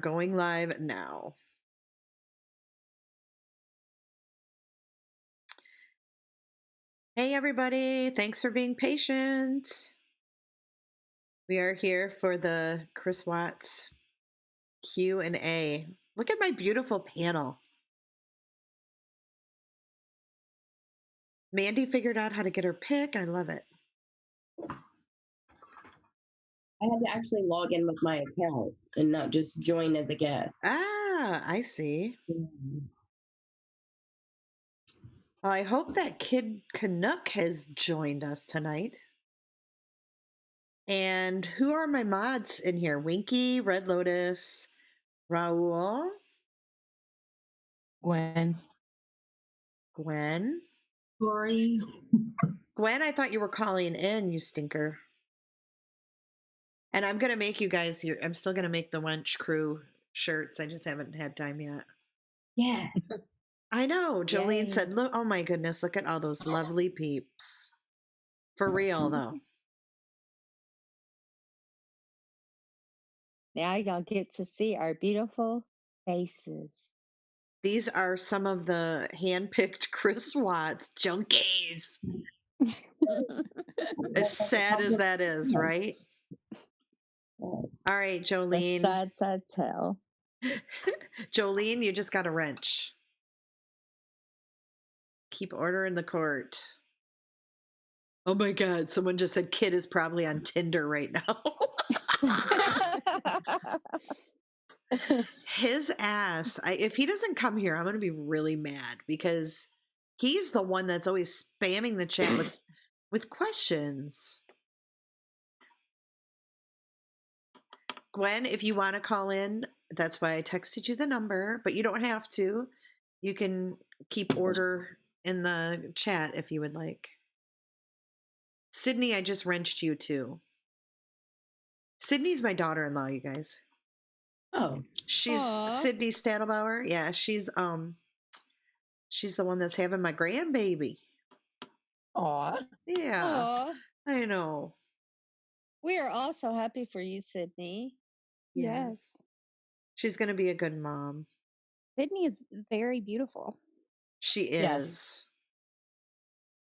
Going live now. Hey everybody, thanks for being patient. We are here for the Chris Watts Q&A. Look at my beautiful panel. Mandy figured out how to get her pick. I love it. I had to actually log in with my account and not just join as a guest. Ah, I see. Well, I hope that Kid Canuck has joined us tonight. And who are my mods in here? Winky, Red Lotus, Raul, Gwen, Lori. Gwen, I thought you were calling in, you stinker. And I'm going to make you guys, I'm still going to make the Wench Crew shirts. I just haven't had time yet. Yes. I know. Jolene Yay. said, look, oh my goodness, look at all those lovely peeps. For real, though. Now y'all get to see our beautiful faces. These are some of the hand-picked Chris Watts junkies. As sad as that is, right? All right, Jolene. The sad tale. Jolene, you just got a wrench. Keep order in the court. Oh my God, someone just said Kid is probably on Tinder right now. His ass, if he doesn't come here, I'm going to be really mad because he's the one that's always spamming the chat with questions. Gwen, if you want to call in, that's why I texted you the number, but you don't have to. You can keep order in the chat if you would like. Sydney, I just wrenched you too. Sydney's my daughter-in-law, you guys. Oh. She's Sydney Stadelbauer. Yeah, she's the one that's having my grandbaby. Aw. Yeah. Aw. I know. We are also happy for you, Sydney. Yes. She's going to be a good mom. Sydney is very beautiful. She is. Yes.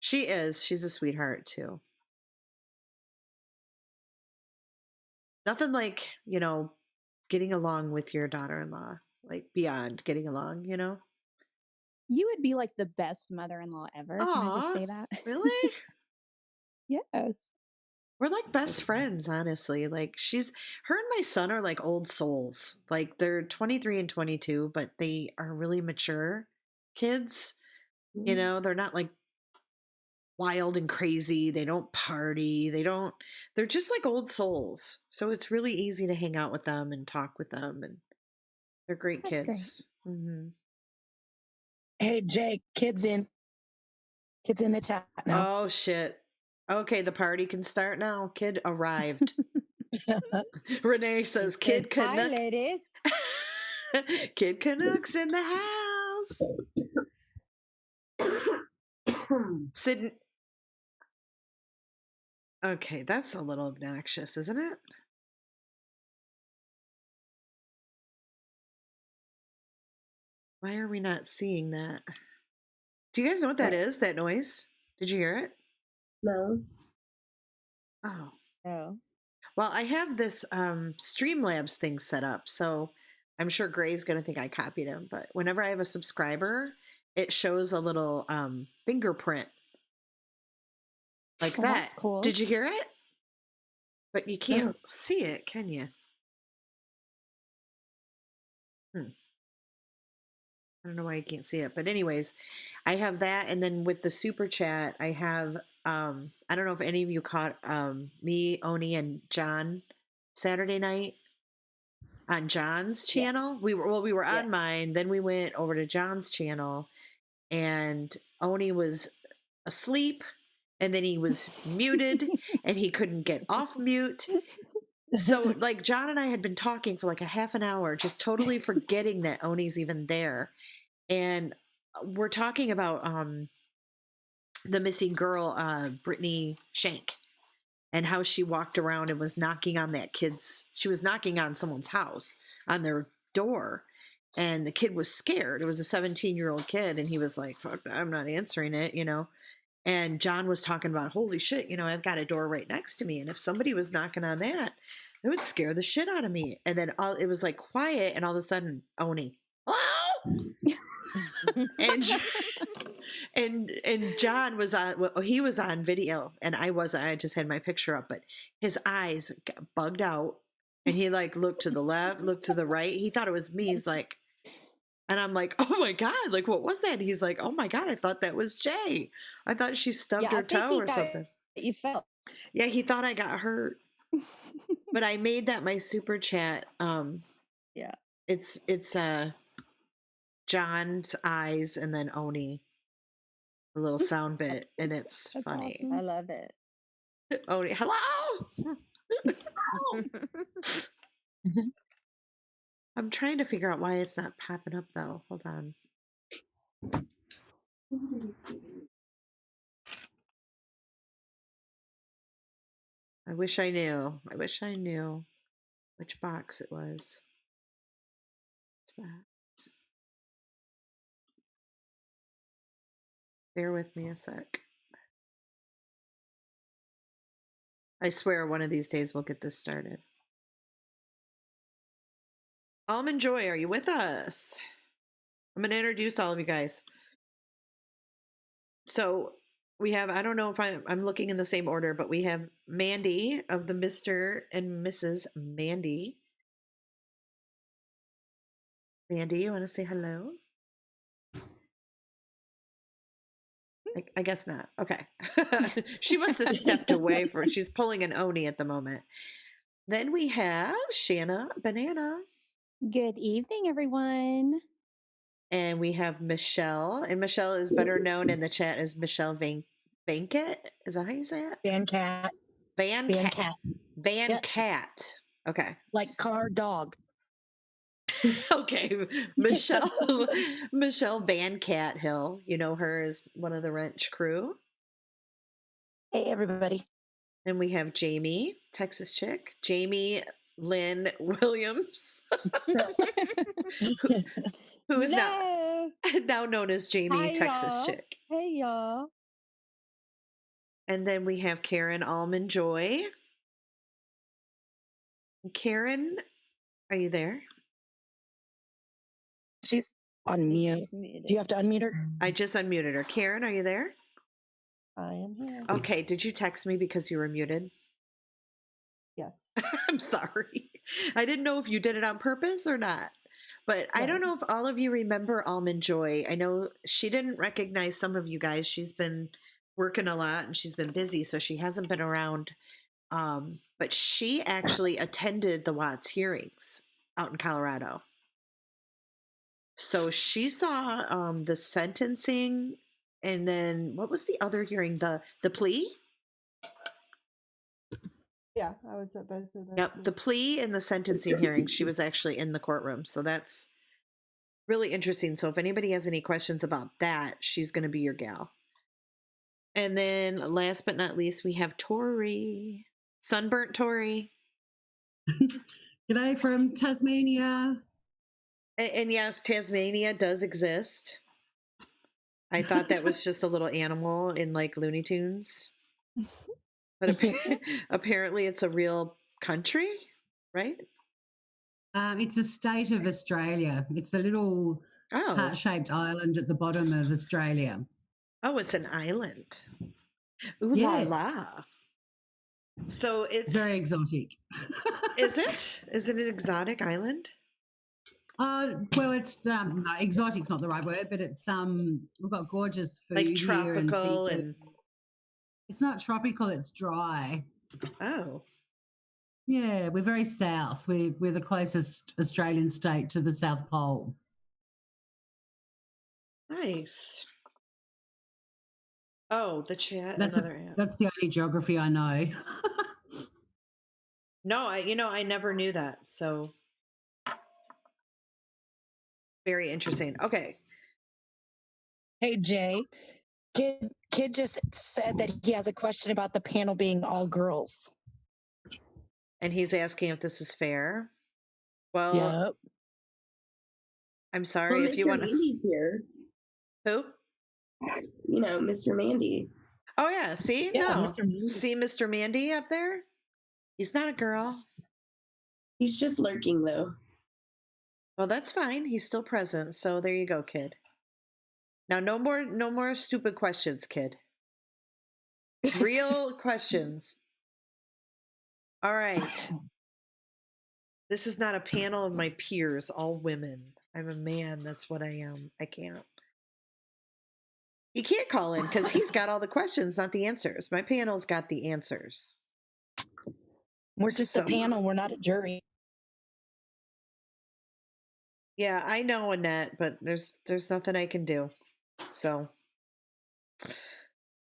She is. She's a sweetheart too. Nothing like, getting along with your daughter-in-law, like beyond getting along, You would be like the best mother-in-law ever. Can I just say that? Really? Yes. We're like best friends, honestly. Like her and my son are like old souls. Like they're 23 and 22, but they are really mature kids. They're not like wild and crazy. They don't party. They're just like old souls. So it's really easy to hang out with them and talk with them. And they're great kids. Great. Mm-hmm. Hey, Jake, kids in the chat now. Oh, shit. Okay, the party can start now. Kid arrived. Renee says, Kid Canuck. Hi, ladies. Kid Canuck's in the house. Sydney. Okay, that's a little obnoxious, isn't it? Why are we not seeing that? Do you guys know what that is, that noise? Did you hear it? No. Oh. No. Well, I have this Streamlabs thing set up, so I'm sure Gray's going to think I copied him, but whenever I have a subscriber, it shows a little fingerprint. Like that. That's cool. Did you hear it? But you can't see it, can you? I don't know why you can't see it. But anyways, I have that. And then with the super chat, I have, I don't know if any of you caught me, Oni, and John Saturday night on John's channel. Yes. We were on mine. Then we went over to John's channel and Oni was asleep. And then he was muted and he couldn't get off mute. So like John and I had been talking for like a half an hour, just totally forgetting that Oni's even there. And we're talking about the missing girl, Brittany Shank, and how she walked around and was knocking on she was knocking on someone's house, on their door. And the kid was scared. It was a 17-year-old kid. And he was like, fuck, I'm not answering it, you know? And John was talking about, holy shit, you know, I've got a door right next to me. And if somebody was knocking on that, it would scare the shit out of me. And then it was like quiet. And all of a sudden, Oni, hello? and and John was on, well, he was on video and I just had my picture up, but his eyes got bugged out and he like looked to the left, looked to the right. He thought it was me. He's like, and I'm like, oh my God, like, what was that? He's like, oh my God, I thought that was Jay. I thought she stubbed Yeah, I her think toe he or got something. You felt. Yeah, he thought I got hurt. But I made that my super chat. Yeah. It's John's eyes and then Oni, a little sound bit, and it's That's funny. awesome. I love it. Oni, hello. I'm trying to figure out why it's not popping up though. Hold on. I wish I knew. I wish I knew which box it was. What's that? Bear with me a sec. I swear one of these days we'll get this started. Almond Joy, are you with us? I'm going to introduce all of you guys. So we have, I don't know if I'm looking in the same order, but we have Mandy of the Mr. and Mrs. Mandy. Mandy, you want to say hello? I guess not. Okay. She must have stepped away she's pulling an Oni at the moment. Then we have Shanna Banana. Good evening, everyone. And we have Michelle. And Michelle is better known in the chat as Michelle Vancat. Is that how you say it? Van Cat. Van Cat. Van Yep. Cat. Okay. Like car dog. Okay. Michelle Van Cat Hill. You know her as one of the Wrench crew. Hey, everybody. And we have Jamie, Texas chick. Jamie Lynn Williams. Who is now known as Jamie, Hi, Texas y'all. chick. Hey, y'all. And then we have Karen Almond Joy. Karen, are you there? She's on mute. She's muted. Do you have to unmute her? I just unmuted her. Karen, are you there? I am here. Okay, did you text me because you were muted? Yes. I'm sorry. I didn't know if you did it on purpose or not. But I don't know if all of you remember Almond Joy. I know she didn't recognize some of you guys. She's been working a lot and she's been busy, so she hasn't been around. But she actually attended the Watts hearings out in Colorado. So she saw the sentencing, and then what was the other hearing? The plea? Yeah, I was at both of those. Yep, the plea and the sentencing hearing. She was actually in the courtroom. So that's really interesting. So if anybody has any questions about that, she's going to be your gal. And then last but not least, we have Tori. Sunburnt Tori. G'day from Tasmania. And yes, Tasmania does exist. I thought that was just a little animal in like Looney Tunes. But apparently it's a real country, right? It's a state of Australia. It's a little heart-shaped island at the bottom of Australia. Oh, it's an island. Ooh Yes. la la. So it's Very exotic. Is it? Is it an exotic island? Well, it's no, exotic's not the right word, but it's we've got gorgeous food Like here tropical seafood. and It's not tropical, it's dry. oh. Yeah, we're very south. We're the closest Australian state to the South Pole. Nice. Oh, the chat. That's Another app. that's the only geography I know. No, I never knew that. So very interesting. Okay. Hey, Jay. Kid just said that he has a question about the panel being all girls. And he's asking if this is fair. Well, Yep. I'm sorry if you Mr. want. Mandy's here. Who? You know, Mr. Mandy. Oh yeah. See, Yeah, no. Mr. Mandy. See Mr. Mandy up there? He's not a girl. He's just lurking, though. Well, that's fine. He's still present. So there you go, kid. Now, no more stupid questions, kid. Real questions. All right. This is not a panel of my peers, all women. I'm a man. That's what I am. I can't. He can't call in because he's got all the questions, not the answers. My panel's got the answers. We're just a panel. We're not a jury. Yeah, I know, Annette, but there's nothing I can do. So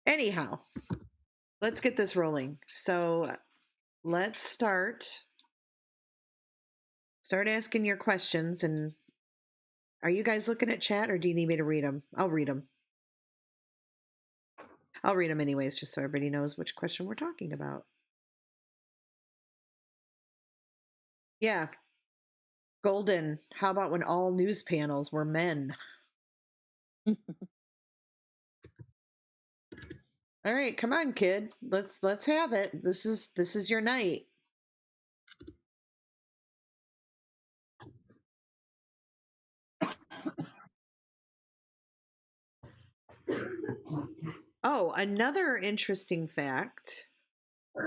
anyhow, let's get this rolling. So let's start asking your questions. And are you guys looking at chat, or do you need me to read them? I'll read them. I'll read them anyways, just so everybody knows which question we're talking about. Yeah. Golden, how about when all news panels were men? All right, come on, kid. Let's have it. This is your night. Oh, another interesting fact. All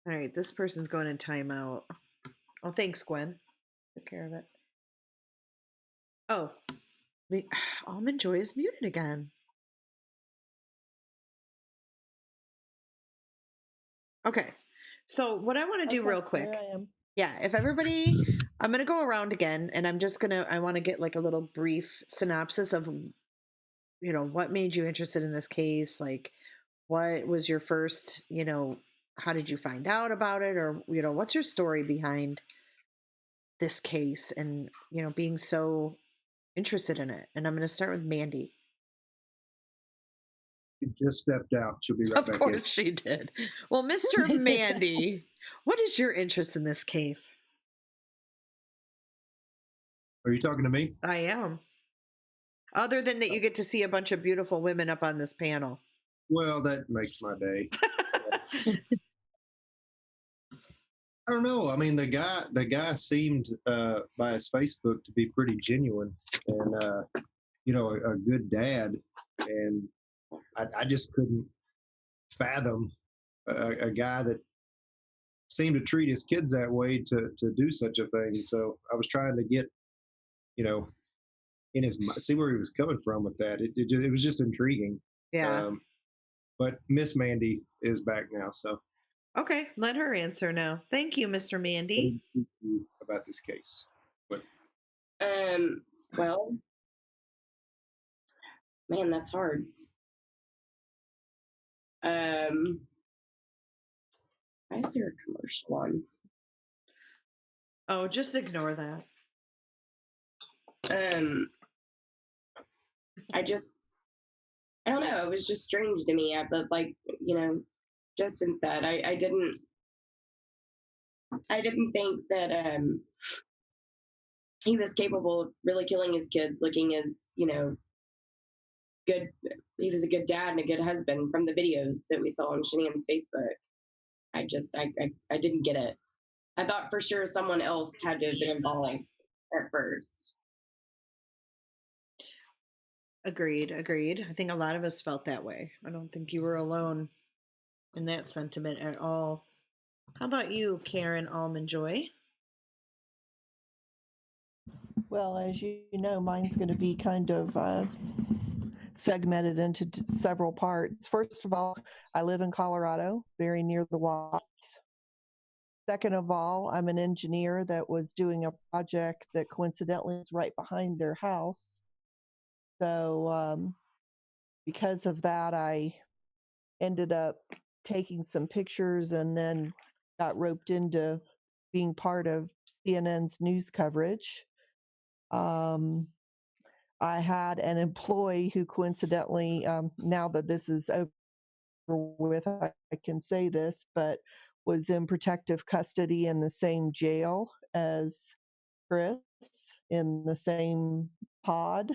right, this person's going in timeout. Oh, thanks, Gwen. Took care of it. Oh, Almond Joy is muted again. Okay, so what I want to do real quick. Yeah, if everybody, I'm going to go around again, and I want to get like a little brief synopsis of, you know, what made you interested in this case? Like, what was your first, you know, how did you find out about it? Or, you know, what's your story behind this case and, you know, being so interested in it? And I'm going to start with Mandy. She just stepped out. She'll be right back. Of course she did. Well, Mr. Mandy, what is your interest in this case? Are you talking to me? I am. Other than that, you get to see a bunch of beautiful women up on this panel. Well, that makes my day. I don't know. I mean, the guy seemed by his Facebook to be pretty genuine and you know, a good dad, and I just couldn't fathom a guy that seemed to treat his kids that way to do such a thing. So I was trying to get, you know, in his see where he was coming from with that. It was just intriguing. Yeah. But Miss Mandy is back now, so okay, let her answer now. Thank you, Mr. Mandy. what did you do about this case? What? Well, man, that's hard. Why is there a commercial on? Oh, just ignore that. I don't know. It was just strange to me. But like, you know, Justin said, I didn't think that he was capable of really killing his kids, looking as, you know, good. He was a good dad and a good husband from the videos that we saw on Shanahan's Facebook. I didn't get it. I thought for sure someone else had to have been involved at first. Agreed. I think a lot of us felt that way. I don't think you were alone in that sentiment at all. How about you, Karen Almond Joy? Well, as you know, mine's going to be kind of segmented into several parts. First of all, I live in Colorado, very near the Watts. Second of all, I'm an engineer that was doing a project that coincidentally is right behind their house. So because of that, I ended up taking some pictures and then got roped into being part of CNN's news coverage. I had an employee who coincidentally, now that this is over with, I can say this, but was in protective custody in the same jail as Chris in the same pod.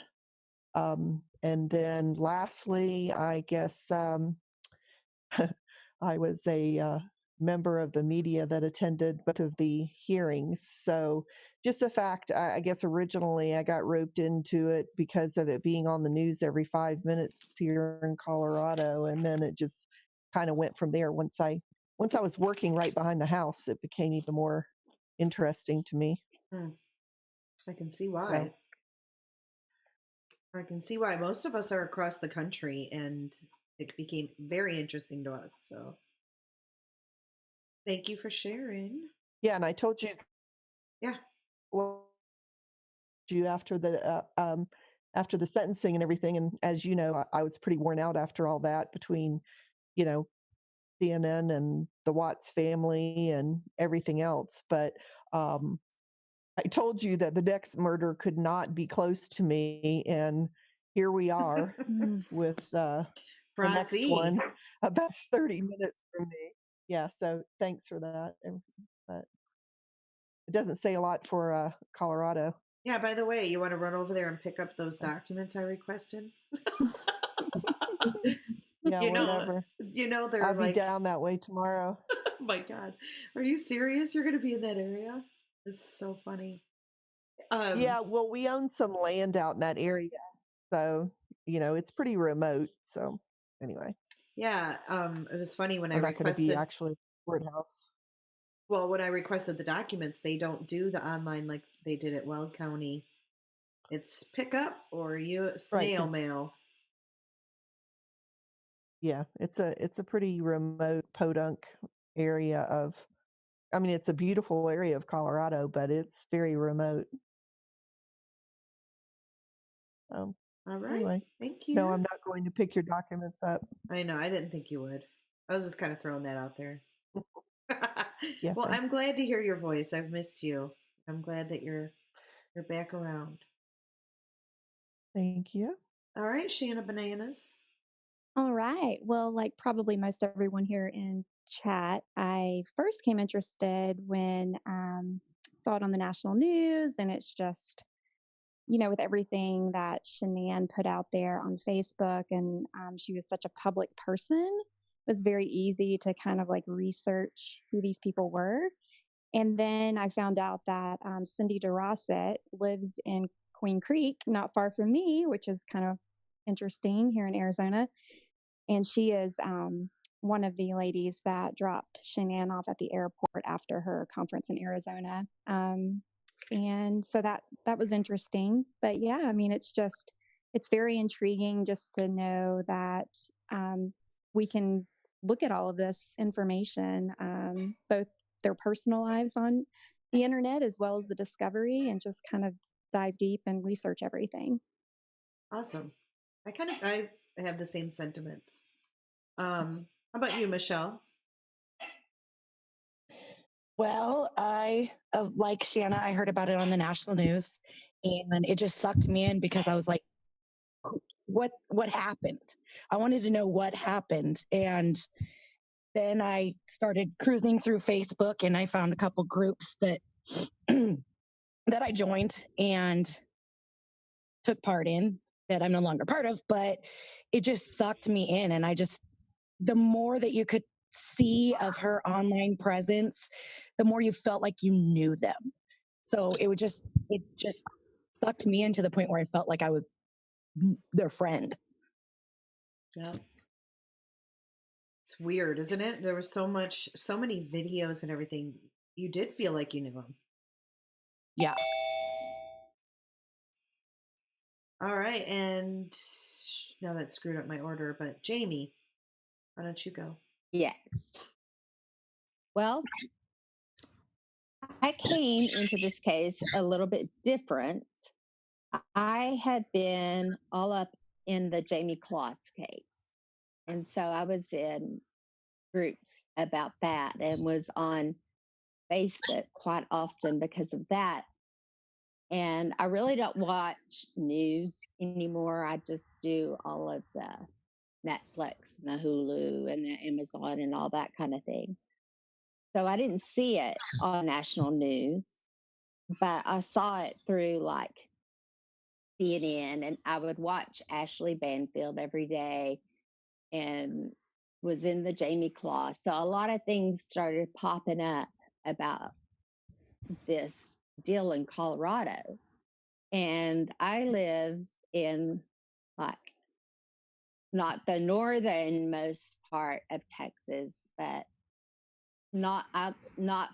And then lastly, I guess I was a member of the media that attended both of the hearings. So just the fact, I guess originally I got roped into it because of it being on the news every 5 minutes here in Colorado. And then it just kind of went from there. Once I was working right behind the house, it became even more interesting to me. I can see why. I can see why. Most of us are across the country, and it became very interesting to us. So thank you for sharing. Yeah, and I told you. Yeah. Well, you after the sentencing and everything, and as you know, I was pretty worn out after all that between, CNN and the Watts family and everything else. But I told you that the next murder could not be close to me, and here we are with the next one about 30 minutes from me. Yeah, so thanks for that. But it doesn't say a lot for Colorado. Yeah, by the way, you want to run over there and pick up those documents I requested? Yeah, whatever. They're I'll be down that way tomorrow. Oh my God. Are you serious? You're going to be in that area? This is so funny. Yeah, well, we own some land out in that area. So, it's pretty remote. So, anyway. Yeah, it was funny when I'm I not going to be actually courthouse. Well, when I requested the documents, they don't do the online like they did at Weld County. It's pick up or snail mail. Yeah, it's a pretty remote podunk area of, it's a beautiful area of Colorado, but it's very remote. All right. Anyway, thank you. No, I'm not going to pick your documents up. I know. I didn't think you would. I was just kind of throwing that out there. Yeah, well, thanks. I'm glad to hear your voice. I've missed you. I'm glad that you're back around. Thank you. All right, Shanna Bananas. All right. Well, like probably most everyone here in chat, I first came interested when saw it on the national news, and it's just, with everything that Shanann put out there on Facebook, and she was such a public person, it was very easy to kind of like research who these people were. And then I found out that Cindy DeRosset lives in Queen Creek, not far from me, which is kind of interesting here in Arizona. And she is one of the ladies that dropped Shanann off at the airport after her conference in Arizona. And so that was interesting. But yeah, it's very intriguing just to know that we can look at all of this information, both their personal lives on the internet as well as the discovery, and just kind of dive deep and research everything. Awesome. I have the same sentiments. How about you, Michelle? Well, like Shanna, I heard about it on the national news, and it just sucked me in because I was like, what happened? I wanted to know what happened. And then I started cruising through Facebook, and I found a couple groups that that I joined and took part in that I'm no longer part of, but it just sucked me in. And the more that you could see of her online presence, the more you felt like you knew them. So it just sucked me in to the point where I felt like I was their friend. Yeah. It's weird, isn't it? There was so many videos and everything. You did feel like you knew them. Yeah. All right. And now that screwed up my order, but Jamie, why don't you go? Yes. Well, I came into this case a little bit different. I had been all up in the Jamie Kloss case. And so I was in groups about that and was on Facebook quite often because of that. And I really don't watch news anymore. I just do all of the Netflix and the Hulu and the Amazon and all that kind of thing. So I didn't see it on national news. but I saw it through like CNN, and I would watch Ashley Banfield every day and was in the Jamie Claw. So a lot of things started popping up about this deal in Colorado. And I live in like not the northernmost part of Texas, but not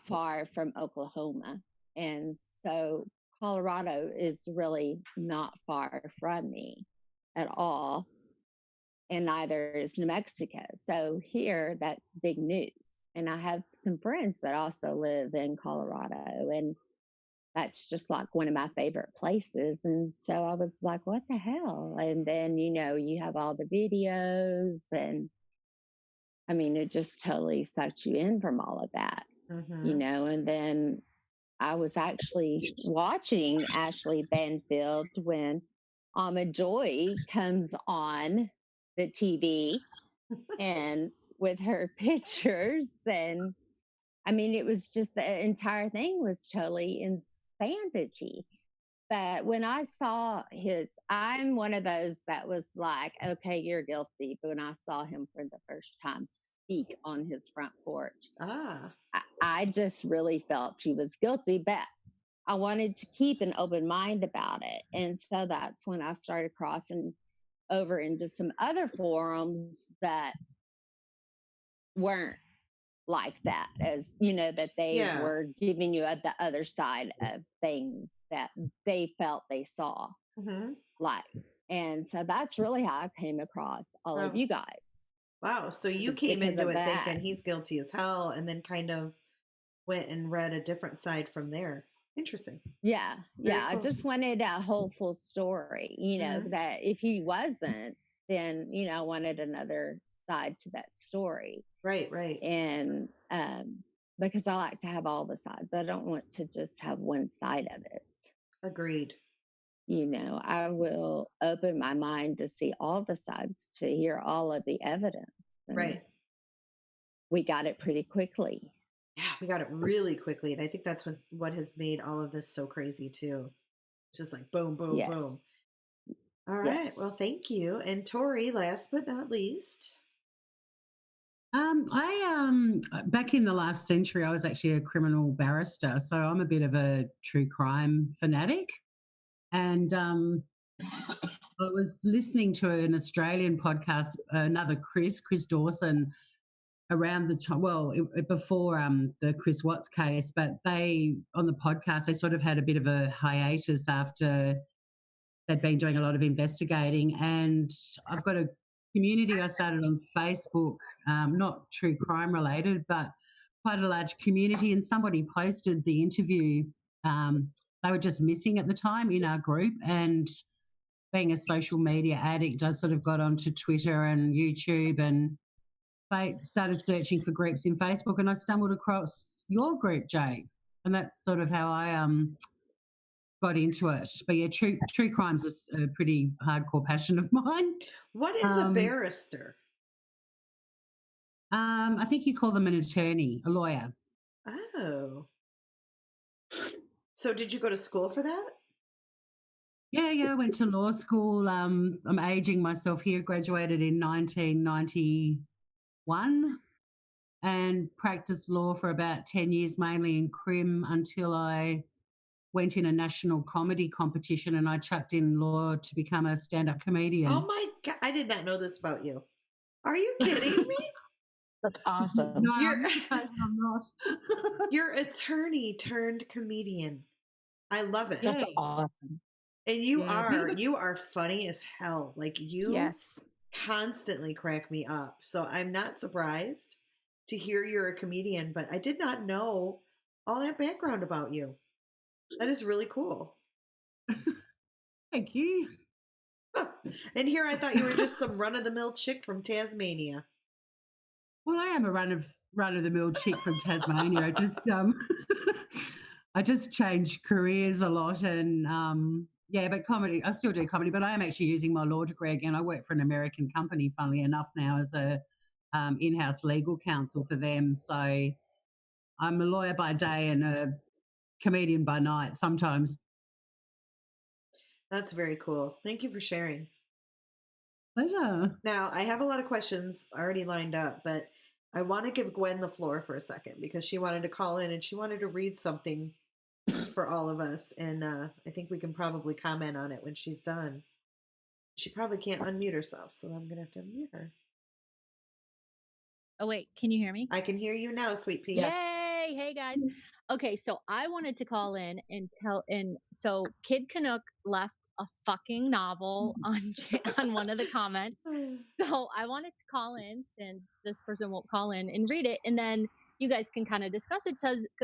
far from Oklahoma. And so Colorado is really not far from me at all. And neither is New Mexico. So here, that's big news. And I have some friends that also live in Colorado, and that's just like one of my favorite places. And so I was like, what the hell? And then, you have all the videos, and I mean, it just totally sucks you in from all of that, and then I was actually watching Ashley Banfield when Joy comes on the TV and with her pictures. And I mean, it was just the entire thing was totally insanity. But when I saw I'm one of those that was like, okay, you're guilty. But when I saw him for the first time speak on his front porch, I just really felt he was guilty. But I wanted to keep an open mind about it. And so that's when I started crossing over into some other forums that weren't like that, as that they were giving you the other side of things that they felt they saw. Like, and so that's really how I came across all of you guys. Wow. So you came into it thinking he's guilty as hell, and then kind of went and read a different side from there. Interesting. Yeah. Very cool. I just wanted a whole full story, that if he wasn't, then, I wanted another side to that story. Right. And because I like to have all the sides. I don't want to just have one side of it. Agreed. I will open my mind to see all the sides, to hear all of the evidence. And right. We got it pretty quickly. Yeah, we got it really quickly. And I think that's what has made all of this so crazy too. It's just like boom, boom, boom. All right. Yes. Well, thank you. And Tori, last but not least. Back in the last century, I was actually a criminal barrister, so I'm a bit of a true crime fanatic. And I was listening to an Australian podcast, another Chris Dawson, around the time, before the Chris Watts case, but they, on the podcast, they sort of had a bit of a hiatus after they'd been doing a lot of investigating. And I've got a community I started on Facebook, not true crime related, but quite a large community. And somebody posted the interview. They were just missing at the time in our group. And being a social media addict, I sort of got onto Twitter and YouTube and started searching for groups in Facebook, and I stumbled across your group, Jay. And that's sort of how I got into it. But yeah, true crime's a pretty hardcore passion of mine. What is a barrister? I think you call them an attorney, a lawyer. Oh. So did you go to school for that? Yeah, I went to law school. I'm aging myself here, graduated in 1991 and practiced law for about 10 years, mainly in crim, until I went in a national comedy competition and I chucked in law to become a stand-up comedian. Oh my God, I did not know this about you. Are you kidding me? That's awesome. No, I'm not. You're attorney turned comedian. I love it. That's awesome. And you are funny as hell. Like you constantly crack me up. So I'm not surprised to hear you're a comedian, but I did not know all that background about you. That is really cool. Thank you. And here I thought you were just some run-of-the-mill chick from Tasmania. Well, I am a run-of-the-mill chick from Tasmania. I just changed careers a lot, and but comedy. I still do comedy, but I am actually using my law degree again. I work for an American company, funnily enough, now as a in-house legal counsel for them. So I'm a lawyer by day and a comedian by night sometimes. That's very cool. Thank you for sharing. Pleasure. Now, I have a lot of questions already lined up, but I want to give Gwen the floor for a second because she wanted to call in and she wanted to read something for all of us. And I think we can probably comment on it when she's done. She probably can't unmute herself, so I'm going to have to unmute her. Oh, wait, can you hear me? I can hear you now, Sweet Pea. Yay! Hey, guys. Okay, so I wanted to call in and so Kid Canuck left a fucking novel on one of the comments. So I wanted to call in since this person won't call in and read it, and then you guys can kind of discuss it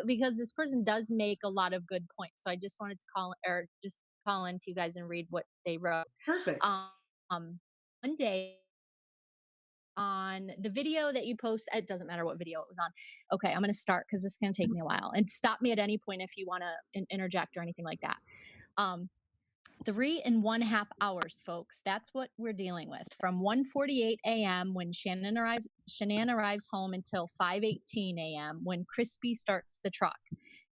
because this person does make a lot of good points. So I just wanted to call in to you guys and read what they wrote. Perfect. One day on the video that you post, it doesn't matter what video it was on. Okay, I'm going to start because this is going to take me a while. And stop me at any point if you want to interject or anything like that. 3.5 hours, folks. That's what we're dealing with. From 1:48 a.m. when Shanann arrives home until 5:18 a.m. when Crispy starts the truck.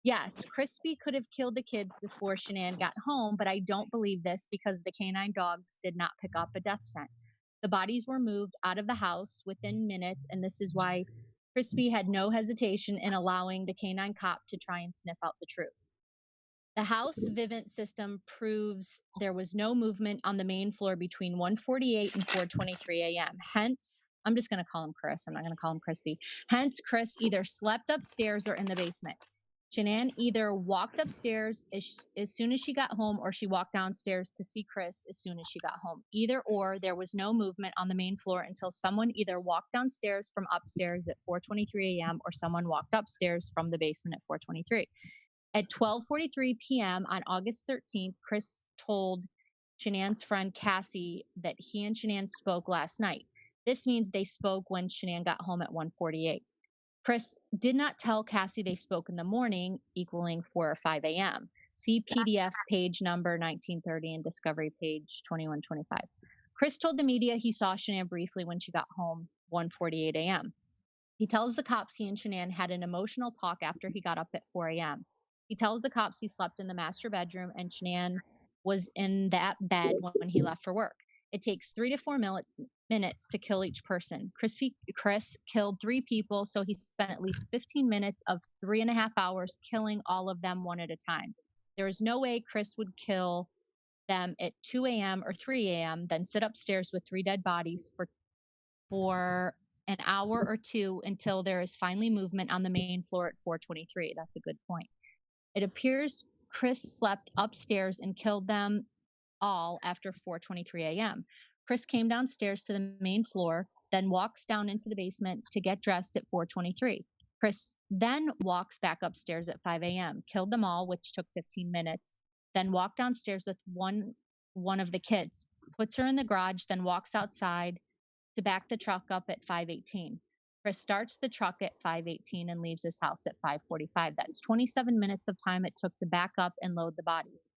Yes, Crispy could have killed the kids before Shanann got home, but I don't believe this because the canine dogs did not pick up a death scent. The bodies were moved out of the house within minutes, and this is why Crispy had no hesitation in allowing the canine cop to try and sniff out the truth. The House Vivint system proves there was no movement on the main floor between 1:48 and 4:23 a.m. Hence, I'm just going to call him Chris. I'm not going to call him Crispy. Hence, Chris either slept upstairs or in the basement. Shanann either walked upstairs as soon as she got home or she walked downstairs to see Chris as soon as she got home. Either or, there was no movement on the main floor until someone either walked downstairs from upstairs at 4:23 a.m. or someone walked upstairs from the basement at 4:23. At 12:43 p.m. on August 13th, Chris told Shanann's friend Cassie that he and Shanann spoke last night. This means they spoke when Shanann got home at 1:48. Chris did not tell Cassie they spoke in the morning, equaling 4 or 5 a.m. See PDF page number 1930 and Discovery page 2125. Chris told the media he saw Shanann briefly when she got home, 1:48 a.m. He tells the cops he and Shanann had an emotional talk after he got up at 4 a.m. He tells the cops he slept in the master bedroom and Shanann was in that bed when he left for work. It takes 3 to 4 minutes to kill each person. Chris killed 3 people, so he spent at least 15 minutes of 3.5 hours killing all of them one at a time. There is no way Chris would kill them at 2 a.m. or 3 a.m., then sit upstairs with 3 dead bodies for an hour or two until there is finally movement on the main floor at 4:23. That's a good point. It appears Chris slept upstairs and killed them all after 4:23 a.m. Chris came downstairs to the main floor, then walks down into the basement to get dressed at 4:23. Chris then walks back upstairs at 5 a.m., killed them all, which took 15 minutes, then walked downstairs with one of the kids, puts her in the garage, then walks outside to back the truck up at 5:18. Chris starts the truck at 5:18 and leaves his house at 5:45. That's 27 minutes of time it took to back up and load the bodies.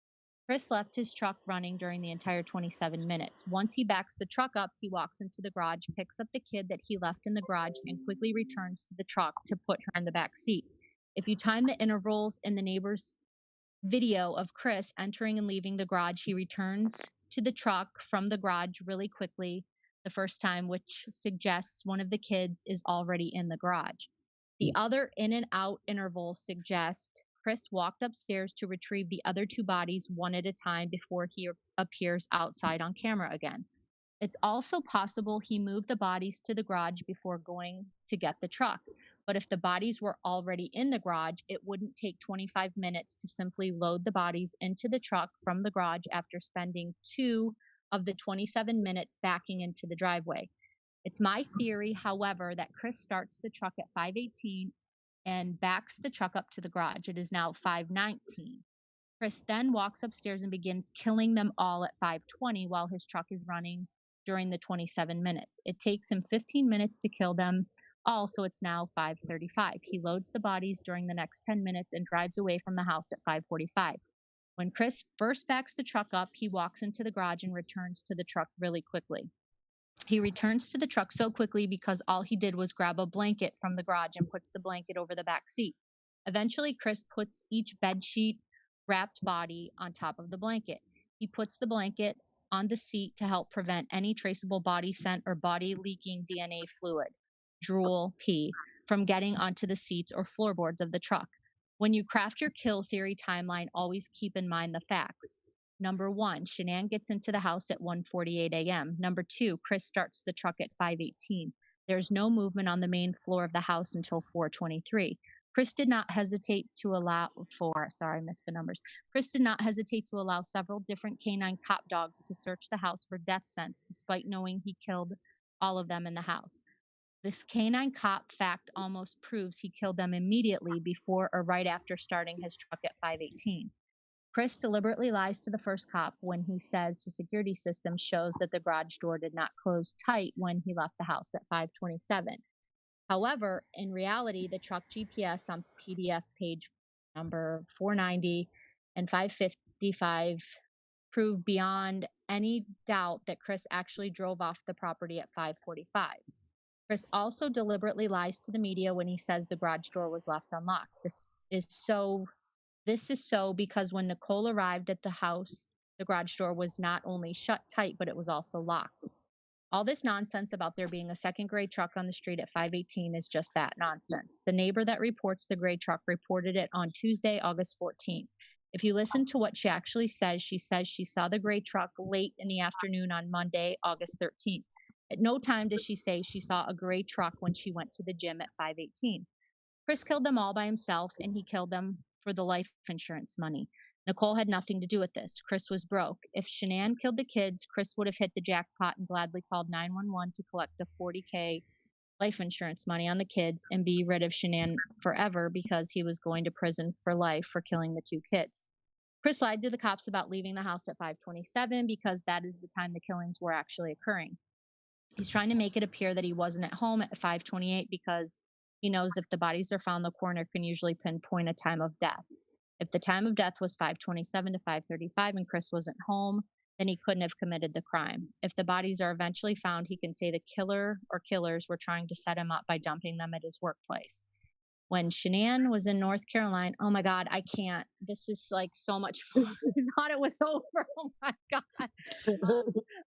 Chris left his truck running during the entire 27 minutes. Once he backs the truck up, he walks into the garage, picks up the kid that he left in the garage, and quickly returns to the truck to put her in the back seat. If you time the intervals in the neighbor's video of Chris entering and leaving the garage, he returns to the truck from the garage really quickly the first time, which suggests one of the kids is already in the garage. The other in and out intervals suggest Chris walked upstairs to retrieve the other 2 bodies one at a time before he appears outside on camera again. It's also possible he moved the bodies to the garage before going to get the truck. But if the bodies were already in the garage, it wouldn't take 25 minutes to simply load the bodies into the truck from the garage after spending 2 of the 27 minutes backing into the driveway. It's my theory, however, that Chris starts the truck at 5:18 and backs the truck up to the garage. It is now 5:19. Chris then walks upstairs and begins killing them all at 5:20 while his truck is running during the 27 minutes. It takes him 15 minutes to kill them all, so it's now 5:35. He loads the bodies during the next 10 minutes and drives away from the house at 5:45. When Chris first backs the truck up, he walks into the garage and returns to the truck really quickly. He returns to the truck so quickly because all he did was grab a blanket from the garage and puts the blanket over the back seat. Eventually, Chris puts each bedsheet wrapped body on top of the blanket. He puts the blanket on the seat to help prevent any traceable body scent or body leaking DNA fluid, drool, pee, from getting onto the seats or floorboards of the truck. When you craft your kill theory timeline, always keep in mind the facts. Number 1, Shanann gets into the house at 1:48 a.m. Number 2, Chris starts the truck at 5:18. There's no movement on the main floor of the house until 4:23. Chris did not hesitate to allow sorry, I missed the numbers. Chris did not hesitate to allow several different canine cop dogs to search the house for death scents, despite knowing he killed all of them in the house. This canine cop fact almost proves he killed them immediately before or right after starting his truck at 5:18. Chris deliberately lies to the first cop when he says the security system shows that the garage door did not close tight when he left the house at 5:27. However, in reality, the truck GPS on PDF page number 490 and 555 prove beyond any doubt that Chris actually drove off the property at 5:45. Chris also deliberately lies to the media when he says the garage door was left unlocked. This is so because when Nichol arrived at the house, the garage door was not only shut tight, but it was also locked. All this nonsense about there being a second gray truck on the street at 5:18 is just that, nonsense. The neighbor that reports the gray truck reported it on Tuesday, August 14th. If you listen to what she actually says she saw the gray truck late in the afternoon on Monday, August 13th. At no time does she say she saw a gray truck when she went to the gym at 5:18. Chris killed them all by himself, and he killed them for the life insurance money. Nichol had nothing to do with this. Chris was broke. If Shanann killed the kids, Chris would have hit the jackpot and gladly called 911 to collect the $40K life insurance money on the kids and be rid of Shanann forever because he was going to prison for life for killing the 2 kids. Chris lied to the cops about leaving the house at 5:27 because that is the time the killings were actually occurring. He's trying to make it appear that he wasn't at home at 5:28 because he knows if the bodies are found, the coroner can usually pinpoint a time of death. If the time of death was 5:27 to 5:35 and Chris wasn't home, then he couldn't have committed the crime. If the bodies are eventually found, he can say the killer or killers were trying to set him up by dumping them at his workplace. When Shanann was in North Carolina, oh my God, I can't. This is like so much fun. I thought it was over. Oh my God.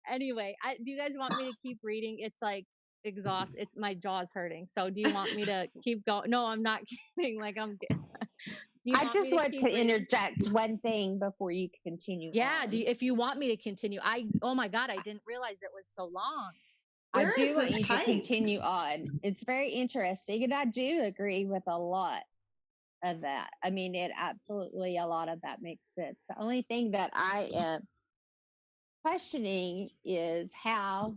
Anyway, do you guys want me to keep reading? It's like exhaust. It's my jaw's hurting. So do you want me to keep going? No, I'm not kidding. Like I'm. Do you I just want to reading? interject one thing before you continue. Yeah, if you want me to continue, oh my God, I didn't realize it was so long. I do want you to continue on. It's very interesting, and I do agree with a lot of that. I mean, a lot of that makes sense. The only thing that I am questioning is how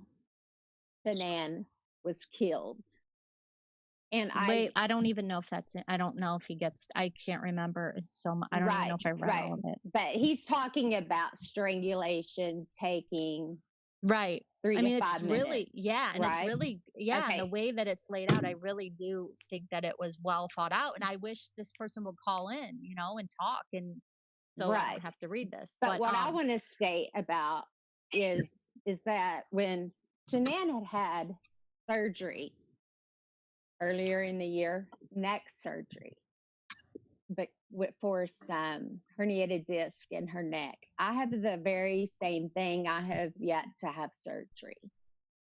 Shanann was killed. And I don't even know if that's it. I don't know if he gets. I can't remember so much. I don't even know if I read all of it. But he's talking about strangulation taking 3 to 5 minutes. Really, and it's really, and the way that it's laid out, I really do think that it was well thought out. And I wish this person would call in, and talk, and so I don't have to read this. But what I want to state about is that when Shanann had surgery earlier in the year, neck surgery, but for some herniated disc in her neck. I have the very same thing. I have yet to have surgery,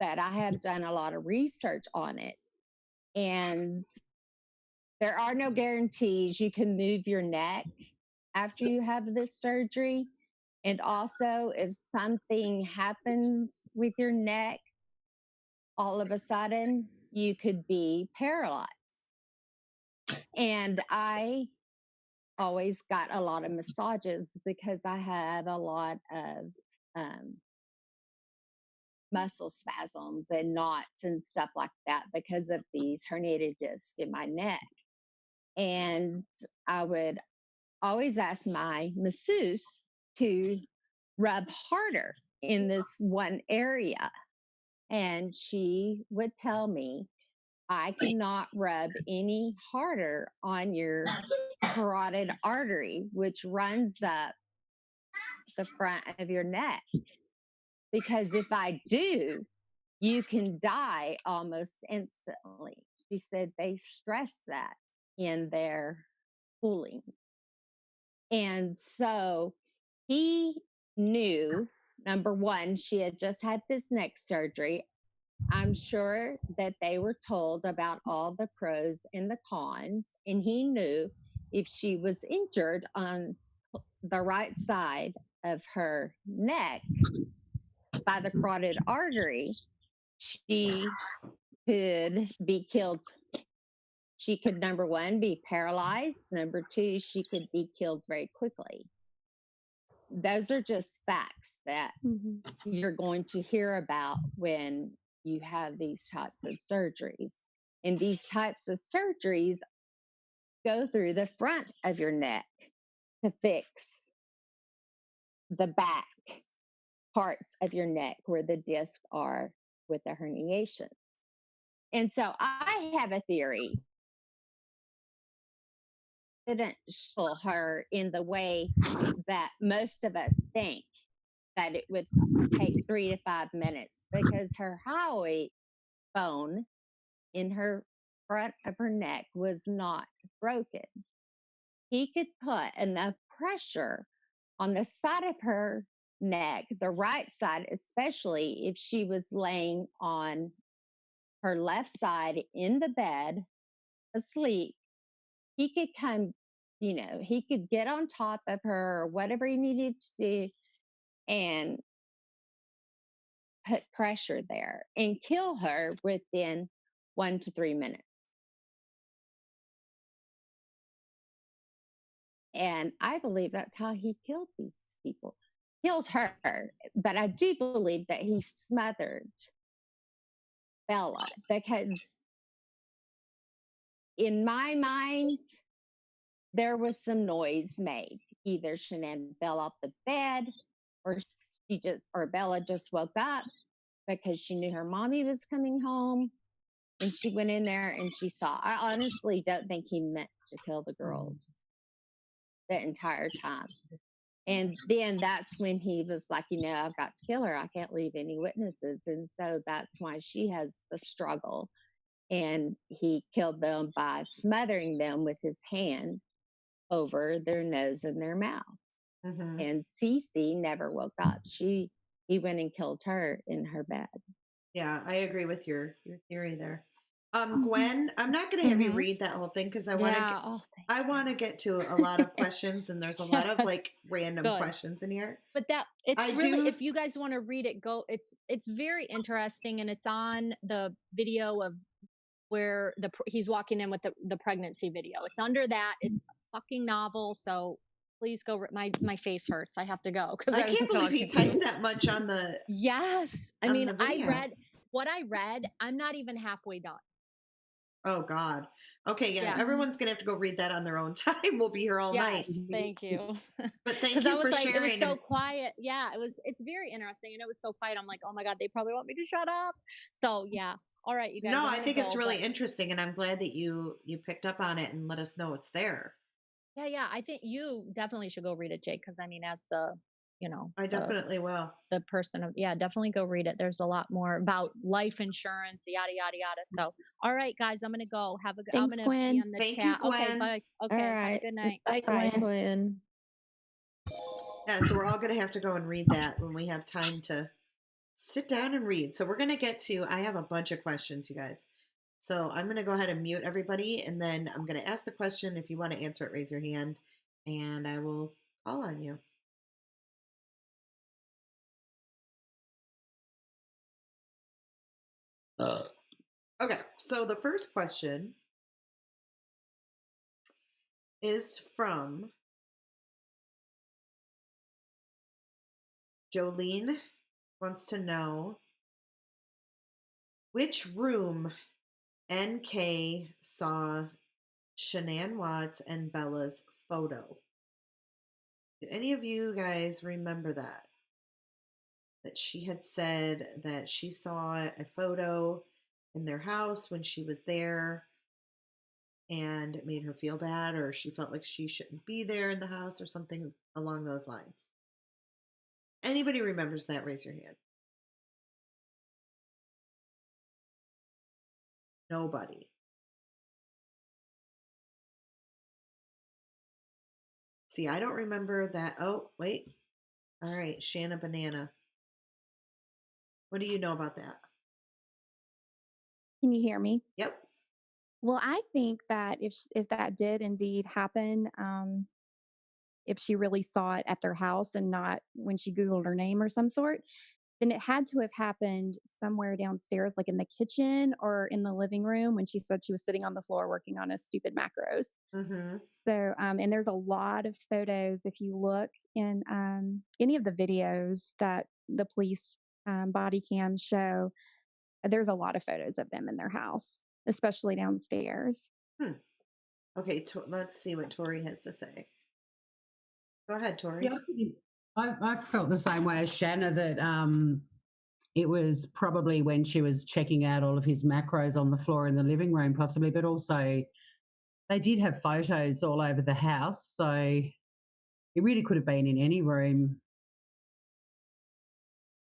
but I have done a lot of research on it. And there are no guarantees you can move your neck after you have this surgery. And also, if something happens with your neck, all of a sudden, you could be paralyzed. And I always got a lot of massages because I had a lot of muscle spasms and knots and stuff like that because of these herniated discs in my neck. And I would always ask my masseuse to rub harder in this one area. And she would tell me, I cannot rub any harder on your carotid artery, which runs up the front of your neck. Because if I do, you can die almost instantly. She said they stress that in their pulling. And so he knew, number one, she had just had this neck surgery. I'm sure that they were told about all the pros and the cons, and he knew if she was injured on the right side of her neck by the carotid artery, she could be killed. She could, number one, be paralyzed. Number two, she could be killed very quickly. Those are just facts that you're going to hear about when you have these types of surgeries. And these types of surgeries go through the front of your neck to fix the back parts of your neck where the discs are with the herniations. And so I have a theory. Didn't kill her in the way that most of us think, that it would take 3 to 5 minutes, because her hyoid bone in her front of her neck was not broken. He could put enough pressure on the side of her neck, the right side, especially if she was laying on her left side in the bed asleep. He could come, he could get on top of her or whatever he needed to do and put pressure there and kill her within 1 to 3 minutes. And I believe that's how he killed these people. Killed her, but I do believe that he smothered Bella, because in my mind, there was some noise made. Either Shanann fell off the bed, or Bella just woke up because she knew her mommy was coming home, and she went in there and she saw. I honestly don't think he meant to kill the girls the entire time. And then that's when he was like, I've got to kill her. I can't leave any witnesses. And so that's why she has the struggle. And he killed them by smothering them with his hand over their nose and their mouth. And Cece never woke up. He went and killed her in her bed. Yeah, I agree with your theory there. Gwen, I'm not going to have you read that whole thing because I want to get to a lot of questions, and there's a lot of like random questions in here. But if you guys want to read it, go. It's very interesting, and it's on the video of where he's walking in with the pregnancy video. It's under that. It's a fucking novel, so please go. My face hurts. I have to go because I can't believe he typed that much on the. Yes, I mean, I read what I read. I'm not even halfway done. Oh God. Okay, yeah. Everyone's gonna have to go read that on their own time. We'll be here all night. Thank you. But thank you for sharing. It was so quiet. Yeah, it's very interesting, and it was so quiet. I'm like, oh my God, they probably want me to shut up. So yeah. All right, you guys. No, I think it's really interesting, and I'm glad that you picked up on it and let us know it's there. Yeah. I think you definitely should go read it, Jake, because I mean, as the I definitely will. The person of definitely go read it. There's a lot more about life insurance, yada yada yada. So, all right, guys, I'm gonna go. Have a good. Thanks, I'm gonna Gwen. be on the Thank chat. you, Gwen. Okay, bye. Okay, all right. Have a good night. Bye, Gwen. Yeah, so we're all gonna have to go and read that when we have time to sit down and read. So we're gonna get to. I have a bunch of questions, you guys. So I'm gonna go ahead and mute everybody, and then I'm gonna ask the question. If you want to answer it, raise your hand, and I will call on you. Okay, so the first question is from Jolene. Wants to know which room NK saw Shanann Watts and Bella's photo. Do any of you guys remember that? That she had said that she saw a photo in their house when she was there, and it made her feel bad, or she felt like she shouldn't be there in the house, or something along those lines. Anybody remembers that? Raise your hand. Nobody. See, I don't remember that. Oh, wait. All right, Shanna Banana. What do you know about that? Can you hear me? Yep. Well, I think that if that did indeed happen, if she really saw it at their house and not when she Googled her name or some sort, then it had to have happened somewhere downstairs, like in the kitchen or in the living room when she said she was sitting on the floor working on a stupid macros. Mm-hmm. So, and there's a lot of photos. If you look in any of the videos that the police body cams show, there's a lot of photos of them in their house, especially downstairs. Okay, let's see what Tori has to say. Go ahead, Tori. Yeah, I felt the same way as Shanna that it was probably when she was checking out all of his macros on the floor in the living room, possibly, but also they did have photos all over the house. So it really could have been in any room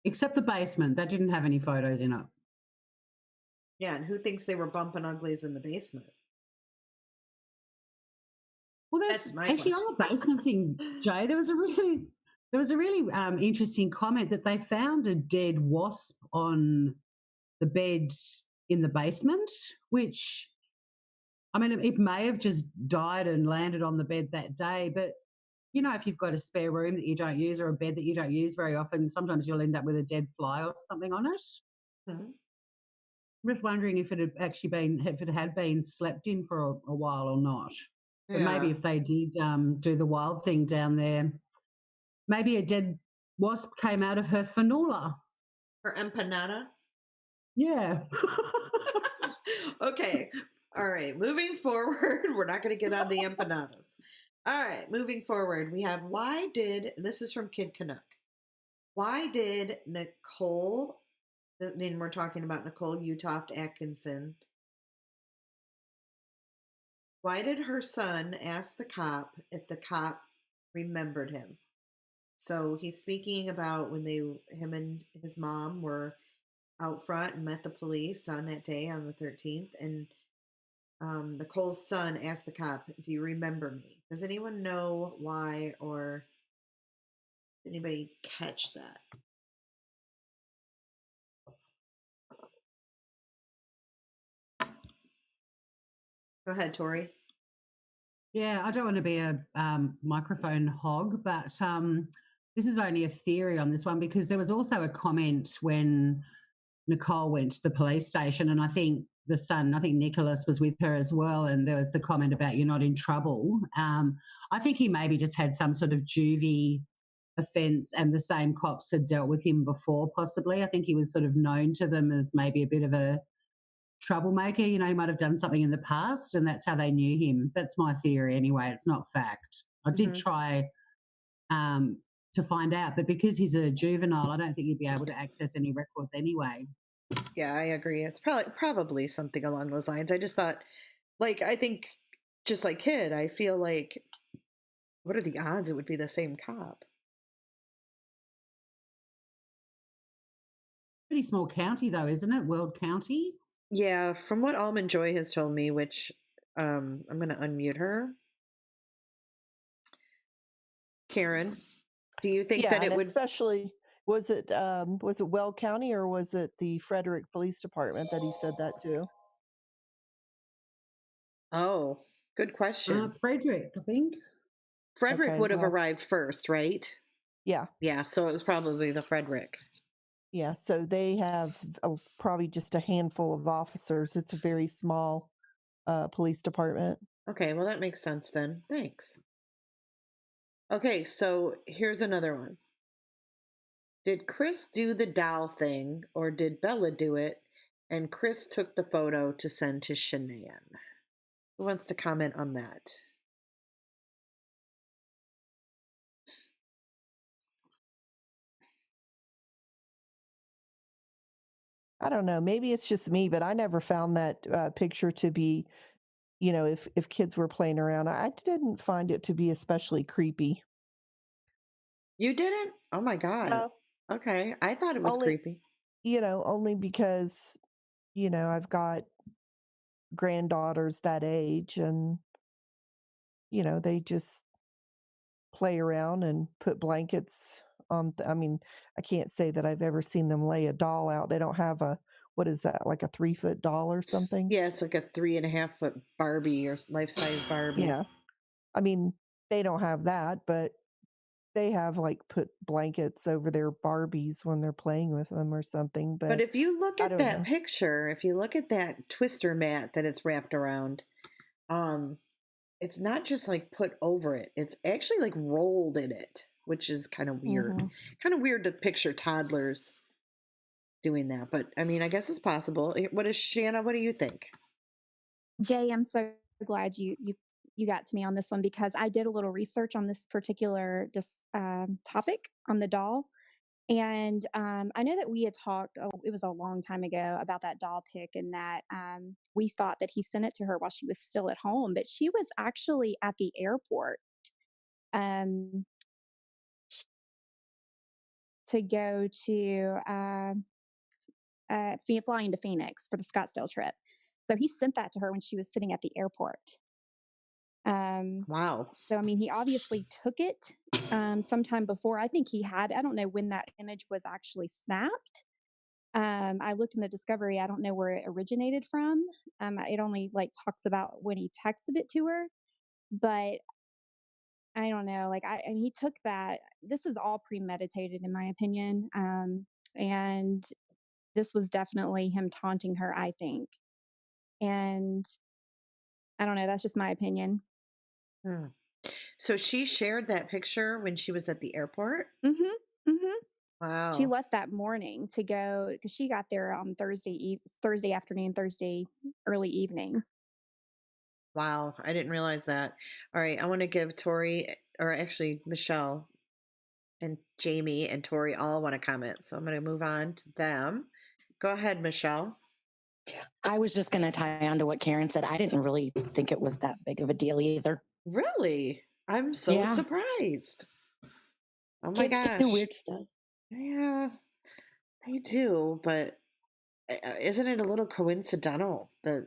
except the basement. That didn't have any photos in it. Yeah, and who thinks they were bumping uglies in the basement? Well, That's my actually question. on the basement thing, Jay, there was a really interesting comment that they found a dead wasp on the bed in the basement, which, I mean, it may have just died and landed on the bed that day, but you know, if you've got a spare room that you don't use or a bed that you don't use very often, sometimes you'll end up with a dead fly or something on it. Mm-hmm. I'm just wondering if it had been slept in for a while or not. But maybe if they did do the wild thing down there, maybe a dead wasp came out of her fanola. Her empanada? Yeah. Okay. All right. Moving forward, we're not going to get on the empanadas. All right. Moving forward, we have this is from Kid Canuck. Why did Nichol, then we're talking about Nicole Utoft Atkinson, why did her son ask the cop if the cop remembered him? So he's speaking about when him and his mom were out front and met the police on that day on the 13th. And Nicole's son asked the cop, "Do you remember me?" Does anyone know why, or did anybody catch that? Go ahead, Tori. Yeah, I don't want to be a microphone hog, but this is only a theory on this one because there was also a comment when Nicole went to the police station, and I think the son, Nicholas, was with her as well, and there was the comment about you're not in trouble. I think he maybe just had some sort of juvie offence and the same cops had dealt with him before, possibly. I think he was sort of known to them as maybe a bit of a troublemaker. You know, he might have done something in the past and that's how they knew him. That's my theory anyway. It's not fact. I did try to find out, but because he's a juvenile, I don't think you'd be able to access any records anyway. Yeah, I agree. It's probably something along those lines. I just thought, I think just like Kid, I feel like, what are the odds it would be the same cop? Pretty small county though, isn't it? Weld County? Yeah, from what Almond Joy has told me, which I'm going to unmute her. Karen, do you think that it would, especially was it Weld County or was it the Frederick Police Department that he said that to? Oh, good question. Frederick, I think. Frederick would have arrived first, right? Yeah. Yeah, so it was probably the Frederick. Yeah, so they have probably just a handful of officers. It's a very small police department. Okay, well, that makes sense then. Thanks. Okay, so here's another one. Did Chris do the doll thing, or did Bella do it, and Chris took the photo to send to Shanann? Who wants to comment on that? I don't know. Maybe it's just me, but I never found that picture to be, you know, if kids were playing around, I didn't find it to be especially creepy. You didn't? Oh my God. No. Okay. I thought it was creepy. You know, only because, you know, I've got granddaughters that age and, you know, they just, play around and put blankets on. I mean, I can't say that I've ever seen them lay a doll out. They don't have a, what is that, like a 3-foot doll or something? Yeah, it's like a 3.5 foot Barbie or life-size Barbie. Yeah. I mean, they don't have that, but they have like put blankets over their Barbies when they're playing with them or something. But But if you look I at don't that know. picture, if you look at that twister mat that it's wrapped around, it's not just like put over it. It's actually like rolled in it, which is kind of weird. Mhm. Kind of weird to picture toddlers doing that, but I mean, I guess it's possible. What is Shanna? What do you think? Jay, I'm so glad you got to me on this one because I did a little research on this particular topic on the doll. And I know that we had talked, oh, it was a long time ago, about that doll pic, and that we thought that he sent it to her while she was still at home, but she was actually at the airport um, to go to flying to Phoenix for the Scottsdale trip. So he sent that to her when she was sitting at the airport. Wow. So, I mean, he obviously took it sometime before. I think he had, I don't know when that image was actually snapped. I looked in the discovery. I don't know where it originated from. It only like talks about when he texted it to her, but I don't know. Like, and he took that. This is all premeditated, in my opinion. And this was definitely him taunting her, I think. And I don't know. That's just my opinion. Hmm. So she shared that picture when she was at the airport? Mm-hmm. Mm-hmm. Wow. She left that morning to go because she got there on Thursday afternoon, Thursday early evening. Wow. I didn't realize that. All right. I want to give Tori, or actually Michelle and Jamie and Tori all want to comment. So I'm going to move on to them. Go ahead, Michelle. I was just going to tie on to what Karen said. I didn't really think it was that big of a deal either. Really? I'm so Yeah. surprised. Oh my Kids gosh. do weird stuff. Yeah, they do, but isn't it a little coincidental that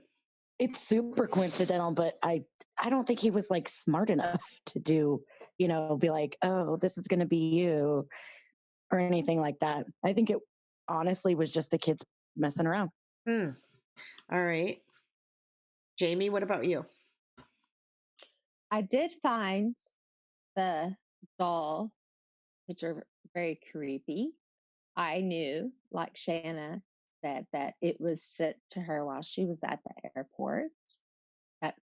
It's super coincidental, but I don't think he was like smart enough to do, be like, oh, this is going to be you or anything like that. I think it honestly was just the kids messing around. All right. Jamie, what about you? I did find the doll picture very creepy. I knew, like Shanna said, that it was sent to her while she was at the airport.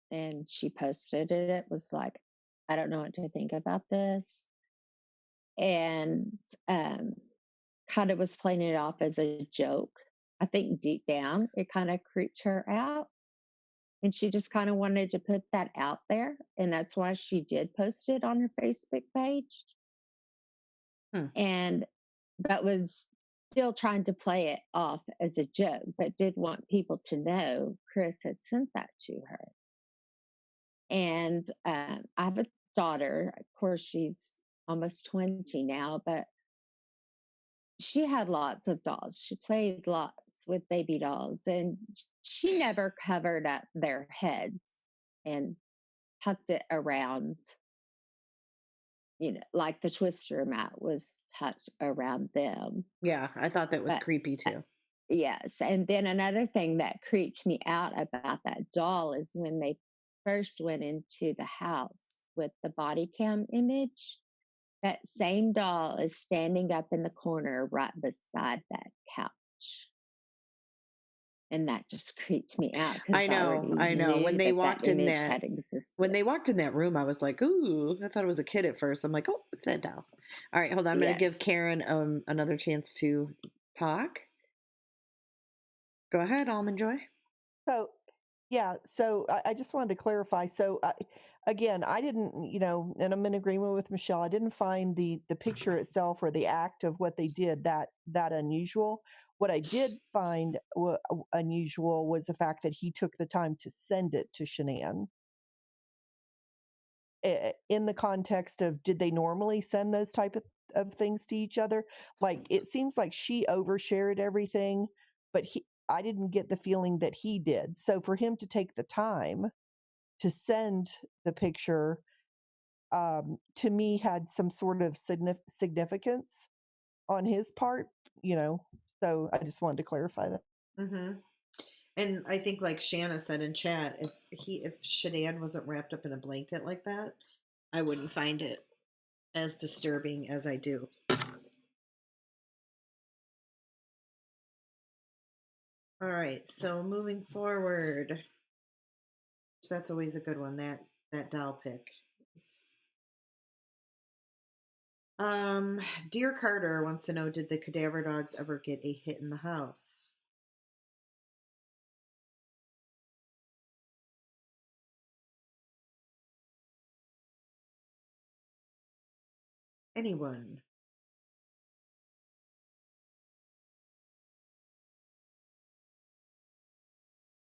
And she posted it. It was like, I don't know what to think about this. And kind of was playing it off as a joke. I think deep down, it kind of creeped her out. And she just kind of wanted to put that out there. And that's why she did post it on her Facebook page. But was still trying to play it off as a joke, but did want people to know Chris had sent that to her. And I have a daughter. Of course, she's almost 20 now, but she had lots of dolls. She played lots with baby dolls, and she never covered up their heads and tucked it around, like the twister mat was tucked around them. Yeah, I thought that was creepy too. Yes. And then another thing that creeped me out about that doll is when they first went into the house with the body cam image, that same doll is standing up in the corner right beside that couch. And that just creeped me out. I know. When they walked in when they walked in that room, I was like, "Ooh!" I thought it was a kid at first. I'm like, "Oh, it's that doll." All right, hold on. I'm going to give Karen another chance to talk. Go ahead, Almond Joy. So, yeah. So I just wanted to clarify. So again, I didn't, and I'm in agreement with Michelle. I didn't find the picture itself or the act of what they did that unusual. What I did find unusual was the fact that he took the time to send it to Shanann. In the context of, did they normally send those type of things to each other? Like, it seems like she overshared everything, but I didn't get the feeling that he did. So for him to take the time to send the picture, to me had some sort of significance on his part, so I just wanted to clarify that. Mm-hmm. And I think, like Shanna said in chat, if Shanann wasn't wrapped up in a blanket like that, I wouldn't find it as disturbing as I do. All right, so moving forward, that's always a good one. That doll pick. Dear Carter wants to know: did the cadaver dogs ever get a hit in the house? Anyone?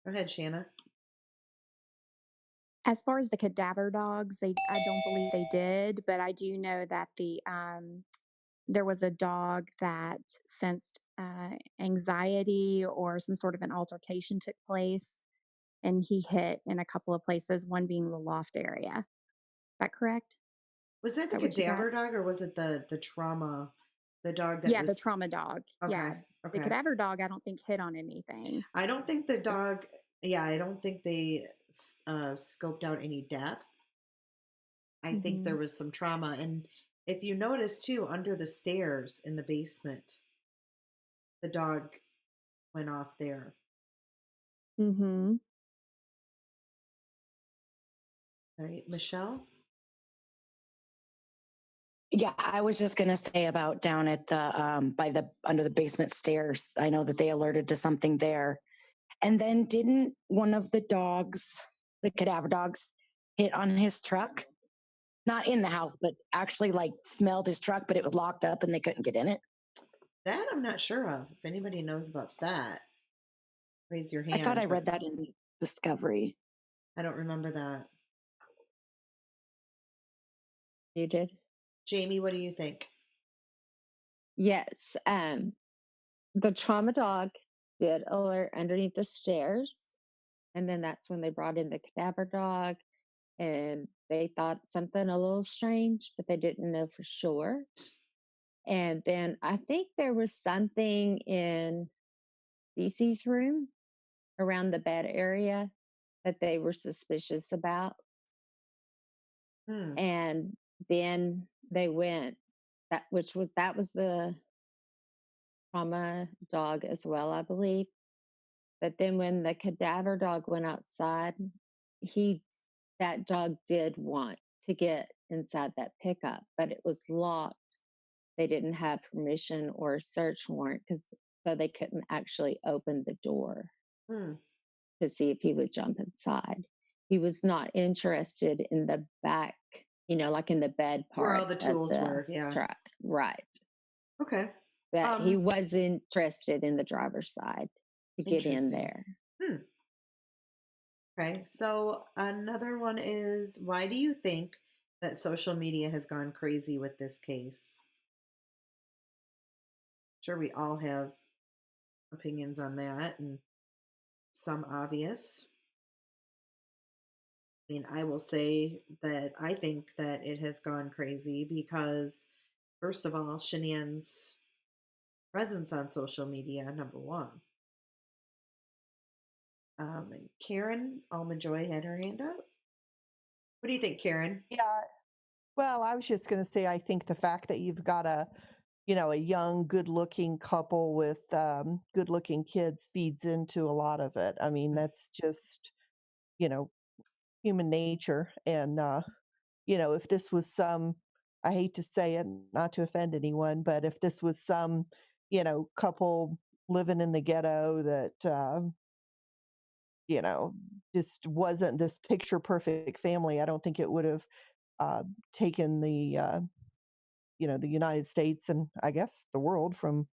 Go ahead, Shanna. As far as the cadaver dogs, I don't believe they did, but I do know that there was a dog that sensed anxiety or some sort of an altercation took place, and he hit in a couple of places, one being the loft area. Is that correct? Was that the cadaver dog, or was it the trauma, the dog that was... the trauma dog. Okay, yeah. okay. The cadaver dog, I don't think hit on anything. I don't think the dog... Yeah, I don't think they scoped out any death. I think there was some trauma. And if you notice, too, under the stairs in the basement, the dog went off there. Mm-hmm. All right, Michelle? Yeah, I was just gonna say about down at the under the basement stairs. I know that they alerted to something there, and then didn't one of the dogs, the cadaver dogs, hit on his truck? Not in the house, but actually like smelled his truck, but it was locked up and they couldn't get in it. That I'm not sure of. If anybody knows about that, raise your hand. I thought I read that in Discovery. I don't remember that. You did? Jamie, what do you think? Yes. The trauma dog did alert underneath the stairs. And then that's when they brought in the cadaver dog, and they thought something a little strange, but they didn't know for sure. And then I think there was something in Cece's room around the bed area that they were suspicious about. And then they went, that was the trauma dog as well, I believe. But then when the cadaver dog went outside, that dog did want to get inside that pickup, but it was locked. They didn't have permission or a search warrant, so they couldn't actually open the door to see if he would jump inside. He was not interested in the back, like in the bed part where all the tools were. Yeah, truck. Right. Okay. But he was interested in the driver's side to get in there. Okay, so another one is, why do you think that social media has gone crazy with this case? Sure, we all have opinions on that, and some obvious. I mean, I will say that I think that it has gone crazy because, first of all, Shanann's presence on social media, number one. And Karen Almajoy had her hand up. What do you think, Karen? Yeah. Well, I was just going to say, I think the fact that you've got a young, good-looking couple with good-looking kids feeds into a lot of it. I mean, that's just, human nature. And, if this was I hate to say it, not to offend anyone, but if this was some, couple living in the ghetto that, just wasn't this picture perfect family, I don't think it would have taken the United States and I guess the world from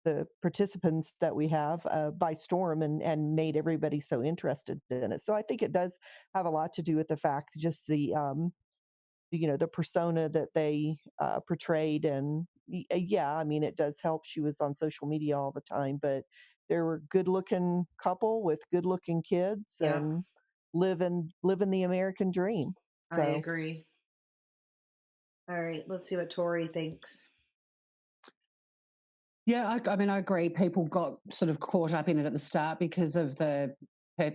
the participants that we have by storm and made everybody so interested in it. So I think it does have a lot to do with the fact, just the persona that they portrayed. And yeah, I mean, it does help. She was on social media all the time, but they were good looking couple with good looking kids and living the American dream. So. I agree. All right, let's see what Tori thinks. Yeah, I mean, I agree. People got sort of caught up in it at the start because of the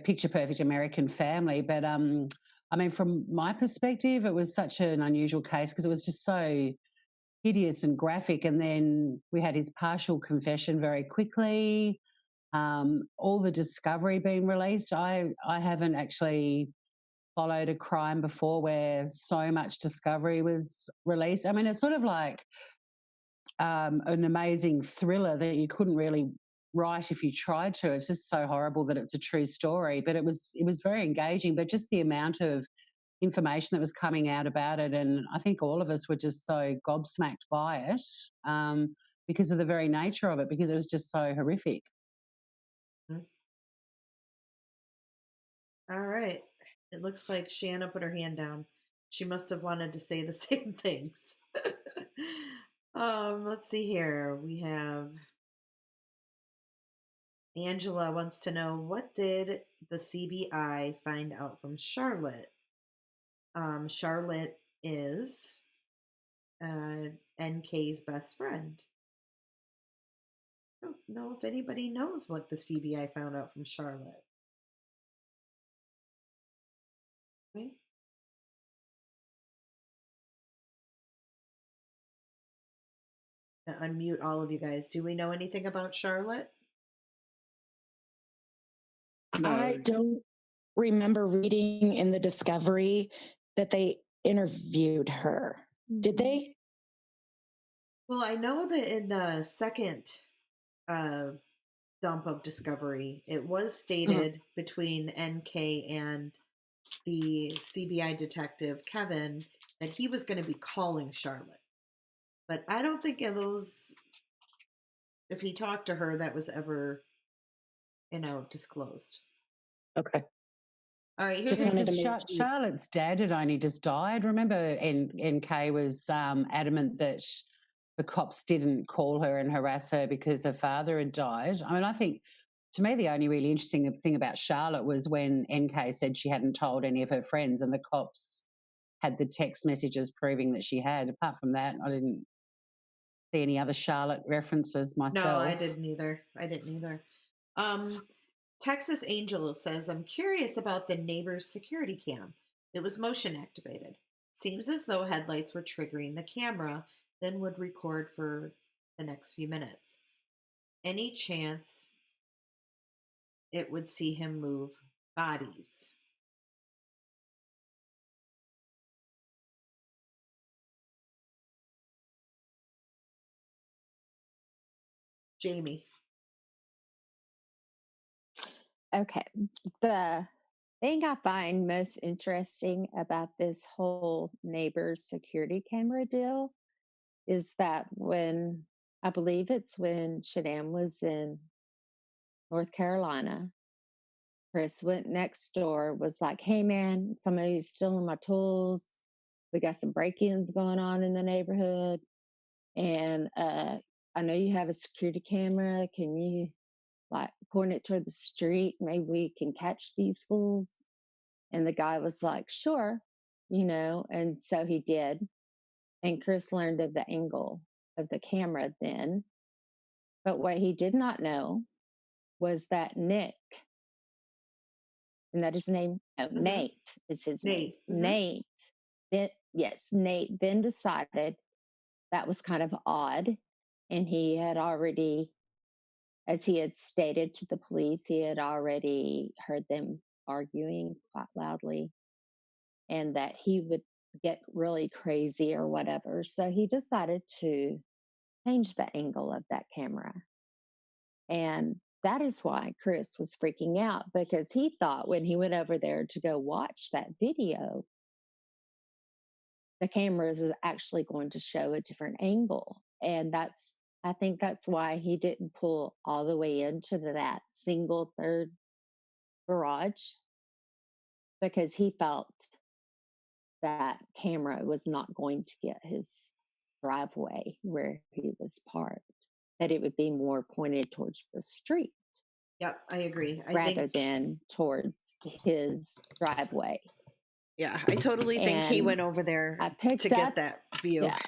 picture perfect American family. But I mean, from my perspective, it was such an unusual case because it was just so hideous and graphic. And then we had his partial confession very quickly. All the discovery being released. I haven't actually followed a crime before where so much discovery was released. I mean, it's sort of like an amazing thriller that you couldn't really write if you tried to. It's just so horrible that it's a true story, but it was very engaging. But just the amount of information that was coming out about it, and I think all of us were just so gobsmacked by it because of the very nature of it, because it was just so horrific. All right. It looks like Shanna put her hand down. She must have wanted to say the same things. Let's see here. We have Angela wants to know, what did the CBI find out from Charlotte? Charlotte is NK's best friend. I don't know if anybody knows what the CBI found out from Charlotte. Okay. I'm gonna unmute all of you guys. Do we know anything about Charlotte? I don't remember reading in the discovery that they interviewed her. Did they? Well, I know that in the second dump of discovery, it was stated between NK and the CBI detective Kevin that he was going to be calling Charlotte. But I don't think if he talked to her, that was ever, disclosed. Okay. All right, here's Charlotte's dad had only just died. Remember, NK was adamant that the cops didn't call her and harass her because her father had died. I mean, I think, to me, the only really interesting thing about Charlotte was when NK said she hadn't told any of her friends and the cops had the text messages proving that she had. Apart from that, I didn't see any other Charlotte references myself. No, I didn't either. Texas Angel says, I'm curious about the neighbor's security cam. It was motion activated. Seems as though headlights were triggering the camera, then would record for the next few minutes. Any chance it would see him move bodies? Jamie. Okay. The thing I find most interesting about this whole neighbor's security camera deal is that I believe it's when Shanann was in North Carolina, Chris went next door, was like, hey man, somebody's stealing my tools. We got some break-ins going on in the neighborhood. And I know you have a security camera. Can you point it toward the street? Maybe we can catch these fools. And the guy was like, sure, and so he did. And Chris learned of the angle of the camera then. But what he did not know was that Nick, isn't that his name? No, Nate is his name. Nate. Nate then decided that was kind of odd. And he had already, as he had stated to the police, he had already heard them arguing quite loudly and that he would get really crazy or whatever. So he decided to change the angle of that camera. And that is why Chris was freaking out, because he thought when he went over there to go watch that video, the camera is actually going to show a different angle. And I think that's why he didn't pull all the way into that single third garage, because he felt that camera was not going to get his driveway where he was parked, that it would be more pointed towards the street. Yep, I agree. Rather than towards his driveway. Yeah, I totally think he And went over there I picked to get up, that view. yeah,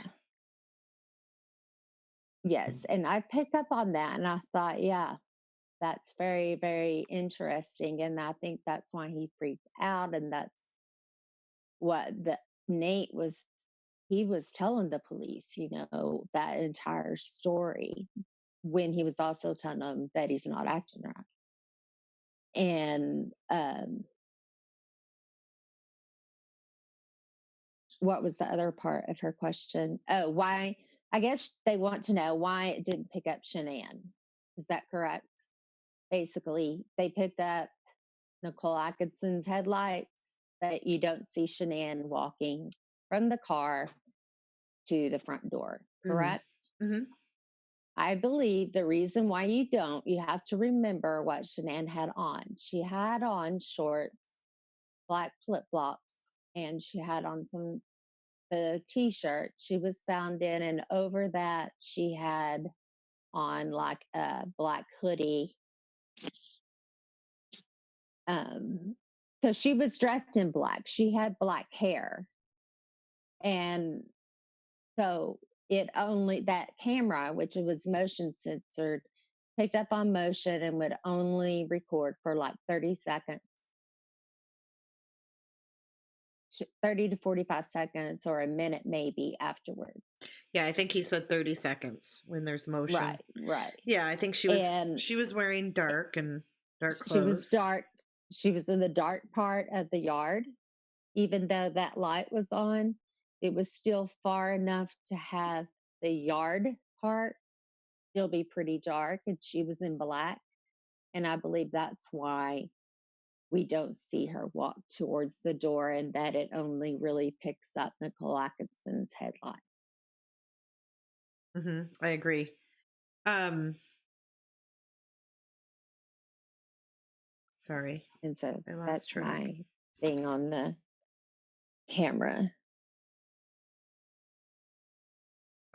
yes. And I picked up on that and I thought, yeah, that's very, very interesting. And I think that's why he freaked out. And that's what Nate was, he was telling the police, you know, that entire story when he was also telling them that he's not acting right. And what was the other part of her question? Oh, why? I guess they want to know why it didn't pick up Shanann. Is that correct? Basically, they picked up Nichol Atkinson's headlights, but you don't see Shanann walking from the car to the front door, correct? Mm-hmm. I believe the reason why you don't, you have to remember what Shanann had on. She had on shorts, black flip flops, and she had on the t-shirt she was found in, and over that she had on like a black hoodie. So she was dressed in black. She had black hair. And so that camera, which was motion censored, picked up on motion and would only record for like 30 seconds. 30 to 45 seconds or a minute maybe afterwards. Yeah, I think he said 30 seconds when there's motion. Right. Yeah, I think she was wearing dark clothes. She was dark. She was in the dark part of the yard. Even though that light was on, it was still far enough to have the yard part still be pretty dark, and she was in black. And I believe that's why we don't see her walk towards the door, and that it only really picks up Nichol Atkinson's headlight. Mm-hmm. I agree. Sorry. And so I lost that's track. my thing on the camera.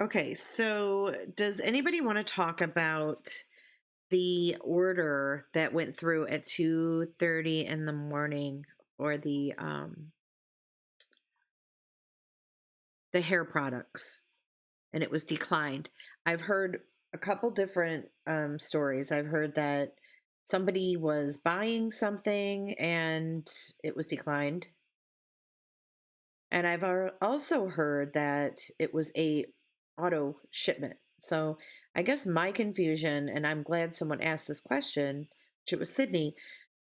Okay, so does anybody want to talk about the order that went through at 2:30 in the morning for the hair products, and it was declined? I've heard a couple different stories. I've heard that somebody was buying something and it was declined. And I've also heard that it was a auto shipment. So I guess my confusion, and I'm glad someone asked this question, which it was Sydney.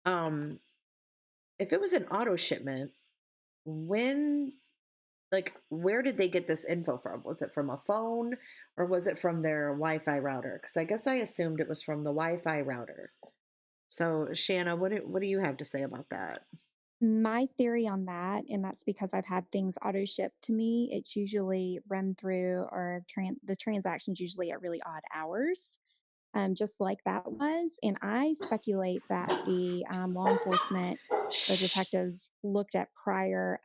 If it was an auto shipment, where did they get this info from? Was it from a phone or was it from their Wi-Fi router? Because I guess I assumed it was from the Wi-Fi router. So Shanna, what do you have to say about that? My theory on that, and that's because I've had things auto shipped to me, it's usually run through or the transactions usually at really odd hours, just like that was. And I speculate that the law enforcement, the detectives looked at prior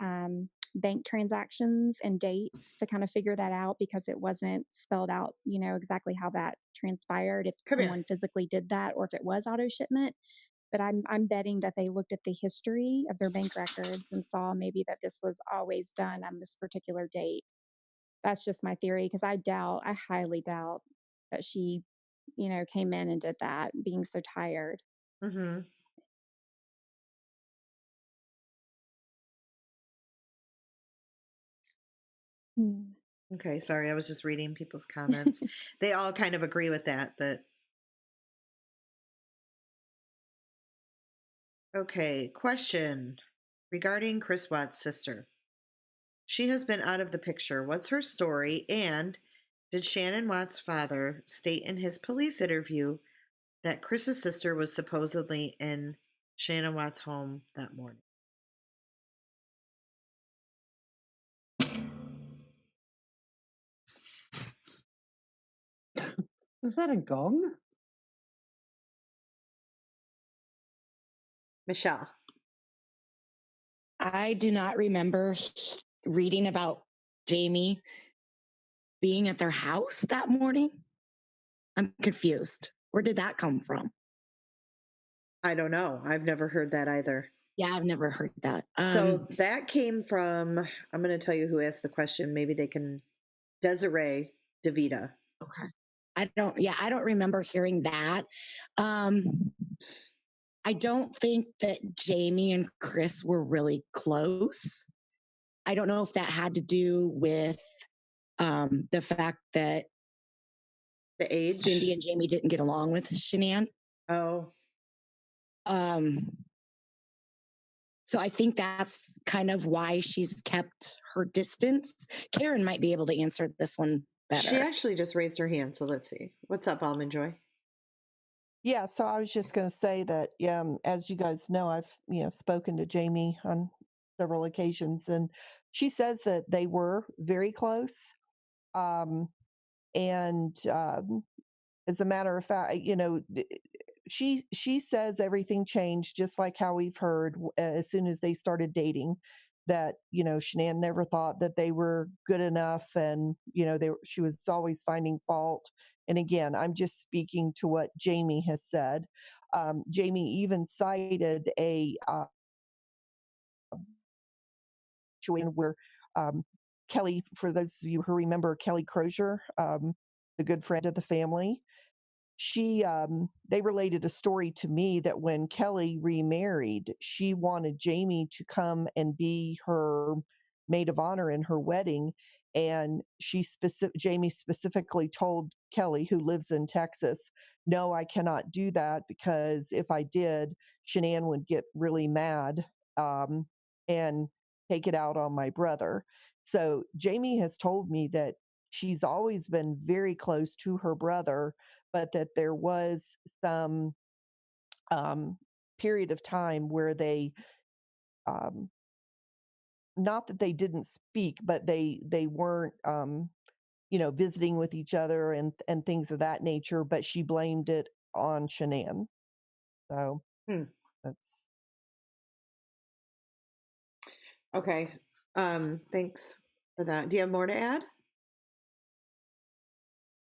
bank transactions and dates to kind of figure that out, because it wasn't spelled out, exactly how that transpired, if someone physically did that or if it was auto shipment. But I'm betting that they looked at the history of their bank records and saw maybe that this was always done on this particular date. That's just my theory, because I highly doubt that she, came in and did that, being so tired. Mm-hmm. Okay, sorry, I was just reading people's comments. They all kind of agree with that. Okay, question regarding Chris Watts' sister. She has been out of the picture. What's her story? And did Shannon Watts' father state in his police interview that Chris's sister was supposedly in Shannon Watts' home that morning? Was that a gong? Michelle. I do not remember reading about Jamie being at their house that morning. I'm confused. Where did that come from? I don't know. I've never heard that either. Yeah, I've never heard that. So that came from, I'm going to tell you who asked the question. Maybe they can, Desiree DeVita. Okay. I don't remember hearing that. I don't think that Jamie and Chris were really close. I don't know if that had to do with the fact that The age. Cindy and Jamie didn't get along with Shanann. Oh. So I think that's kind of why she's kept her distance. Karen might be able to answer this one better. She actually just raised her hand, so let's see. What's up, Almond Joy? Yeah, so I was just going to say that, as you guys know, I've spoken to Jamie on several occasions, and she says that they were very close. And as a matter of fact, she says everything changed, just like how we've heard as soon as they started dating. That Shanann never thought that they were good enough, and she was always finding fault. And again, I'm just speaking to what Jamie has said. Jamie even cited a situation where Kelly, for those of you who remember Kelly Crozier, the good friend of the family, they related a story to me that when Kelly remarried, she wanted Jamie to come and be her maid of honor in her wedding. And Jamie specifically told Kelly, who lives in Texas, no, I cannot do that, because if I did, Shanann would get really mad and take it out on my brother. So Jamie has told me that she's always been very close to her brother, but that there was some period of time where they, not that they didn't speak, but they weren't, visiting with each other and things of that nature. But she blamed it on Shanann. So that's okay. Thanks for that. Do you have more to add?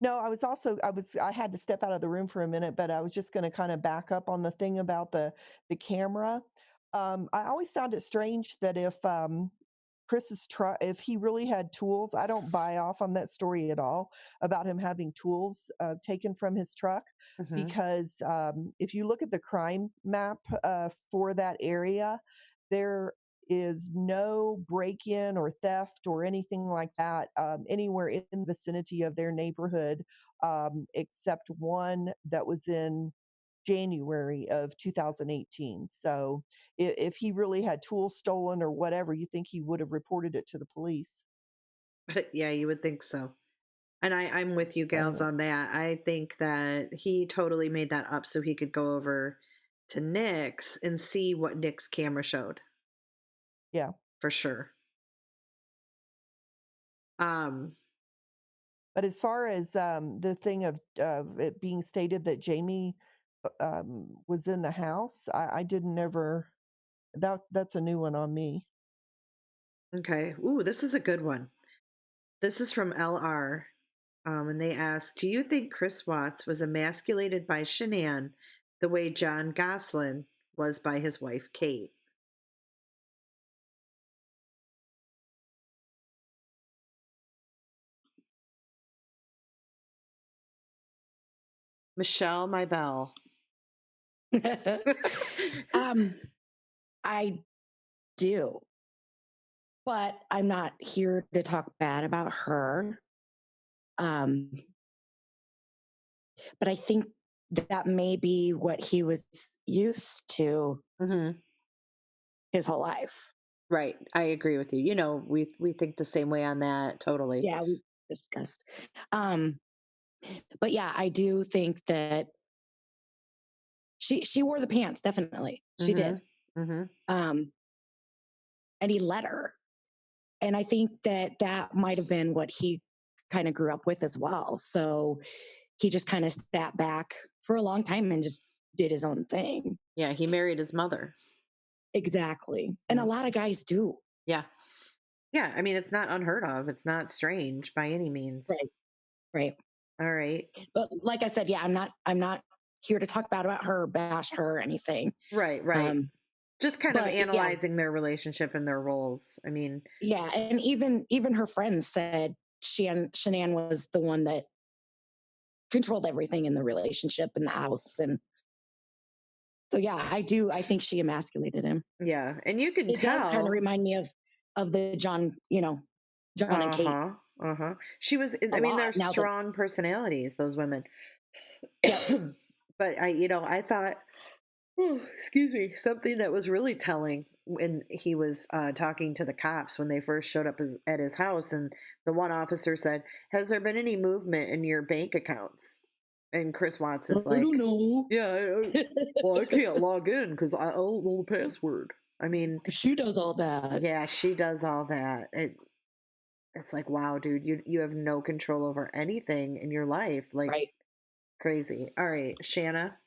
No, I had to step out of the room for a minute, but I was just going to kind of back up on the thing about the camera. I always found it strange that if Chris's truck, if he really had tools, I don't buy off on that story at all about him having tools taken from his truck, because if you look at the crime map for that area, there is no break-in or theft or anything like that anywhere in the vicinity of their neighborhood, except one that was in January of 2018. So if he really had tools stolen or whatever, you think he would have reported it to the police. Yeah, you would think so. And I'm with you gals on that. I think that he totally made that up so he could go over to Nick's and see what Nick's camera showed. Yeah. For sure. But as far as the thing of it being stated that Jamie was in the house, I didn't ever, that's a new one on me. Okay. Ooh, this is a good one. This is from LR. And they asked, do you think Chris Watts was emasculated by Shanann the way John Goslin was by his wife, Kate? Michelle, my belle. I do, but I'm not here to talk bad about her. But I think that may be what he was used to his whole life. Right. I agree with you. We think the same way on that. Totally. Yeah, we discussed. But yeah, I do think that she wore the pants, definitely. She did. And he let her. And I think that might have been what he kind of grew up with as well. So he just kind of sat back for a long time and just did his own thing. Yeah, he married his mother. Exactly. And a lot of guys do. Yeah. Yeah, I mean, it's not unheard of. It's not strange by any means. Right. All right. But like I said, yeah, I'm not here to talk bad about her, bash her, or anything. Right. Just kind of But, yeah. analyzing their relationship and their roles. I mean, Yeah, and even her friends said Shanann was the one that controlled everything in the relationship in the house. And so, yeah, I think she emasculated him. yeah, and you can It does kind tell. of remind me of the John and Kate. She was. I A mean, lot. they're Now that- strong personalities. Those women. Yep. But I thought, oh, excuse me, something that was really telling when he was talking to the cops when they first showed up at his house, and the one officer said, "Has there been any movement in your bank accounts?" And Chris Watts is I like, don't know. "Yeah, well, I can't log in because I don't know the password." I mean, She does all that. yeah, she does all that. It's like, wow, dude, you have no control over anything in your life. Like, Right. crazy. All right, Shanna.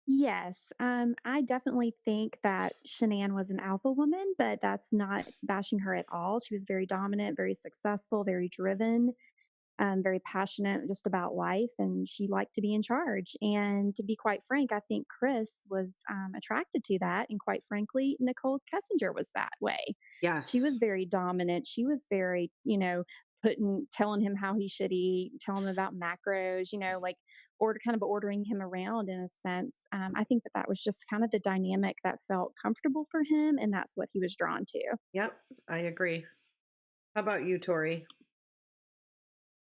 Yes, I definitely think that Shanann was an alpha woman, but that's not bashing her at all. She was very dominant, very successful, very driven, very passionate just about life, and she liked to be in charge. And to be quite frank, I think Chris was attracted to that. And quite frankly, Nicole Kessinger was that way. She was Yes. very dominant. She was very, telling him how he should eat, telling him about macros, like kind of ordering him around in a sense. I think that was just kind of the dynamic that felt comfortable for him, and that's what he was drawn to. Yep, I agree. How about you, Tori?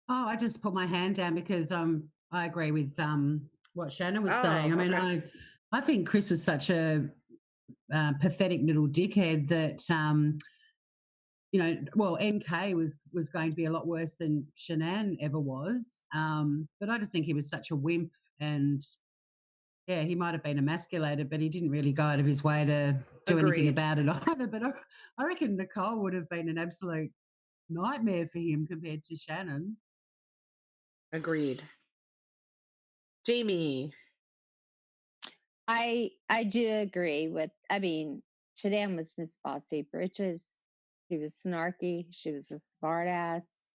Oh, I just put my hand down because I agree with what Shanna was saying. I mean, okay. I think Chris was such a pathetic little dickhead that well, NK was going to be a lot worse than Shanann ever was. But I just think he was such a wimp, and yeah, he might have been emasculated, but he didn't really go out of his way to do anything Agreed. about it either. But I reckon Nichol would have been an absolute nightmare for him compared to Shannon. Agreed. Jamie. I do agree with. I mean, Shanann was Miss Bossy Britches. She was snarky. She was a smart ass.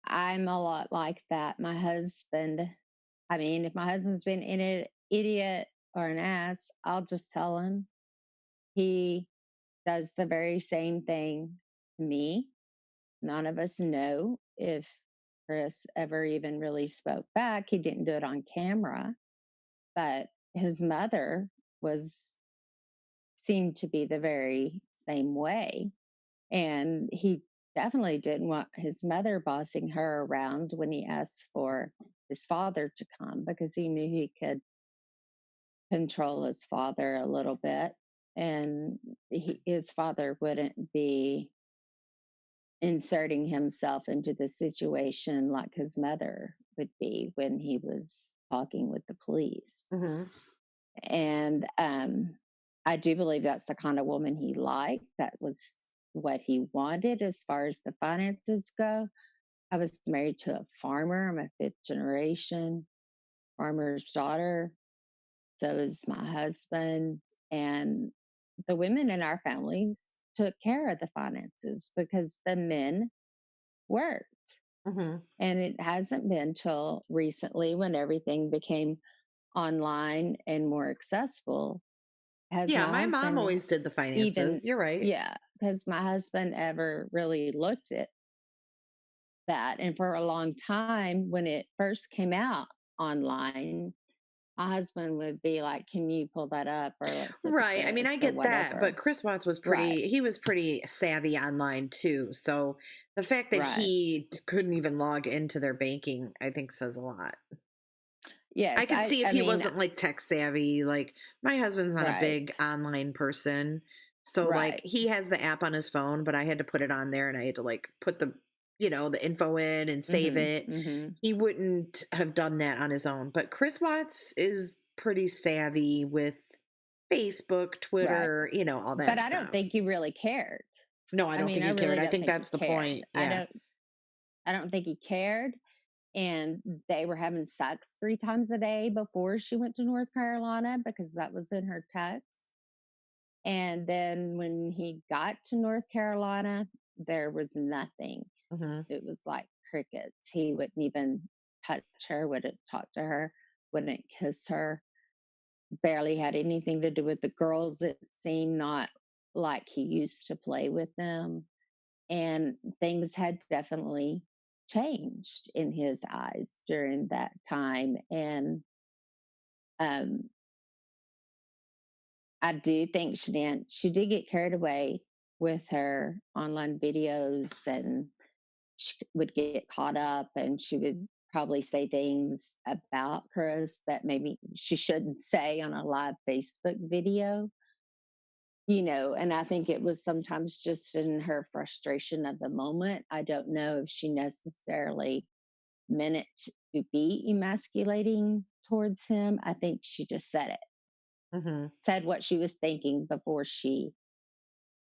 I'm a lot like that. My husband. I mean, if my husband's been an idiot or an ass, I'll just tell him. He does the very same thing to me. None of us know if Chris ever even really spoke back. He didn't do it on camera, but his mother seemed to be the very same way. And he definitely didn't want his mother bossing her around when he asked for his father to come, because he knew he could control his father a little bit, and his father wouldn't be inserting himself into the situation like his mother would be when he was talking with the police. Mm-hmm. And I do believe that's the kind of woman he liked. That was what he wanted as far as the finances go. I was married to a farmer. I'm a fifth generation farmer's daughter. So is my husband. And the women in our families took care of the finances because the men worked. Mm-hmm. And it hasn't been till recently, when everything became online and more accessible, Yeah, my mom always did the finances. You're right. Yeah, has my husband ever really looked at that? And for a long time, when it first came out online, my husband would be like, "Can you pull that up?" Or let's look Right. at I mean, I this," or get that, whatever. but Chris Watts was he was pretty savvy online too. So the fact that Right. he couldn't even log into their banking, I think says a lot. Yes, I could see if I he mean, wasn't like tech savvy. Like, my husband's not a big right, online person. So like right. he has the app on his phone, but I had to put it on there and I had to like put the the info in and save it. Mm-hmm. He wouldn't have done that on his own. But Chris Watts is pretty savvy with Facebook, Right. Twitter, all that But I stuff. don't think he really cared. No, I don't think I he cared. really I don't think think that's he the cared. point. Yeah. I don't think he cared. And they were having sex 3 times a day before she went to North Carolina, because that was in her text. And then when he got to North Carolina, there was nothing. Mm-hmm. It was like crickets. He wouldn't even touch her, wouldn't talk to her, wouldn't kiss her. barely had anything to do with the girls. It seemed not like he used to play with them. And things had definitely changed in his eyes during that time. And um, I do think she did get carried away with her online videos, and she would get caught up, and she would probably say things about Chris that maybe she shouldn't say on a live Facebook video, and I think it was sometimes just in her frustration of the moment. I don't know if she necessarily meant it to be emasculating towards him. I think she just said it, said what she was thinking before she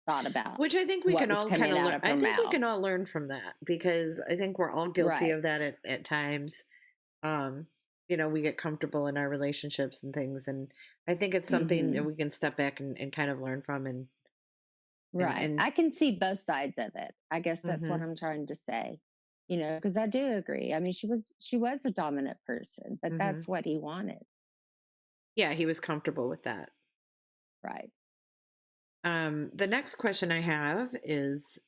thought about, which I think we can all kind of learn. I think we mouth. can all learn from that, because I think we're all guilty of Right. that at times. We get comfortable in our relationships and things, and I think it's something that we can step back and kind of learn from. And Right. and I can see both sides of it. I guess that's what I'm trying to say. Because I do agree. I mean, she was a dominant person, but that's what he wanted. yeah, he was comfortable with that. Right. The next question I have is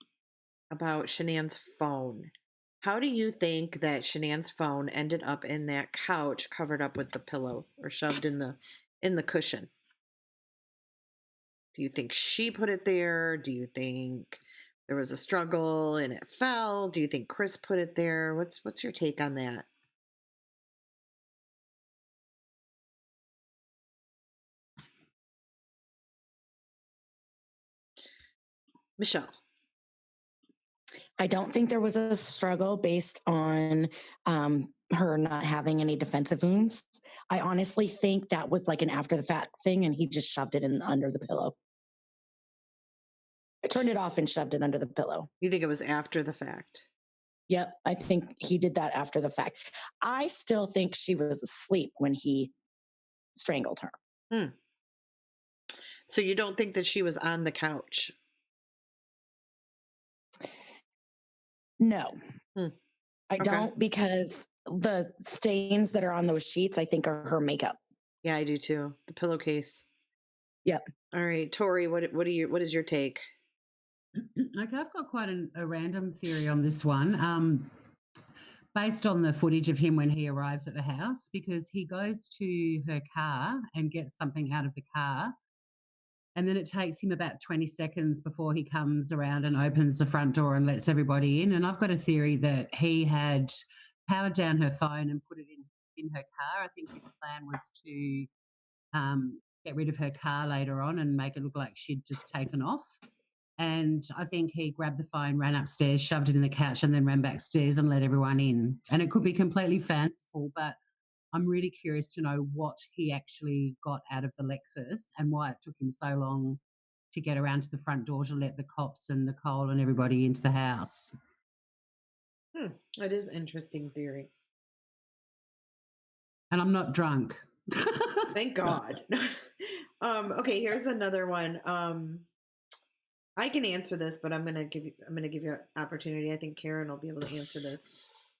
about Shanann's phone. How do you think that Shanann's phone ended up in that couch covered up with the pillow, or shoved in the cushion? Do you think she put it there? Do you think there was a struggle and it fell? Do you think Chris put it there? What's your take on that? Michelle. I don't think there was a struggle based on her not having any defensive wounds. I honestly think that was like an after the fact thing, and he just shoved it in under the pillow. I turned it off and shoved it under the pillow. You think it was after the fact? Yep, I think he did that after the fact. I still think she was asleep when he strangled her. So you don't think that she was on the couch? No. I Okay. don't, because the stains that are on those sheets, I think, are her makeup. Yeah, I do too. The pillowcase. Yep. All right, Tori, what is your take? Okay, I've got quite a random theory on this one, based on the footage of him when he arrives at the house, because he goes to her car and gets something out of the car, and then it takes him about 20 seconds before he comes around and opens the front door and lets everybody in. And I've got a theory that he had powered down her phone and put it in her car. I think his plan was to get rid of her car later on and make it look like she'd just taken off. And I think he grabbed the phone, ran upstairs, shoved it in the couch, and then ran backstairs and let everyone in. And it could be completely fanciful, but I'm really curious to know what he actually got out of the Lexus and why it took him so long to get around to the front door to let the cops and Nichol and everybody into the house. That is an interesting theory. And I'm not drunk. Thank God. Okay, here's another one. I can answer this, but I'm gonna give you an opportunity. I think Karen will be able to answer this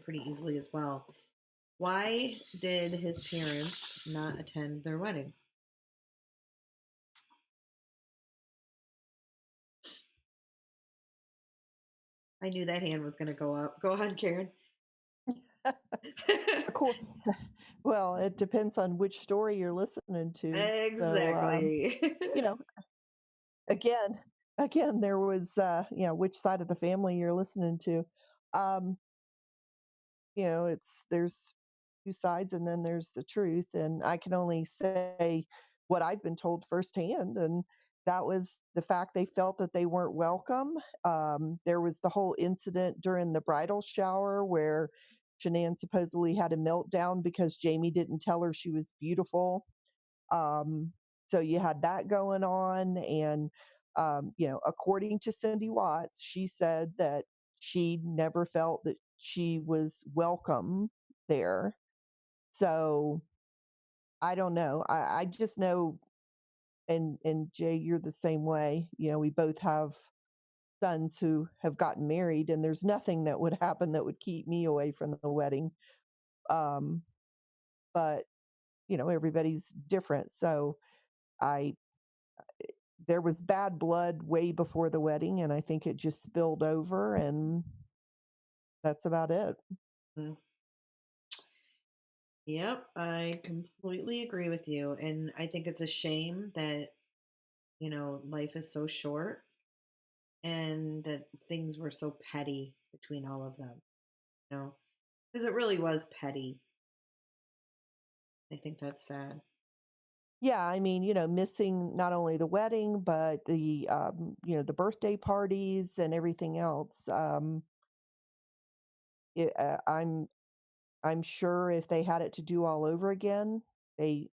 pretty easily as well. Why did his parents not attend their wedding? I knew that hand was gonna go up. Go on, Karen. Of course. Well, it depends on which story you're listening to. Exactly. So, again, there was, which side of the family you're listening to. There's two sides, and then there's the truth. And I can only say what I've been told firsthand. And that was the fact they felt that they weren't welcome. There was the whole incident during the bridal shower where Shanann supposedly had a meltdown because Jamie didn't tell her she was beautiful. So you had that going on. And, according to Cindy Watts, she said that she never felt that she was welcome there. So I don't know. I just know, and Jay, you're the same way. We both have sons who have gotten married, and there's nothing that would happen that would keep me away from the wedding. But everybody's different. So there was bad blood way before the wedding, and I think it just spilled over, and that's about it. Mm. Yep, I completely agree with you. And I think it's a shame that, life is so short and that things were so petty between all of them, because it really was petty. I think that's sad. Yeah, I mean, missing not only the wedding, but the birthday parties and everything else. I'm sure if they had it to do all over again, I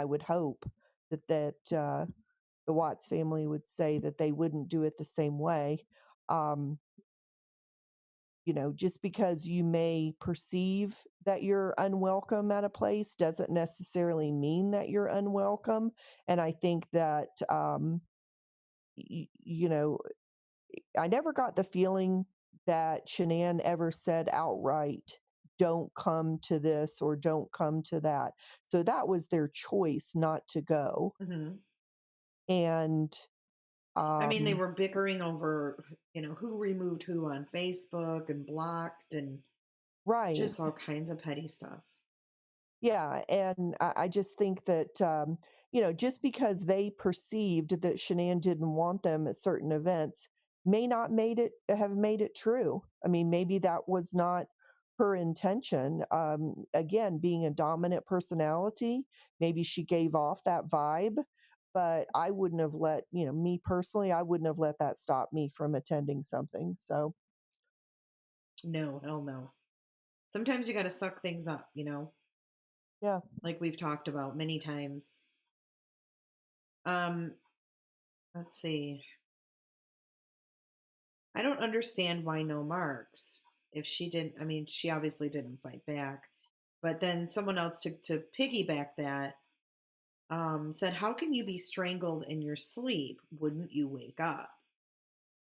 would hope that the Watts family would say that they wouldn't do it the same way. Um, just because you may perceive that you're unwelcome at a place doesn't necessarily mean that you're unwelcome. And I think that, you know, I never got the feeling that Shanann ever said outright, don't come to this or don't come to that. So that was their choice not to go. Hmm. And, I mean, they um, were bickering over, who removed who on Facebook and blocked and right. just all kinds of petty stuff. Yeah, and I just think that just because they perceived that Shanann didn't want them at certain events may not have made it true. I mean, maybe that was not her intention. Again, being a dominant personality, maybe she gave off that vibe, but I wouldn't have me personally, I wouldn't have let that stop me from attending something. So, No, hell no. Sometimes you got to suck things up, yeah. like we've talked about many times. Let's see. I don't understand why no marks. If she didn't, I mean, she obviously didn't fight back. But then someone else to piggyback that said, "How can you be strangled in your sleep? Wouldn't you wake up?"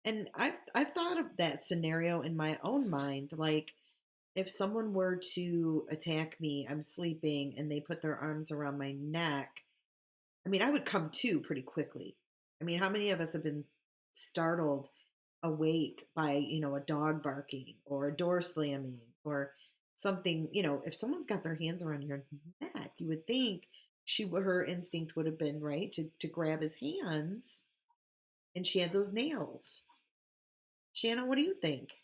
And I've thought of that scenario in my own mind. Like, if someone were to attack me, I'm sleeping, and they put their arms around my neck, I mean, I would come to pretty quickly. I mean, how many of us have been startled awake by, a dog barking or a door slamming or something? If someone's got their hands around your neck, you would think her instinct would have been right to grab his hands, and she had those nails. Shanna, what do you think?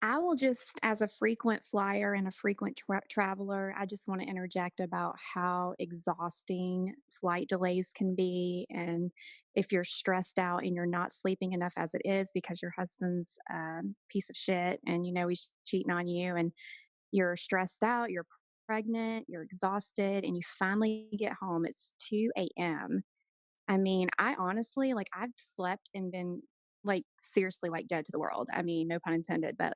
I will just, as a frequent flyer and a frequent traveler, I just want to interject about how exhausting flight delays can be. And if you're stressed out and you're not sleeping enough as it is because your husband's piece of shit and you know he's cheating on you and you're stressed out, you're pregnant, you're exhausted, and you finally get home, it's 2 a.m. I mean, I honestly, like, I've slept and been, like, seriously, like, dead to the world. I mean, no pun intended, but,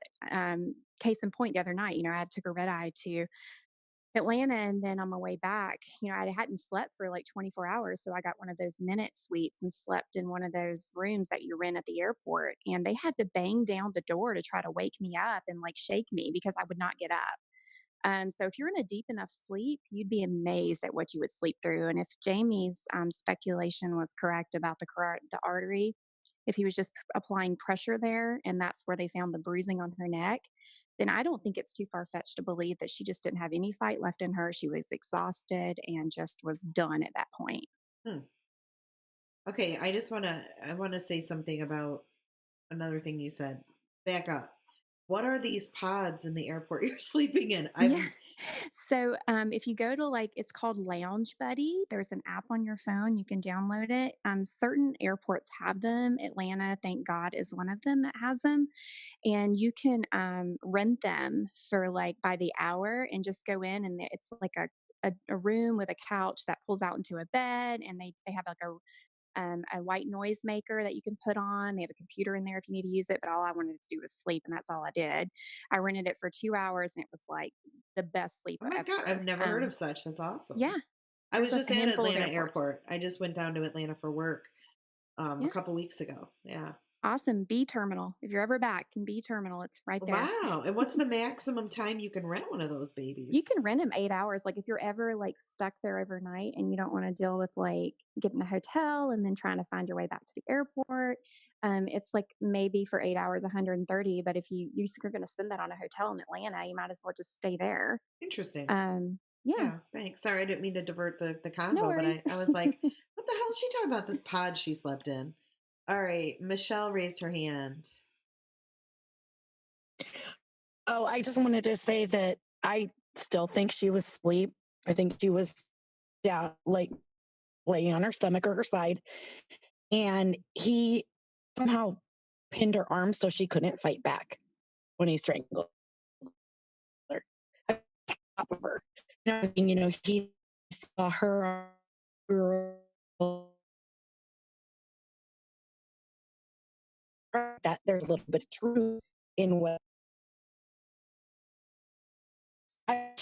case in point, the other night, I took a red eye to Atlanta, and then on my way back, I hadn't slept for, like, 24 hours, so I got one of those minute suites and slept in one of those rooms that you rent at the airport, and they had to bang down the door to try to wake me up and, like, shake me because I would not get up. So if you're in a deep enough sleep, you'd be amazed at what you would sleep through. And if Jamie's speculation was correct about the artery, if he was just applying pressure there and that's where they found the bruising on her neck, then I don't think it's too far fetched to believe that she just didn't have any fight left in her. She was exhausted and just was done at that point. Hmm. Okay, I want to say something about another thing you said. Back up. What are these pods in the airport you're sleeping in? Yeah. So if you go to it's called Lounge Buddy, there's an app on your phone. You can download it. Certain airports have them. Atlanta, thank God, is one of them that has them. And you can rent them for by the hour and just go in and it's like a room with a couch that pulls out into a bed and they have a white noise maker that you can put on. They have a computer in there if you need to use it, but all I wanted to do was sleep, and that's all I did. I rented it for 2 hours, and it was like the best sleep Oh my God, ever. I've never heard of such. That's awesome. Yeah, I was there's just a at handful of Atlanta airports. Airport. I just went down to Atlanta for work a Yeah. couple weeks ago. Yeah. Awesome. B terminal. If you're ever back in B terminal, it's right there. Wow. And what's the maximum time you can rent one of those You babies? can rent them 8 hours. Like if you're ever like stuck there overnight and you don't want to deal with like getting a hotel and then trying to find your way back to the airport, it's like maybe for 8 hours, 130. But if you're going to spend that on a hotel in Atlanta, you might as well just stay there. Interesting. Yeah. Yeah, thanks. Sorry, I didn't mean to divert the No convo, but worries. I was like, what the hell is she talking about? This pod she slept in. All right, Michelle raised her hand. Oh, I just wanted to say that I still think she was asleep. I think she was down, like laying on her stomach or her side. And he somehow pinned her arm so she couldn't fight back when he strangled her. On top of her. You know, he saw her girl that there's a little bit of truth in what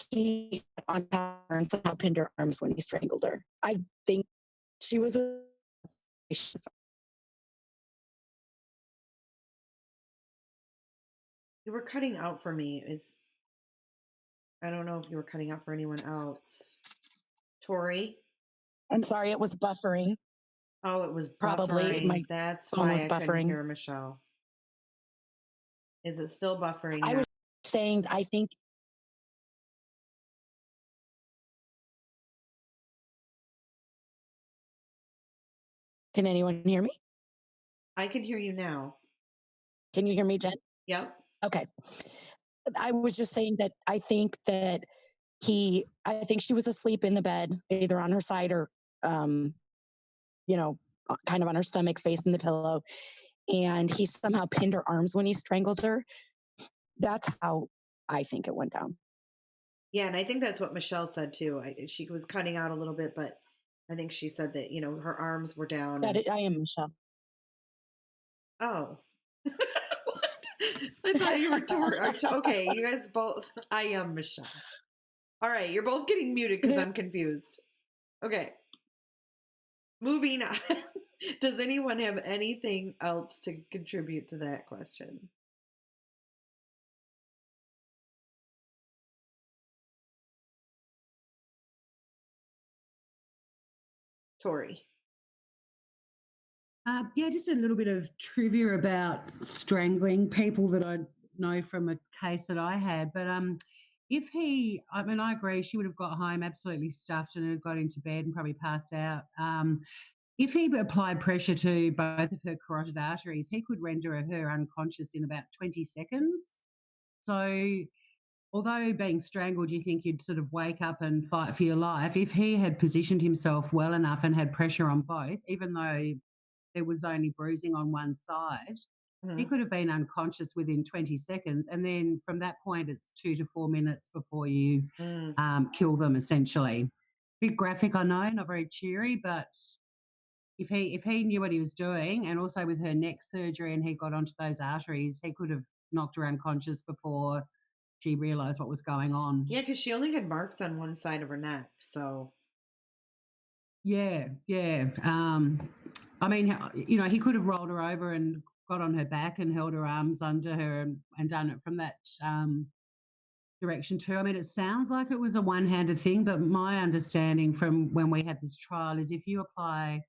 he on top of her and somehow pinned her arms when he strangled her. I think she was a You were cutting out for me. I don't know if you were cutting out for anyone else. Tori? I'm sorry, it was buffering. Oh, it was Probably buffering. my That's phone why was I couldn't buffering. hear Michelle. Is it still buffering I now? was saying, I think. Can anyone hear me? I can hear you now. Can you hear me, Jen? Yep. Okay. I was just saying that I think that I think she was asleep in the bed, either on her side or, you know, kind of on her stomach, facing the pillow. And he somehow pinned her arms when he strangled her. That's how I think it went down. Yeah, and I think that's what Michelle said too. She was cutting out a little bit, but I think she said that, you know, her arms were down. I am Michelle. Oh. What? I thought you were Tori. Okay, you guys both. I am Michelle. All right, you're both getting muted because I'm confused. Okay. Moving on. Does anyone have anything else to contribute to that question? Tori. Yeah, just a little bit of trivia about strangling people that I know from a case that I had. But if he, I mean, I agree, she would have got home absolutely stuffed and had got into bed and probably passed out. If he applied pressure to both of her carotid arteries, he could render her unconscious in about 20 seconds. So, although being strangled, you think you'd sort of wake up and fight for your life, if he had positioned himself well enough and had pressure on both, even though there was only bruising on one side, he could have been unconscious within 20 seconds. And then from that point, it's 2 to 4 minutes before you kill them, essentially. Bit graphic, I know, not very cheery, but if he knew what he was doing, and also with her neck surgery and he got onto those arteries, he could have knocked her unconscious before she realised what was going on. Yeah, because she only had marks on one side of her neck, so. Yeah. I mean, you know, he could have rolled her over and got on her back and held her arms under her and done it from that direction too. I mean, it sounds like it was a one-handed thing, but my understanding from when we had this trial is if you apply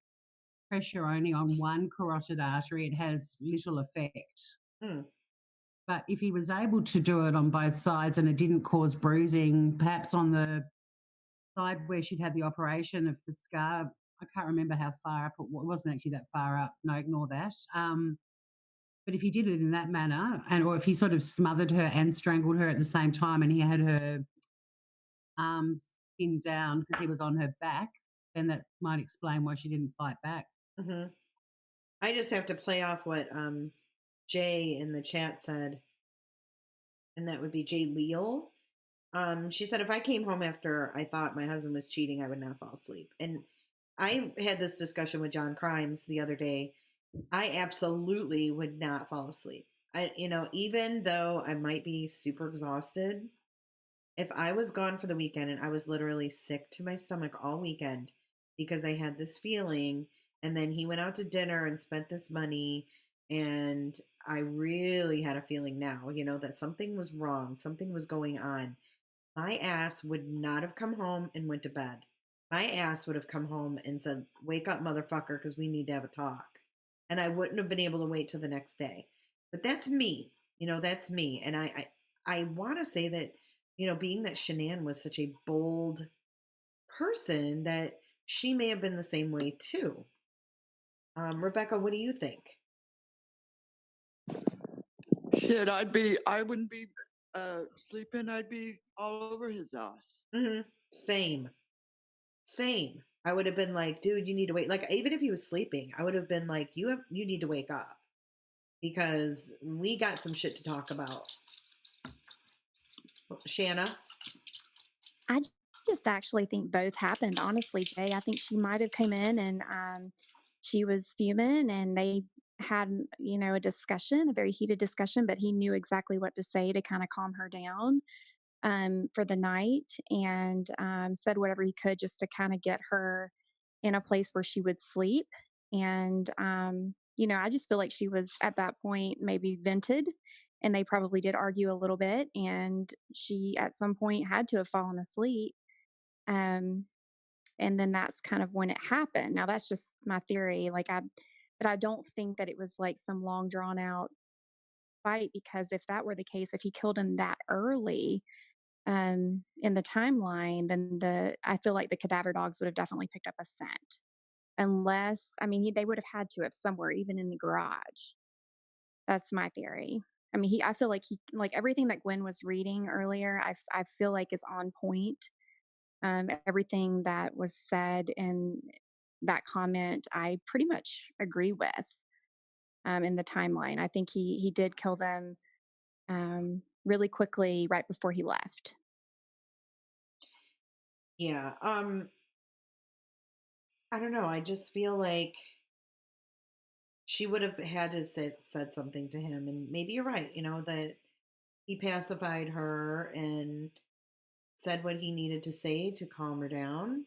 pressure only on one carotid artery, it has little effect. But if he was able to do it on both sides and it didn't cause bruising, perhaps on the side where she'd had the operation of the scar, I can't remember how far up, it wasn't actually that far up, no, ignore that. But if he did it in that manner, or if he sort of smothered her and strangled her at the same time and he had her arms pinned down because he was on her back, then that might explain why she didn't fight back. I just have to play off what Jay in the chat said, and that would be Jay Leal. She said, if I came home after I thought my husband was cheating, I would not fall asleep. And I had this discussion with John Crimes the other day. I absolutely would not fall asleep. Even though I might be super exhausted, if I was gone for the weekend and I was literally sick to my stomach all weekend because I had this feeling, and then he went out to dinner and spent this money And I really had a feeling now, that something was wrong, something was going on. My ass would not have come home and went to bed. My ass would have come home and said, "Wake up, motherfucker, because we need to have a talk." And I wouldn't have been able to wait till the next day. But that's me. That's me. And I want to say that, being that Shanann was such a bold person, that she may have been the same way too. Rebecca, what do you think? Shit, I wouldn't be sleeping. I'd be all over his ass. Mm-hmm. Same. I would have been like, "Dude, you need to wait." Like, even if he was sleeping, I would have been like, you need to wake up, because we got some shit to talk about. Shanna? I just actually think both happened. Honestly, Jay, I think she might have came in and she was fuming, and they had, a discussion, a very heated discussion, but he knew exactly what to say to kind of calm her down for the night, and said whatever he could just to kind of get her in a place where she would sleep. And, I just feel like she was at that point maybe vented, and they probably did argue a little bit. And she at some point had to have fallen asleep. Um, and then that's kind of when it happened. Now, that's just my theory. But I don't think that it was like some long drawn out fight, because if that were the case, if he killed him that early, in the timeline, then I feel like the cadaver dogs would have definitely picked up a scent. Unless, I mean, they would have had to have somewhere, even in the garage. That's my theory. I mean, I feel like like everything that Gwen was reading earlier, I feel like is on point. Everything that was said in that comment, I pretty much agree with. In the timeline, I think he did kill them really quickly right before he left. Yeah. I don't know. I just feel like she would have had to said something to him, and maybe you're right, that he pacified her and said what he needed to say to calm her down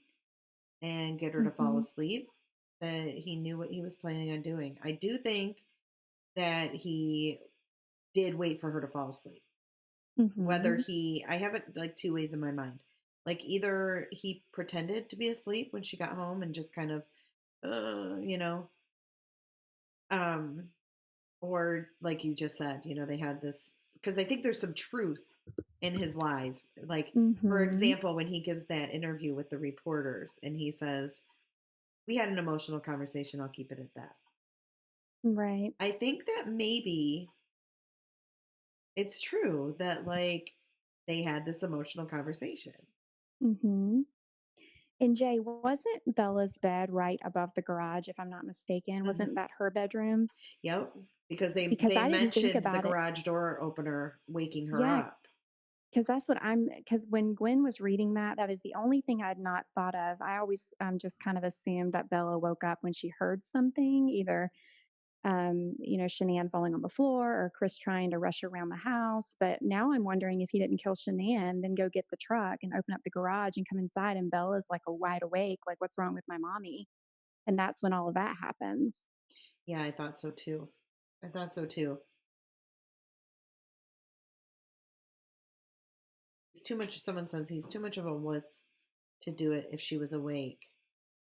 and get her to fall Mm-hmm. asleep, that he knew what he was planning on doing. I do think that he did wait for her to fall asleep. Whether Mm-hmm. I have it like two ways in my mind. Like, either he pretended to be asleep when she got home and just kind of, um, or like you just said, they had this, because I think there's some truth in his lies. Like, for Mm-hmm. example, when he gives that interview with the reporters and he says, "We had an emotional conversation. I'll keep it at that." Right. I think that maybe it's true that, like, they had this emotional conversation. Mm-hmm. And Jay, wasn't Bella's bed right above the garage, if I'm not mistaken? Wasn't Hmm. that her bedroom? Yep, because they Because they I didn't think mentioned the about it. garage door opener waking her Yeah, up. because because when Gwen was reading that, that is the only thing I'd not thought of. I always just kind of assumed that Bella woke up when she heard something, either Shanann falling on the floor or Chris trying to rush around the house. But now I'm wondering if he didn't kill Shanann, then go get the truck and open up the garage and come inside, and Bella's like a wide awake, like, what's wrong with my mommy? And that's when all of that happens. Yeah, I thought so too. I thought so too. It's too much. Someone says he's too much of a wuss to do it if she was awake.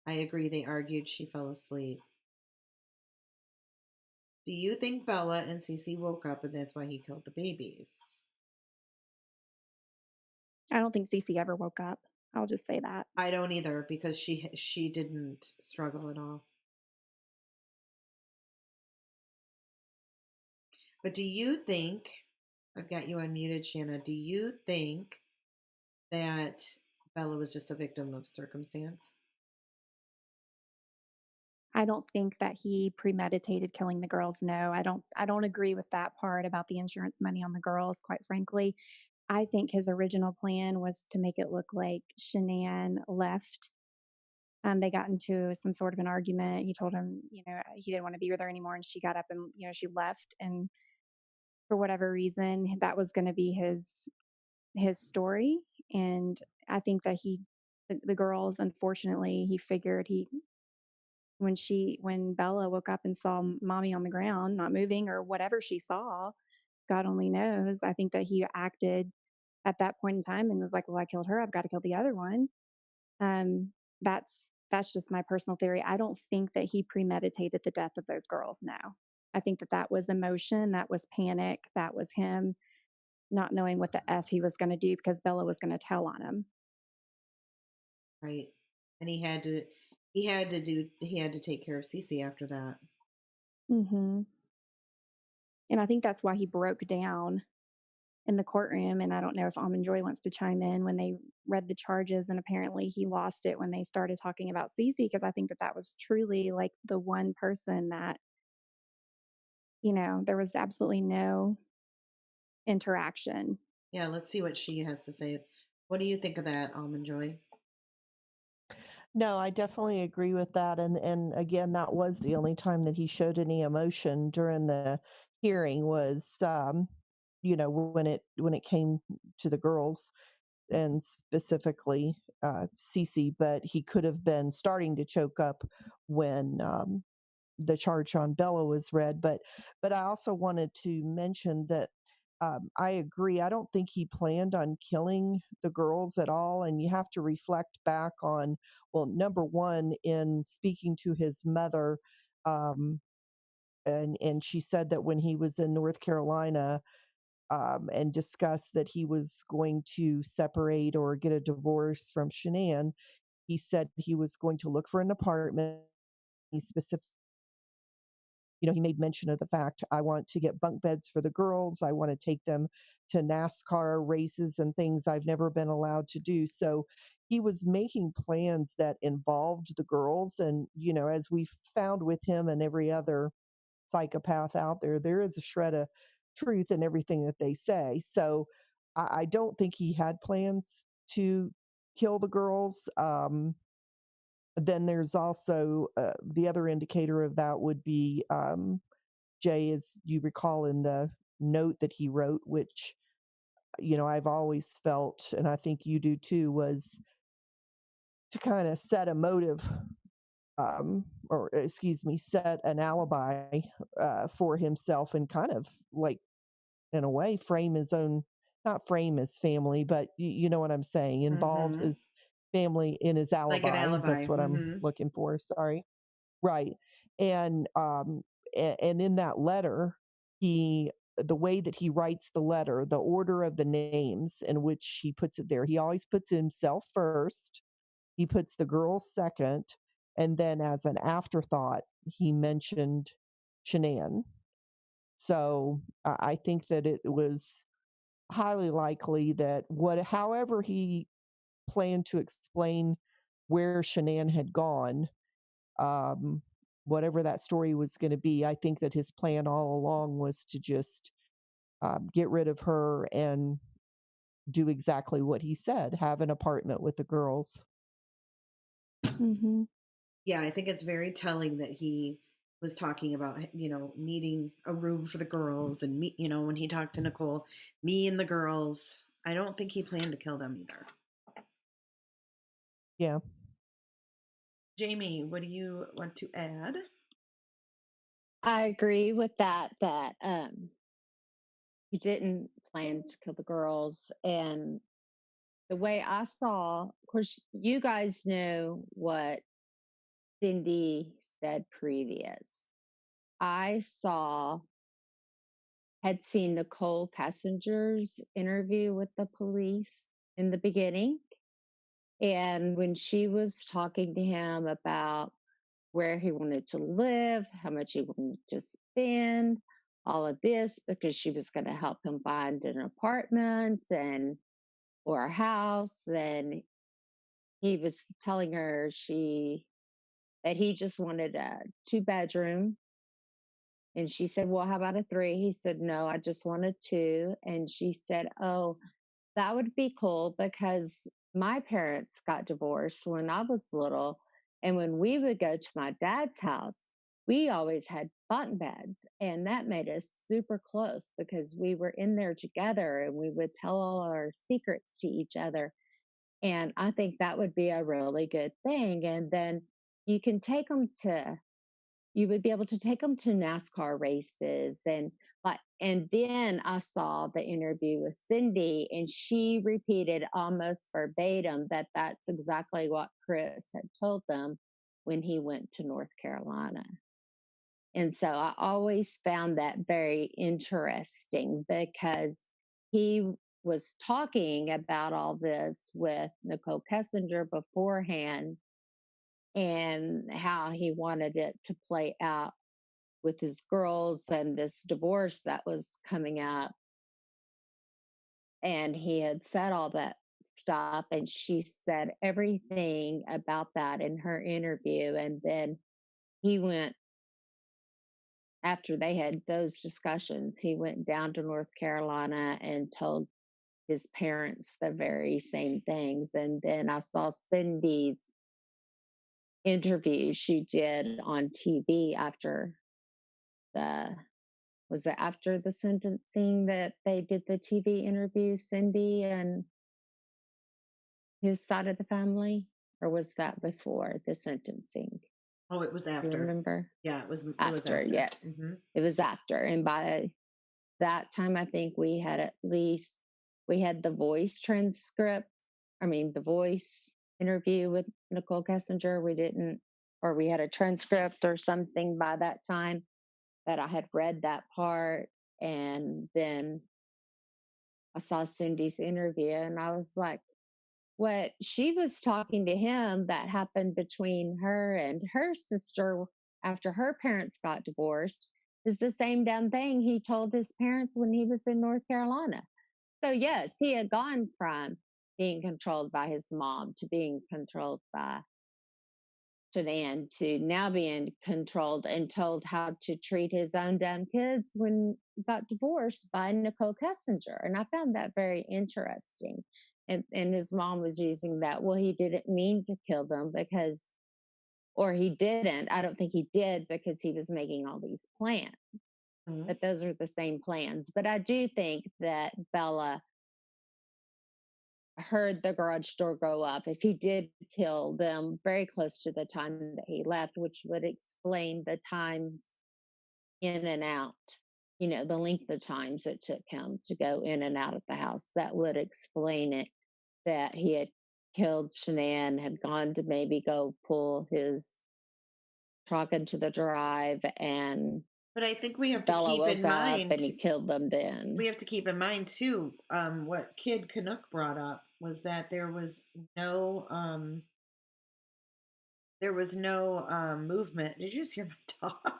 I agree. They argued. She fell asleep. Do you think Bella and Cece woke up and that's why he killed the babies? I don't think Cece ever woke up. I'll just say that. I don't either, because she didn't struggle at all. But do you think, I've got you unmuted, Shanna, do you think that Bella was just a victim of circumstance? I don't think that he premeditated killing the girls. No, I don't agree with that part about the insurance money on the girls, quite frankly. I think his original plan was to make it look like Shanann left. They got into some sort of an argument. He told him, he didn't want to be with her anymore, and she got up and, she left. And for whatever reason, that was going to be his story. And I think that the girls, unfortunately, he figured when Bella woke up and saw mommy on the ground, not moving or whatever she saw, God only knows. I think that he acted at that point in time and was like, well, I killed her. I've got to kill the other one. Um, that's just my personal theory. I don't think that he premeditated the death of those girls. No, I think that that was emotion, that was panic, that was him not knowing what the F he was going to do because Bella was going to tell on him. Right. And he had to take care of Cece after that. Mm-hmm. And I think that's why he broke down in the courtroom. And I don't know if Almond Joy wants to chime in when they read the charges. And apparently he lost it when they started talking about Cece, because I think that that was truly like the one person that, there was absolutely no interaction. Yeah, let's see what she has to say. What do you think of that, Almond Joy? No, I definitely agree with that. And again, that was the only time that he showed any emotion during the hearing was, when it came to the girls and specifically Cece, but he could have been starting to choke up when the charge on Bella was read. But I also wanted to mention that I agree. I don't think he planned on killing the girls at all. And you have to reflect back on, well, number one, in speaking to his mother, and she said that when he was in North Carolina, and discussed that he was going to separate or get a divorce from Shanann, he said he was going to look for an apartment. He specifically, he made mention of the fact, I want to get bunk beds for the girls. I want to take them to NASCAR races and things I've never been allowed to do. So he was making plans that involved the girls. And, as we found with him and every other psychopath out there, there is a shred of truth in everything that they say. So I don't think he had plans to kill the girls. Then there's also the other indicator of that would be Jay, as you recall in the note that he wrote, which, I've always felt, and I think you do too, was to kind of set a motive, or excuse me, set an alibi for himself and kind of like, in a way, frame his own, not frame his family, but you know what I'm saying, involve his family in his alibi. Like an alibi. That's what I'm looking for. Sorry. Right. And in that letter, the way that he writes the letter, the order of the names in which he puts it there, he always puts himself first. He puts the girls second. And then as an afterthought, he mentioned Shanann. So I think that it was highly likely that however he planned to explain where Shanann had gone, whatever that story was going to be, I think that his plan all along was to just get rid of her and do exactly what he said, have an apartment with the girls. Mm-hmm. Yeah, I think it's very telling that he was talking about, needing a room for the girls, and me, when he talked to Nichol, me and the girls. I don't think he planned to kill them either. Yeah. Jamie, what do you want to add? I agree with that he didn't plan to kill the girls. And the way I saw, of course, you guys know what Cindy said previous. I had seen Nicole Kessinger's interview with the police in the beginning. And when she was talking to him about where he wanted to live, how much he wanted to spend, all of this, because she was going to help him find an apartment or a house. And he was telling her that he just wanted a 2-bedroom. And she said, well, how about a 3? He said, no, I just want a 2. And she said, oh, that would be cool, because my parents got divorced when I was little. And when we would go to my dad's house, we always had bunk beds. And that made us super close because we were in there together and we would tell all our secrets to each other. And I think that would be a really good thing. And then you can take them to, you would be able to take them to NASCAR races and then I saw the interview with Cindy, and she repeated almost verbatim that that's exactly what Chris had told them when he went to North Carolina. And so I always found that very interesting because he was talking about all this with Nichol Kessinger beforehand and how he wanted it to play out with his girls and this divorce that was coming up. And he had said all that stuff, and she said everything about that in her interview. And then he went, after they had those discussions, he went down to North Carolina and told his parents the very same things. And then I saw Cindy's interview she did on TV after was it after the sentencing that they did the TV interview, Cindy and his side of the family? Or was that before the sentencing? Oh, it was You after. remember? Yeah, it was After, after. yes. Mm-hmm. It was after. And by that time, I think we had the voice transcript. I mean, the voice interview with Nichol Kessinger. We had a transcript or something by that time that I had read that part. And then I saw Cindy's interview and I was like, what she was talking to him that happened between her and her sister after her parents got divorced is the same damn thing he told his parents when he was in North Carolina. So yes, he had gone from being controlled by his mom to being controlled by Shanann to now being controlled and told how to treat his own damn kids when he got divorced by Nichol Kessinger. And I found that very interesting. And his mom was using that, well, he didn't mean to kill them or he didn't. I don't think he did because he was making all these plans. Mm-hmm. But those are the same plans. But I do think that Bella heard the garage door go up if he did kill them very close to the time that he left, which would explain the times in and out, the length of times it took him to go in and out of the house. That would explain it, that he had killed Shanann, had gone to maybe go pull his truck into the drive, and but I think we have Bella to keep woke in up mind, and he killed them then. We have to keep in mind too, what Kid Canuck brought up was that there was no movement. Did you just hear my dog?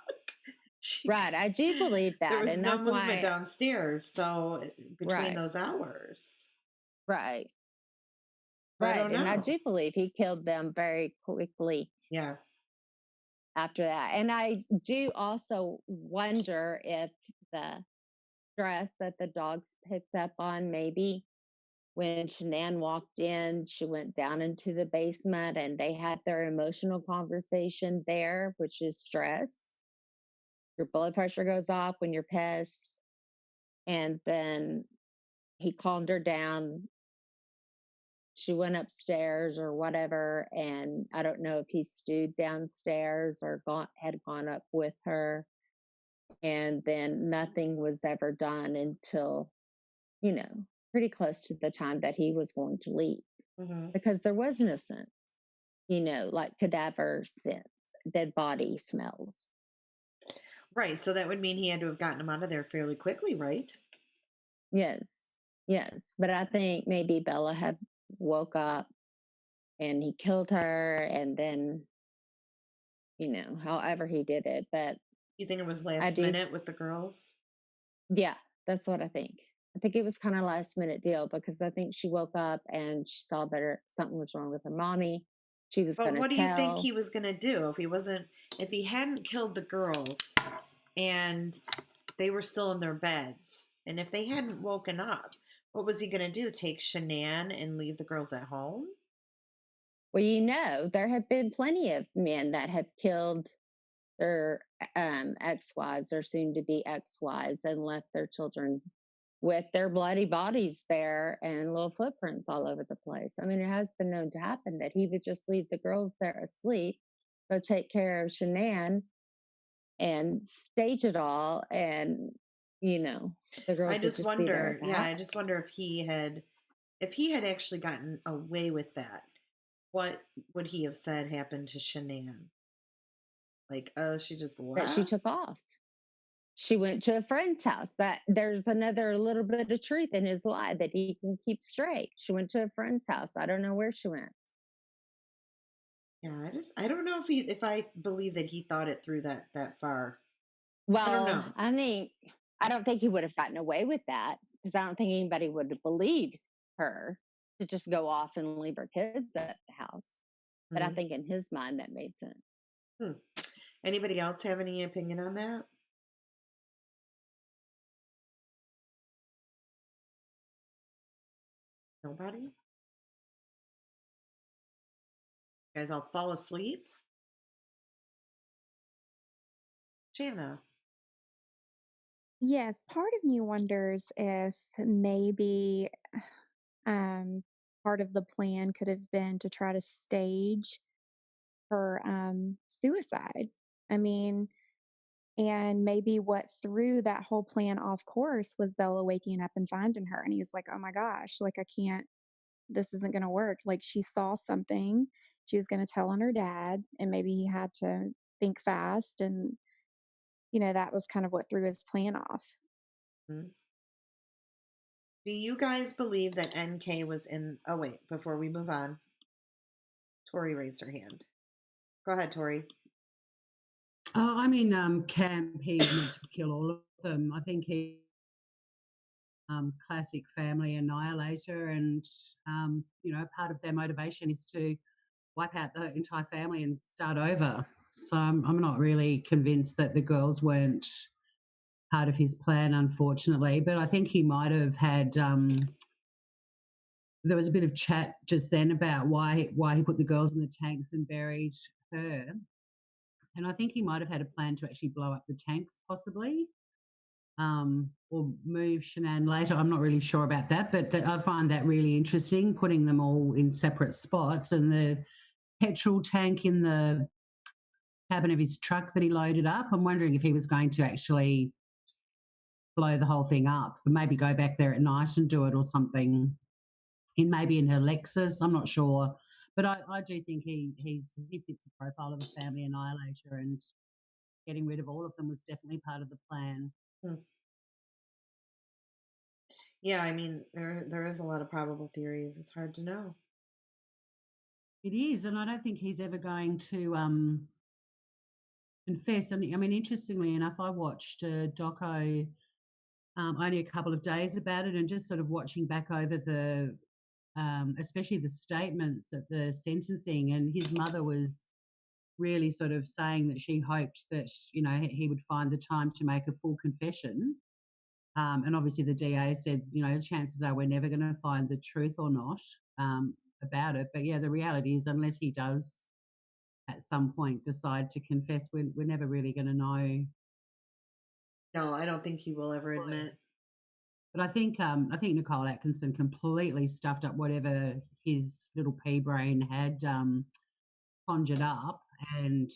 Right, I do believe that. There was and no that's movement why, downstairs, so between right. those hours. Right. I Right. don't know. And I do believe he killed them very quickly. Yeah. After that. And I do also wonder if the stress that the dogs picked up on, maybe when Shanann walked in, she went down into the basement and they had their emotional conversation there, which is stress. Your blood pressure goes off when you're pissed. And then he calmed her down. She went upstairs or whatever, and I don't know if he stewed downstairs or had gone up with her. And then nothing was ever done until, pretty close to the time that he was going to leave. Mm-hmm. Because there was no sense, like cadaver scents, dead body smells. Right. So that would mean he had to have gotten him out of there fairly quickly, right? Yes. But I think maybe Bella had woke up and he killed her, and then, however he did it. But you think it was last minute with the girls? Yeah, that's what I think. I think it was kind of last minute deal because I think she woke up and she saw that something was wrong with her mommy. She was going to tell. What do you think he was going to do if he hadn't killed the girls and they were still in their beds, and if they hadn't woken up, what was he going to do? Take Shanann and leave the girls at home? Well, there have been plenty of men that have killed their ex-wives or soon-to-be ex-wives and left their children with their bloody bodies there and little footprints all over the place. I mean, it has been known to happen that he would just leave the girls there asleep go take care of Shanann and stage it all, and the girls I would just just be there wonder, at the yeah, house. I just wonder if he had actually gotten away with that, what would he have said happened to Shanann? Like, oh, she just That she left? took off. She went to a friend's house. That there's another little bit of truth in his lie that he can keep straight. She went to a friend's house. I don't know where she went. Yeah, I don't know if I believe that he thought it through that far. I don't Well, know. I mean, I don't think he would have gotten away with that, because I don't think anybody would have believed her to just go off and leave her kids at the house. But I Mhm. think in his mind that made sense. Anybody else have any opinion on that? Nobody? You guys all fall asleep? Jana. Yes, part of me wonders if maybe part of the plan could have been to try to stage her suicide. I mean, and maybe what threw that whole plan off course was Bella waking up and finding her. And he was like, oh my gosh, like, I can't, this isn't going to work. Like, she saw something, she was going to tell on her dad, and maybe he had to think fast. And, that was kind of what threw his plan off. Hmm. Do you guys believe that NK was in? Oh, wait, before we move on, Tori raised her hand. Go ahead, Tori. Oh, I'm in camp. He meant to kill all of them. I think he classic family annihilator, and part of their motivation is to wipe out the entire family and start over. So I'm not really convinced that the girls weren't part of his plan, unfortunately. But I think he might have had. There was a bit of chat just then about why he put the girls in the tanks and buried her, and I think he might have had a plan to actually blow up the tanks, possibly, or move Shanann later. I'm not really sure about that, but I find that really interesting, putting them all in separate spots, and the petrol tank in the cabin of his truck that he loaded up. I'm wondering if he was going to actually blow the whole thing up, but maybe go back there at night and do it, or something. Maybe in her Lexus, I'm not sure, but I do think he fits the profile of a family annihilator, and getting rid of all of them was definitely part of the plan. Yeah, I mean, there is a lot of probable theories. It's hard to know. It is, and I don't think he's ever going to confess. And I mean, interestingly enough, I watched a doco only a couple of days about it, and just sort of watching back over the, especially the statements at the sentencing, and his mother was really sort of saying that she hoped that he would find the time to make a full confession. And obviously the DA said, chances are we're never going to find the truth or not about it. But yeah, the reality is, unless he does at some point decide to confess, we're never really going to know. No, I don't think he will ever admit. But I think Nicole Atkinson completely stuffed up whatever his little pea brain had conjured up, and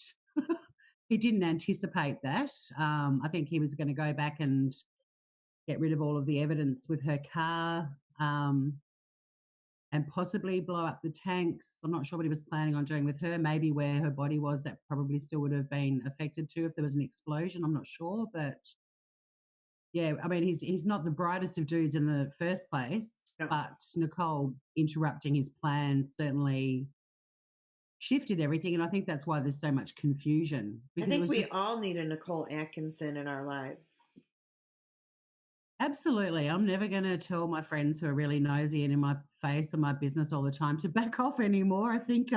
he didn't anticipate that. I think he was going to go back and get rid of all of the evidence with her car, and possibly blow up the tanks. I'm not sure what he was planning on doing with her. Maybe where her body was, that probably still would have been affected too if there was an explosion. I'm not sure, but yeah, I mean, he's not the brightest of dudes in the first place, but Nichol interrupting his plan certainly shifted everything, and I think that's why there's so much confusion. I think we all need a Nicole Atkinson in our lives. Absolutely. I'm never going to tell my friends who are really nosy and in my face and my business all the time to back off anymore. I think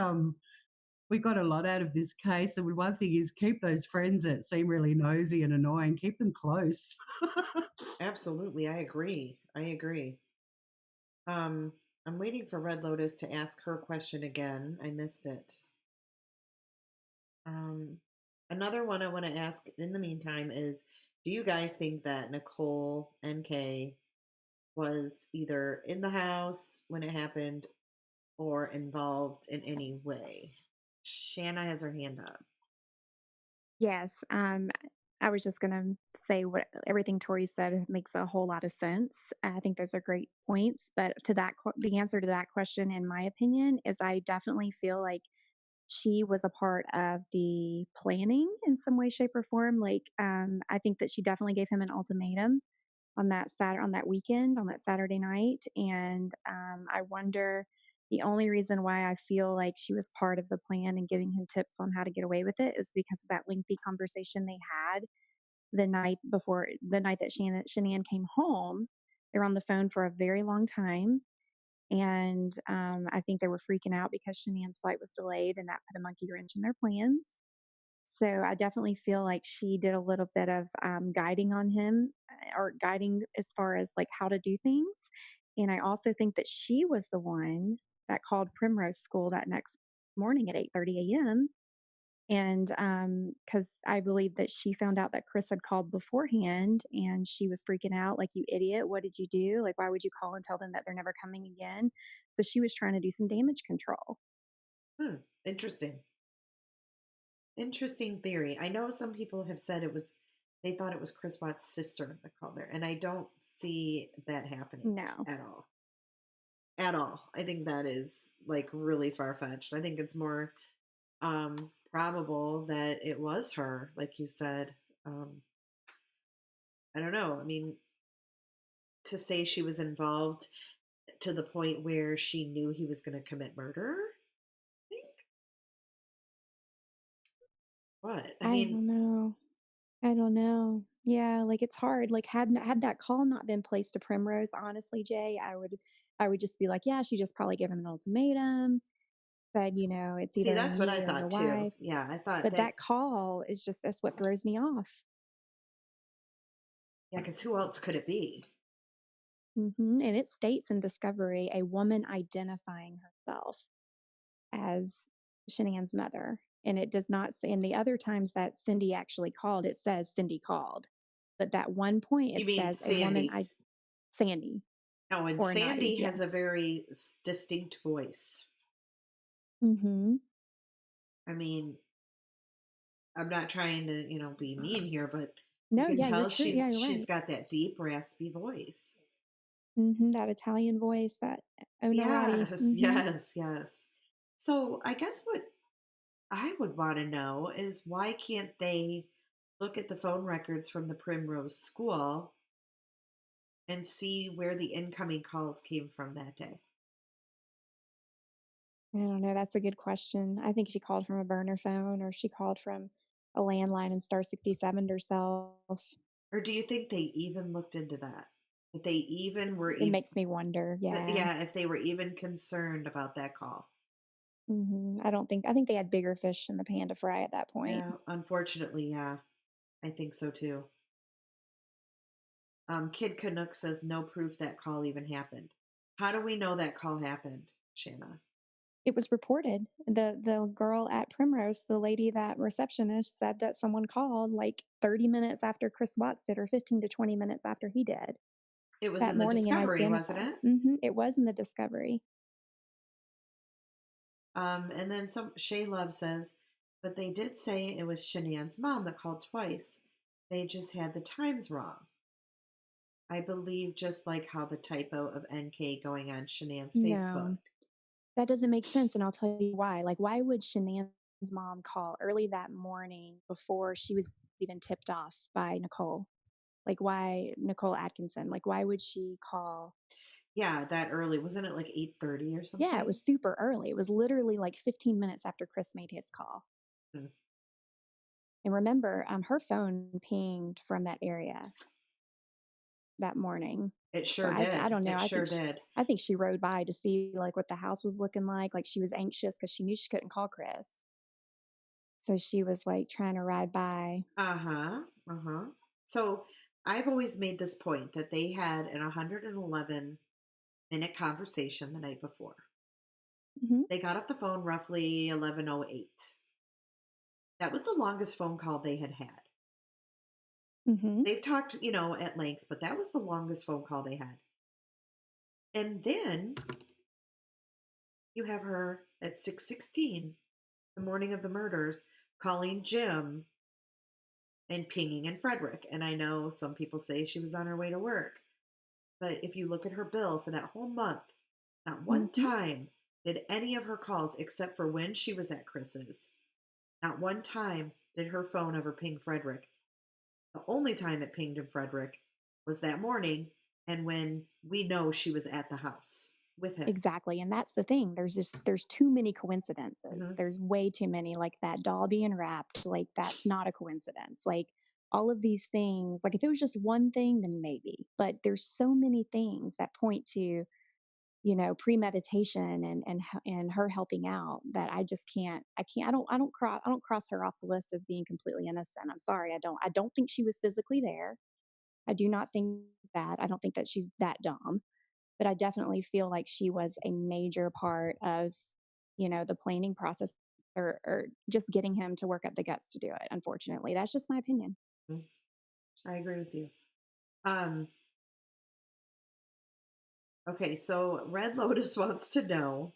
we got a lot out of this case. And one thing is, keep those friends that seem really nosy and annoying, keep them close. Absolutely. I agree. I'm waiting for Red Lotus to ask her question again. I missed it. Another one I want to ask in the meantime is, do you guys think that Nicole NK was either in the house when it happened or involved in any way? Shanna has her hand up. Yes. I was just going to say what everything Tori said makes a whole lot of sense. I think those are great points. But to that, the answer to that question, in my opinion, is I definitely feel like she was a part of the planning in some way, shape, or form. Like, I think that she definitely gave him an ultimatum on that weekend, on that Saturday night. And I wonder, the only reason why I feel like she was part of the plan and giving him tips on how to get away with it is because of that lengthy conversation they had the night before, the night that Shanann came home. They were on the phone for a very long time. And I think they were freaking out because Shanann's flight was delayed, and that put a monkey wrench in their plans. So I definitely feel like she did a little bit of guiding on him, or guiding as far as like how to do things. And I also think that she was the one that called Primrose School that next morning at 8:30 a.m. And because I believe that she found out that Chris had called beforehand, and she was freaking out, like, you idiot, what did you do? Like, why would you call and tell them that they're never coming again? So she was trying to do some damage control. Interesting. Interesting theory. I know some people have said they thought it was Chris Watts' sister that called her, and I don't see that happening No. at all. At all. I think that is like really far-fetched. I think it's more probable that it was her, like you said. I don't know. I mean, to say she was involved to the point where she knew he was going to commit murder, I think. What? I mean, I don't know. Yeah, like it's hard. Like had that call not been placed to Primrose, honestly, Jay, I would just be like, yeah, she just probably gave him an ultimatum. Said, it's see, either that's what me I or your thought too. wife. Yeah, I thought But that call is that's what throws me off. Yeah, because who else could it be? And it states in Discovery a woman identifying herself as Shanann's mother. And it does not say, in the other times that Cindy actually called, it says Cindy called. But that one point, You it mean says Sandy? a woman, Sandy. Oh, and or Sandy Nutty, has a very distinct voice. Mm-hmm. I mean, I'm not trying to, be mean here, but No, you can yeah, you're tell true. Yeah, you're she's right. got that deep, raspy voice. That Italian voice, that Onorati. Yes. So I guess what I would want to know is why can't they look at the phone records from the Primrose School and see where the incoming calls came from that day? I don't know. That's a good question. I think she called from a burner phone, or she called from a landline in Star 67 herself. Or do you think they even looked into that? That they even were It makes me wonder. Yeah. Yeah, if they were even concerned about that call. I think they had bigger fish in the pan to fry at that point. Yeah, unfortunately, yeah. I think so too. Kid Canuck says no proof that call even happened. How do we know that call happened, Shanna? It was reported. The girl at Primrose, the lady, that receptionist, said that someone called like 30 minutes after Chris Watts did, or 15 to 20 minutes after he did. It was that in the morning Discovery, wasn't it? It was in the Discovery. And then Shay Love says, but they did say it was Shanann's mom that called twice. They just had the times wrong. I believe, just like how the typo of NK going on Shanann's Facebook. That doesn't make sense, and I'll tell you why. Like, why would Shanann's mom call early that morning before she was even tipped off by Nichol? Like, why Nicole Atkinson? Like, why would she call? Yeah, that early. Wasn't it like 8:30 or something? Yeah, it was super early. It was literally like 15 minutes after Chris made his call. And remember, her phone pinged from that area that morning. It sure did. I don't know. It sure did. I think she rode by to see like what the house was looking like. Like, she was anxious because she knew she couldn't call Chris. So she was like trying to ride by. So I've always made this point that they had an 111-minute conversation the night before. They got off the phone roughly 11:08. That was the longest phone call they had had. They've talked, at length, but that was the longest phone call they had. And then you have her at 6:16 the morning of the murders, calling Jim and pinging in Frederick. And I know some people say she was on her way to work. But if you look at her bill for that whole month, not one time did any of her calls, except for when she was at Chris's, not one time did her phone ever ping Frederick. The only time it pinged in Frederick was that morning and when we know she was at the house with him. Exactly. And that's the thing. There's too many coincidences. Mhm. There's way too many. Like that doll being wrapped, like that's not a coincidence. Like all of these things, like if it was just one thing, then maybe. But there's so many things that point to, premeditation and her helping out that I just can't. I don't cross her off the list as being completely innocent. I'm sorry. I don't think she was physically there. I do not think that. I don't think that she's that dumb, but I definitely feel like she was a major part of, the planning process, or just getting him to work up the guts to do it. Unfortunately, that's just my opinion. I agree with you. Okay, so Red Lotus wants to know.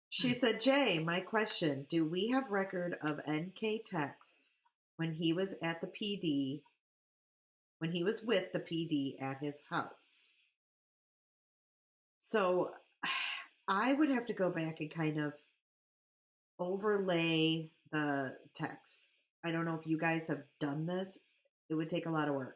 She said, Jay, my question, do we have record of NK texts when he was at the PD, when he was with the PD at his house? So I would have to go back and kind of overlay the text. I don't know if you guys have done this. It would take a lot of work.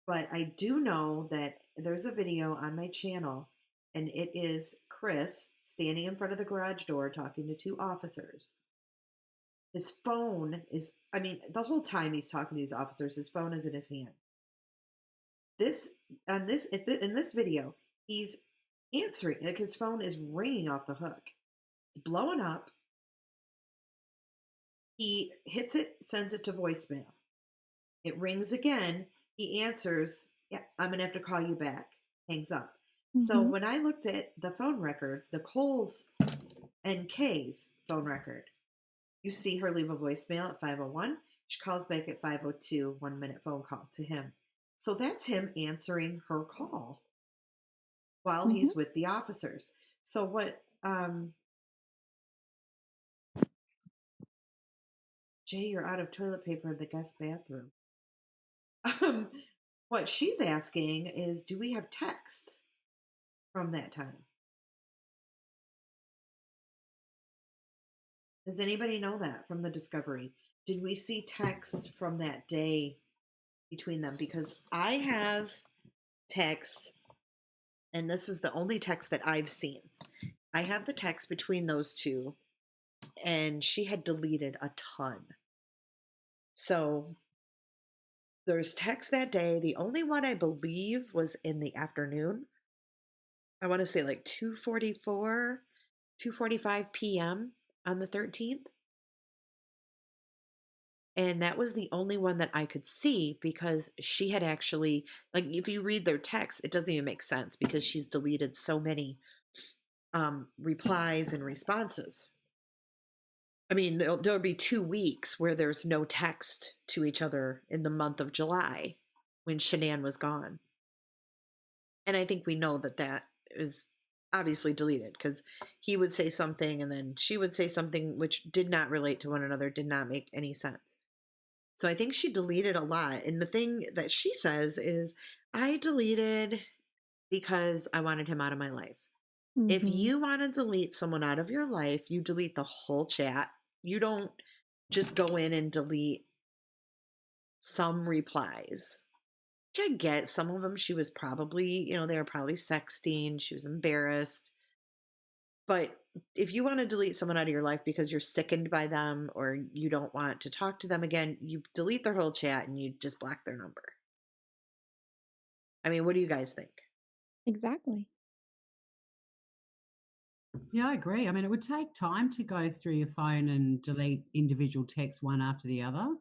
But I do know that there's a video on my channel, and it is Chris standing in front of the garage door talking to two officers. His phone is, the whole time he's talking to these officers, his phone is in his hand. In this video, he's answering, like his phone is ringing off the hook. It's blowing up. He hits it, sends it to voicemail. It rings again. He answers, yeah, I'm going to have to call you back. Hangs up. So when I looked at the phone records, Nicole's and Kay's phone record, you see her leave a voicemail at 5:01. She calls back at 5:02, 1 minute phone call to him. So that's him answering her call while he's with the officers. So what, Jay, you're out of toilet paper in the guest bathroom. What she's asking is, do we have texts from that time? Does anybody know that from the discovery? Did we see texts from that day between them? Because I have texts, and this is the only text that I've seen. I have the text between those two, and she had deleted a ton. So there's text that day. The only one I believe was in the afternoon. I want to say like 2:45 p.m. on the 13th. And that was the only one that I could see because she had actually, like, if you read their text, it doesn't even make sense because she's deleted so many replies and responses. There'll be 2 weeks where there's no text to each other in the month of July when Shanann was gone. And I think we know that is obviously deleted because he would say something and then she would say something which did not relate to one another, did not make any sense. So I think she deleted a lot. And the thing that she says is, I deleted because I wanted him out of my life. If you want to delete someone out of your life, you delete the whole chat. You don't just go in and delete some replies. Which I get. Some of them she was probably, they were probably sexting. She was embarrassed. But if you want to delete someone out of your life because you're sickened by them or you don't want to talk to them again, you delete their whole chat and you just block their number. What do you guys think? Exactly. Yeah, I agree. It would take time to go through your phone and delete individual texts one after the other.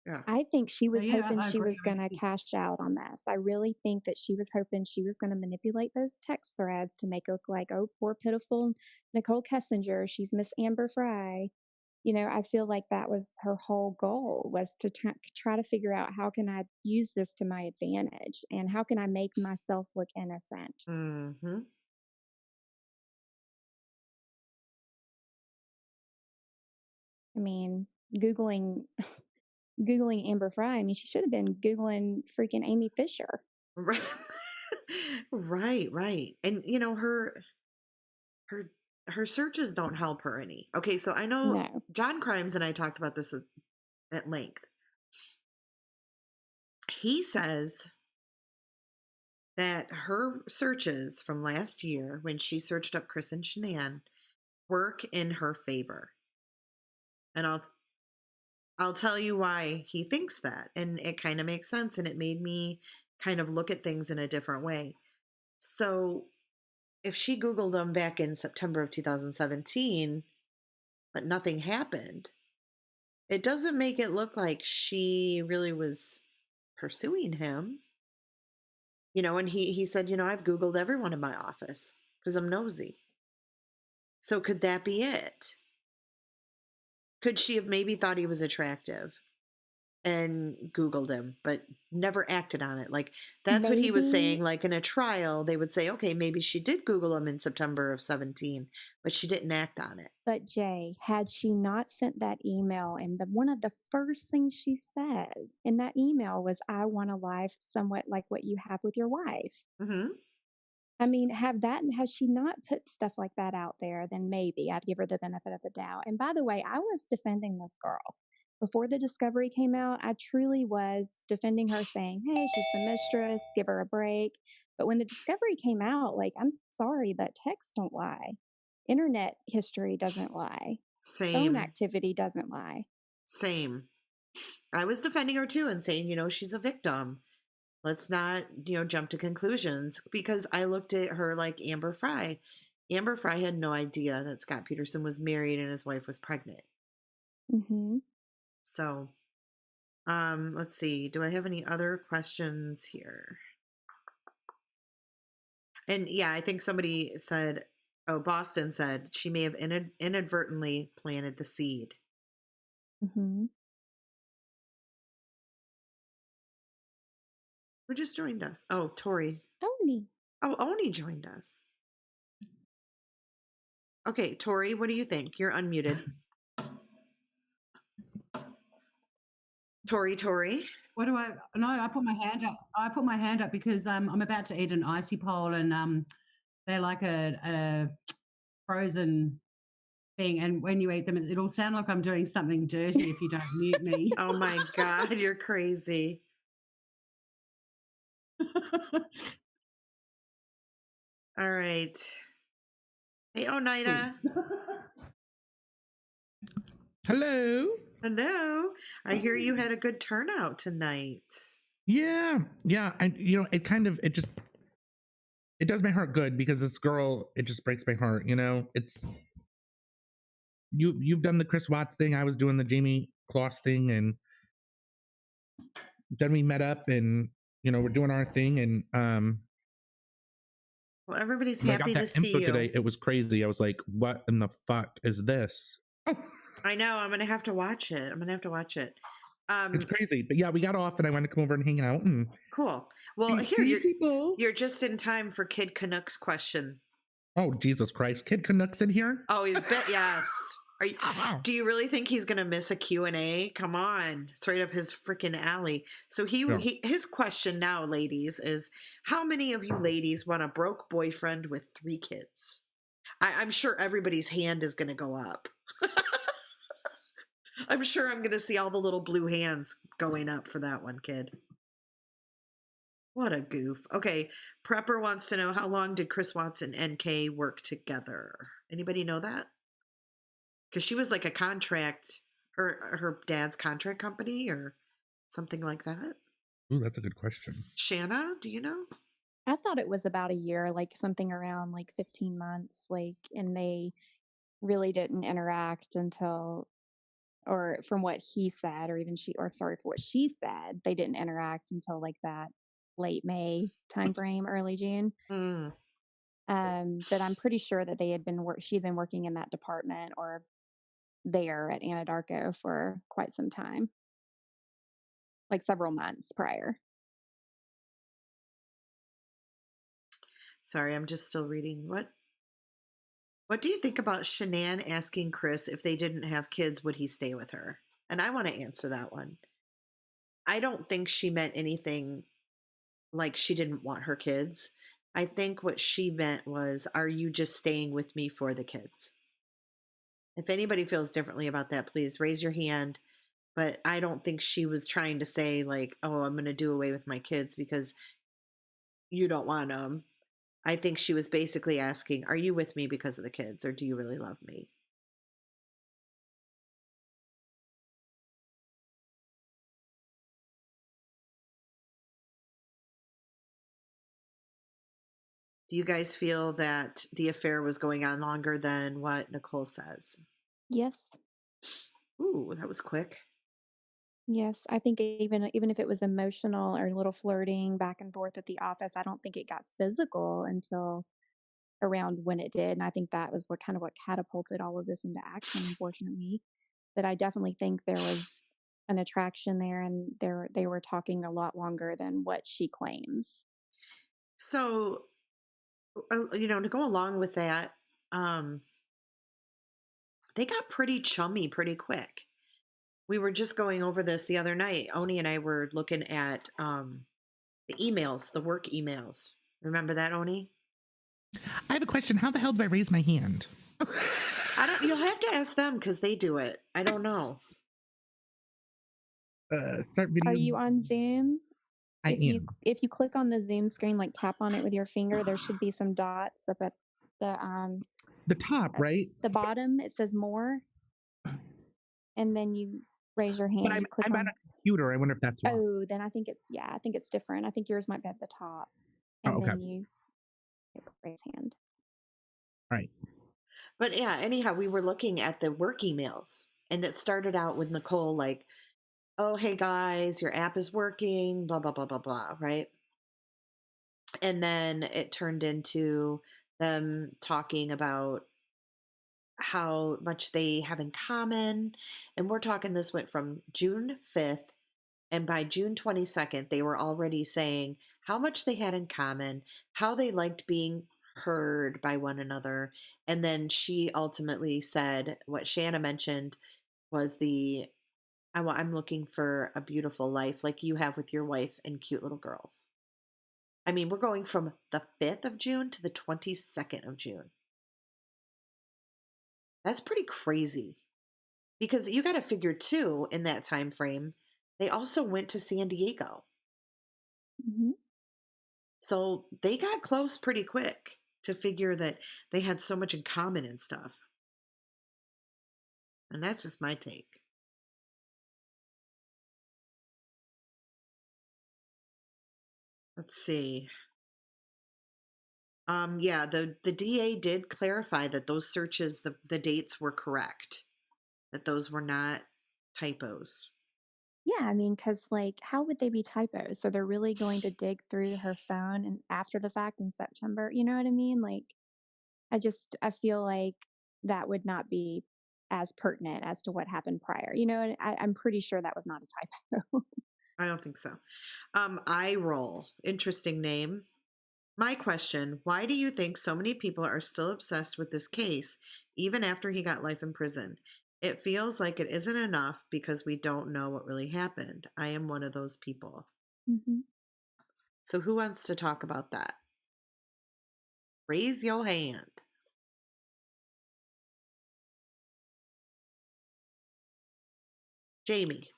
Yeah. I think she was hoping I she agree. was going to cash out on this. I really think that she was hoping she was going to manipulate those text threads to make it look like, oh, poor pitiful Nichol Kessinger. She's Miss Amber Fry. I feel like that was her whole goal, was to try to figure out, how can I use this to my advantage and how can I make myself look innocent? I mean, Googling Amber Fry. I mean, she should have been Googling freaking Amy Fisher. Right. Right. And her searches don't help her any. Okay, so I know No. John Crimes and I talked about this at length. He says that her searches from last year, when she searched up Chris and Shanann, work in her favor. And I'll tell you why he thinks that. And it kind of makes sense, and it made me kind of look at things in a different way. So if she Googled them back in September of 2017, but nothing happened, it doesn't make it look like she really was pursuing him. And he said, I've Googled everyone in my office because I'm nosy. So could that be it? Could she have maybe thought he was attractive and Googled him, but never acted on it? Like, that's what he was saying. Like, in a trial, they would say, okay, maybe she did Google him in September of 17, but she didn't act on it. But Jay, had she not sent that email, and one of the first things she said in that email was, I want a life somewhat like what you have with your wife. Mm-hmm. I mean, has she not put stuff like that out there, then maybe I'd give her the benefit of the doubt. And by the way, I was defending this girl. Before the discovery came out, I truly was defending her, saying, hey, she's the mistress, give her a break. But when the discovery came out, like, I'm sorry, but texts don't lie. Internet history doesn't lie. Same. Phone activity doesn't lie. Same. I was defending her too and saying, she's a victim. Let's not, jump to conclusions, because I looked at her like Amber Fry. Amber Fry had no idea that Scott Peterson was married and his wife was pregnant. Mm-hmm. So, let's see. Do I have any other questions here? And yeah, I think somebody said, Boston said she may have inadvertently planted the seed. Mm-hmm. Who just joined us? Oh, Tori. Oni. Oh, Oni joined us. Okay, Tori, what do you think? You're unmuted. Tori. What do I? No, I put my hand up. I put my hand up because I'm about to eat an icy pole, and they're like a frozen thing. And when you eat them, it'll sound like I'm doing something dirty if you don't mute me. Oh my God, you're crazy. All right. Hey, Oneida. Hello. Hello. I hear you had a good turnout tonight. Yeah. And it does my heart good, because this girl, it just breaks my heart. It's you've done the Chris Watts thing. I was doing the Jamie Kloss thing, and then we met up, and we're doing our thing, and well, everybody's when I happy got to that see info you today. It was crazy. I was like, what in the fuck is this? I know. I'm gonna have to watch it. It's crazy. But yeah, we got off, and I wanted to come over and hang out. And cool. Well, here you're just in time for Kid Canucks question. Oh, Jesus Christ. Kid Canucks in here? Oh, yes. Do you really think he's going to miss a Q&A? Come on. It's right up his freaking alley. So his question now, ladies, is how many of you ladies want a broke boyfriend with 3 kids? I'm sure everybody's hand is going to go up. I'm sure I'm going to see all the little blue hands going up for that one, kid. What a goof. Okay, Prepper wants to know, how long did Chris Watts and NK work together? Anybody know that? Because she was like a contract, her dad's contract company or something like that. Ooh, that's a good question. Shanna, do you know? I thought it was about a year, like something around like 15 months, and they really didn't interact until, or from what he said, or for what she said, they didn't interact until like that late May timeframe, early June. Mm. But I'm pretty sure that she'd been working in that department or there at Anadarko for quite some time, like several months prior. Sorry, I'm just still reading. What? What do you think about Shanann asking Chris if they didn't have kids, would he stay with her? And I want to answer that one. I don't think she meant anything like she didn't want her kids. I think what she meant was, are you just staying with me for the kids? If anybody feels differently about that, please raise your hand. But I don't think she was trying to say, like, oh, I'm going to do away with my kids because you don't want them. I think she was basically asking, are you with me because of the kids, or do you really love me? Do you guys feel that the affair was going on longer than what Nichol says? Yes. Ooh, that was quick. Yes, I think even if it was emotional or a little flirting back and forth at the office, I don't think it got physical until around when it did, and I think that was what catapulted all of this into action, unfortunately. But I definitely think there was an attraction there, and they were talking a lot longer than what she claims. So, to go along with that, they got pretty chummy pretty quick. We were just going over this the other night. Oni and I were looking at the emails, the work emails. Remember that, Oni? I have a question. How the hell do I raise my hand? You'll have to ask them because they do it. I don't know. Start video. Are you on Zoom? I am. If you click on the Zoom screen, like tap on it with your finger, there should be some dots up at the top, right? The bottom. It says more, and then you raise your hand. But I'm on a computer. I wonder if that's why. Oh, then I think it's different. I think yours might be at the top, and then you raise hand. Right. But yeah, anyhow, we were looking at the work emails, and it started out with Nichol like, oh, hey guys, your app is working, blah, blah, blah, blah, blah, right? And then it turned into them talking about how much they have in common. And we're talking, this went from June 5th, and by June 22nd, they were already saying how much they had in common, how they liked being heard by one another. And then she ultimately said what Shanna mentioned was I'm looking for a beautiful life like you have with your wife and cute little girls. I mean, we're going from the 5th of June to the 22nd of June. That's pretty crazy. Because you got to figure too, in that time frame, they also went to San Diego. Mm-hmm. So they got close pretty quick to figure that they had so much in common and stuff. And that's just my take. Let's see. Yeah, the DA did clarify that those searches, the dates were correct, that those were not typos. Yeah, I mean, because how would they be typos? So they're really going to dig through her phone and after the fact in September. You know what I mean? I feel like that would not be as pertinent as to what happened prior. And I'm pretty sure that was not a typo. I don't think so. Eye roll. Interesting name. My question, why do you think so many people are still obsessed with this case, even after he got life in prison? It feels like it isn't enough because we don't know what really happened. I am one of those people. Mm-hmm. So who wants to talk about that? Raise your hand. Jamie.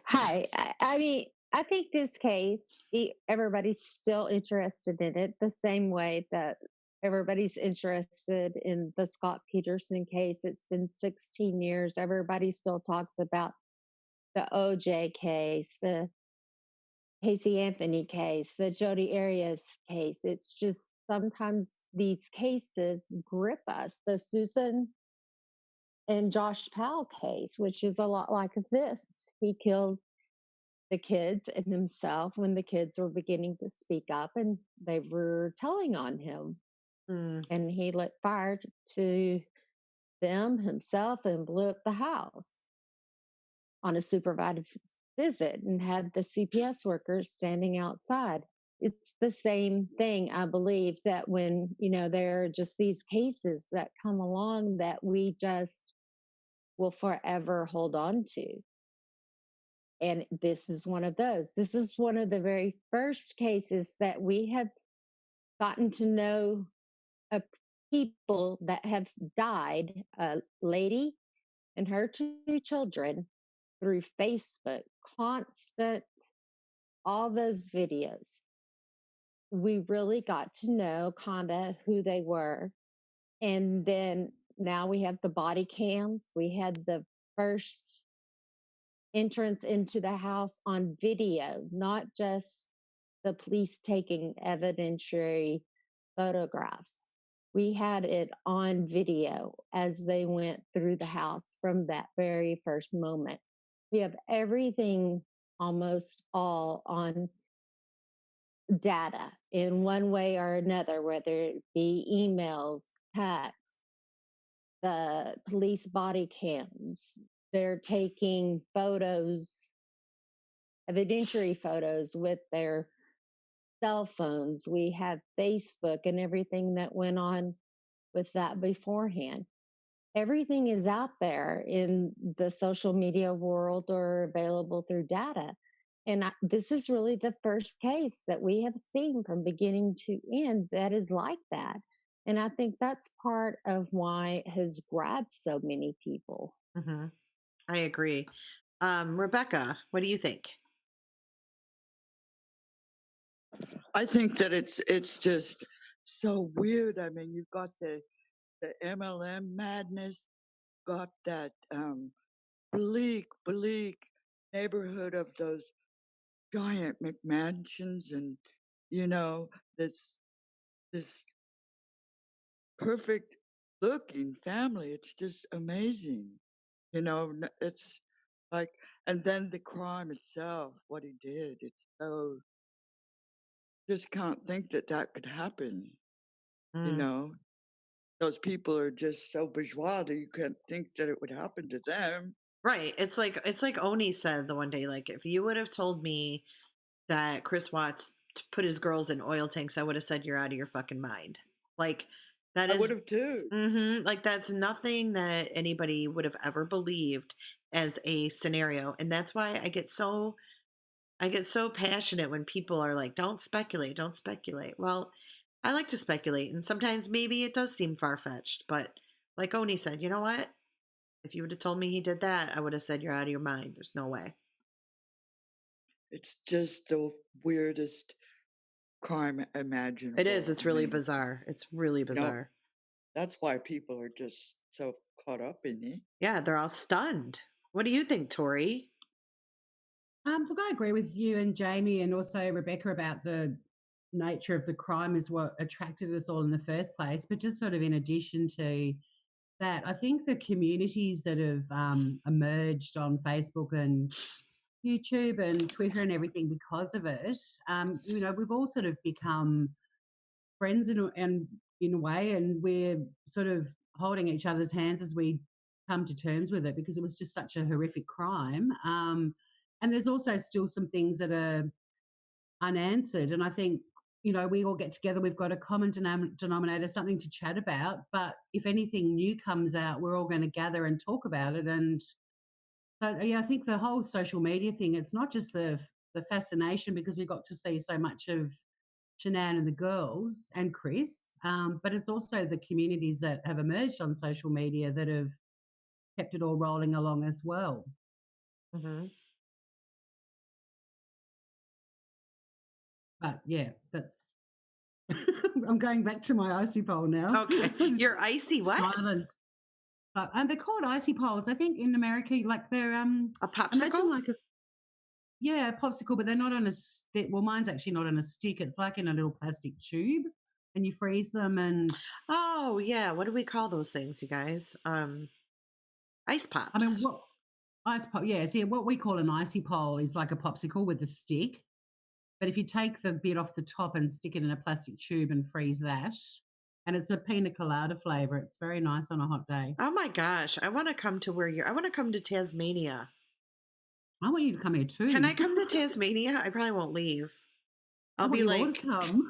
Hi. I mean, I think this case, everybody's still interested in it the same way that everybody's interested in the Scott Peterson case. It's been 16 years. Everybody still talks about the OJ case, the Casey Anthony case, the Jodi Arias case. It's just sometimes these cases grip us. The Susan and Josh Powell case, which is a lot like this. He killed the kids and himself when the kids were beginning to speak up and they were telling on him. And he lit fire to them, himself, and blew up the house on a supervised visit and had the CPS workers standing outside. it's the same thing. I believe that when, there are just these cases that come along that we just will forever hold on to. And this is one of those. This is one of the very first cases that we have gotten to know people that have died, a lady and her 2 children, through Facebook, constant, all those videos. We really got to know kind of who they were. And then now we have the body cams. We had the first entrance into the house on video, not just the police taking evidentiary photographs. We had it on video as they went through the house from that very first moment. We have everything almost all on data in one way or another, whether it be emails, texts, the police body cams. They're taking photos, evidentiary photos with their cell phones. We have Facebook and everything that went on with that beforehand. Everything is out there in the social media world or available through data. And this is really the first case that we have seen from beginning to end that is like that. And I think that's part of why it has grabbed so many people. Mm-hmm. I agree. Rebecca, what do you think? I think that it's just so weird. I mean, you've got the MLM madness, got that bleak neighborhood of those giant McMansions, and this perfect looking family. It's just amazing. It's like, and then the crime itself, what he did, it's so, just can't think that could happen. Those people are just so bourgeois that you can't think that it would happen to them. Right. It's like Oni said the one day, like, if you would have told me that Chris Watts put his girls in oil tanks, I would have said you're out of your fucking mind. Like, that is, I would have too. Mm-hmm, like, that's nothing that anybody would have ever believed as a scenario. And that's why I get so passionate when people are like, don't speculate. Well, I like to speculate, and sometimes maybe it does seem far-fetched, but like Oni said, you know what? If you would have told me he did that, I would have said you're out of your mind. There's no way. It's just the weirdest crime imaginable. It is. It's really bizarre. It's really bizarre. That's why people are just so caught up in it. Yeah, they're all stunned. What do you think, Tori? Look, I agree with you and Jamie and also Rebecca about the nature of the crime is what attracted us all in the first place. But just sort of in addition to that, I think the communities that have emerged on Facebook and YouTube and Twitter and everything because of it, we've all sort of become friends in a way, and we're sort of holding each other's hands as we come to terms with it because it was just such a horrific crime. And there's also still some things that are unanswered. And I think, we all get together, we've got a common denominator, something to chat about. But if anything new comes out, we're all going to gather and talk about it. And I think the whole social media thing, it's not just the fascination because we got to see so much of Shanann and the girls and Chris, but it's also the communities that have emerged on social media that have kept it all rolling along as well. Mm-hmm. But yeah, that's. I'm going back to my icy pole now. Okay, your icy what? Silent. And they're called icy poles. I think in America, like they're a popsicle. Like a popsicle, but they're not on a stick. Well, mine's actually not on a stick. It's like in a little plastic tube, and you freeze them. And oh yeah, what do we call those things, you guys? Ice pops. I mean, ice pop? Yeah. See, what we call an icy pole is like a popsicle with a stick. But if you take the bit off the top and stick it in a plastic tube and freeze that, and it's a pina colada flavor, it's very nice on a hot day. Oh my gosh, I want to come to I want to come to Tasmania. I want you to come here too. Can I come to Tasmania? I probably won't leave. I'll be want you all like, to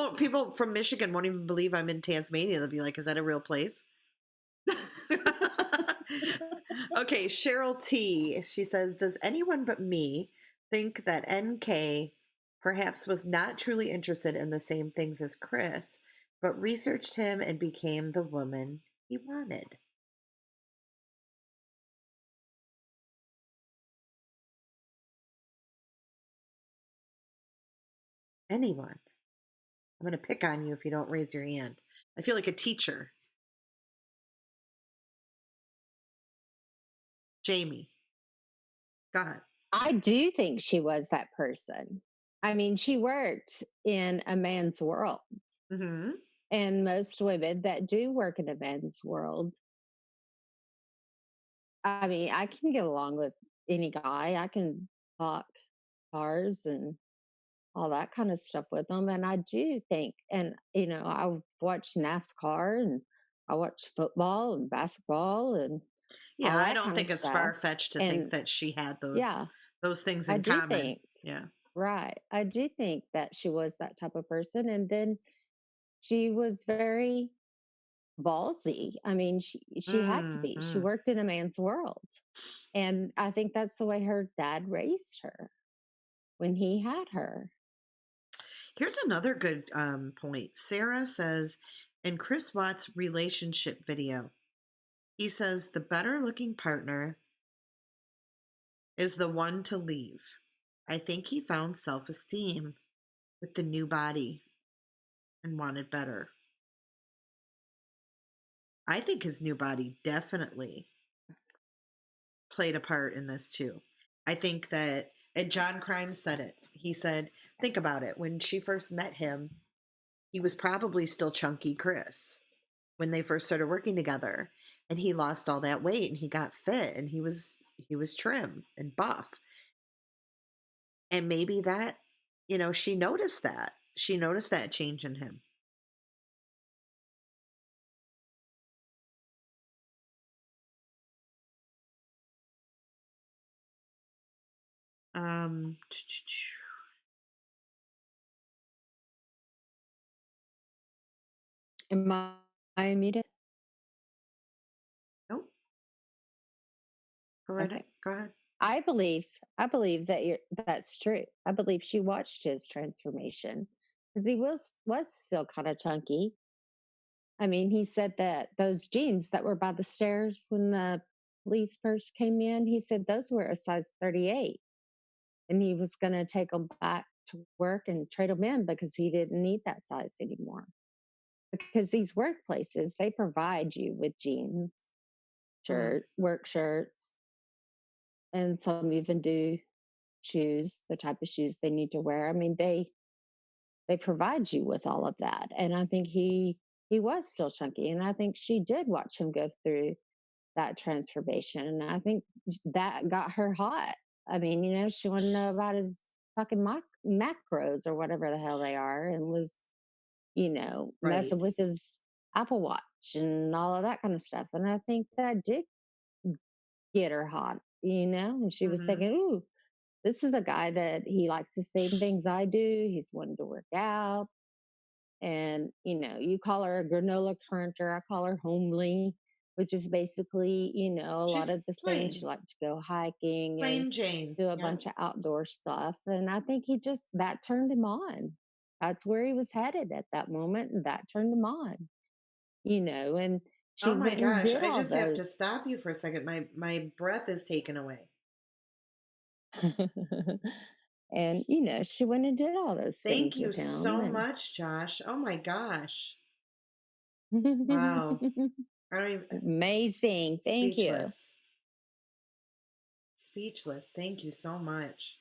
come. people from Michigan won't even believe I'm in Tasmania. They'll be like, is that a real place? Okay, Cheryl T. She says, does anyone but me think that NK perhaps was not truly interested in the same things as Chris, but researched him and became the woman he wanted? Anyone? I'm going to pick on you if you don't raise your hand. I feel like a teacher. Jamie. Go ahead. I do think she was that person. I mean, she worked in a man's world. Mm-hmm. And most women that do work in a man's world, I mean, I can get along with any guy. I can talk cars and all that kind of stuff with them. And I do think, and, you know, I watch NASCAR and I watch football and basketball and Yeah, all I that don't kind think of it's stuff. far-fetched to think that she had Yeah, those things I in do common. think, Yeah. right. I do think that she was that type of person. And then she was very ballsy. I mean, she had to be. She Mm-hmm. worked in a man's world. And I think that's the way her dad raised her when he had her. Here's another good point. Sarah says, in Chris Watts' relationship video, he says the better looking partner is the one to leave. I think he found self-esteem with the new body and wanted better. I think his new body definitely played a part in this too. I think that, and John Crime said it. He said, think about it. When she first met him, he was probably still chunky Chris when they first started working together, and he lost all that weight and he got fit and he was trim and buff. And maybe that, you know, she noticed that change in him. Um Am I muted? Nope. Go right Okay. ahead. Go ahead. I believe that that's true. I believe she watched his transformation because he was still kind of chunky. I mean, he said that those jeans that were by the stairs when the police first came in, he said those were a size 38, and he was going to take them back to work and trade them in because he didn't need that size anymore. Because these workplaces, they provide you with jeans, work shirts, and some even do shoes, the type of shoes they need to wear. I mean, they provide you with all of that. And I think he was still chunky. And I think she did watch him go through that transformation. And I think that got her hot. I mean, you know, she wanted to know about his fucking macros or whatever the hell they are, and was, you know, messing with his Apple Watch and all of that kind of stuff. And I think that did get her hot, you know, and she was thinking, ooh, this is a guy that he likes the same things I do. He's wanting to work out. And, you know, you call her a granola cruncher. I call her homely, which is basically, you know, a lot of the same. She likes to go hiking Plain and Jane. do a bunch of outdoor stuff. And I think that turned him on. That's where he was headed at that moment. And that turned him on, you know, and she Oh my went and gosh, did I all just have to those. stop you for a second. My breath is taken away. And, you know, she went and did all those Thank things you with him. so much, Josh. Oh my gosh. Wow. I don't even, amazing. Thank you. speechless. Speechless. Thank you so much.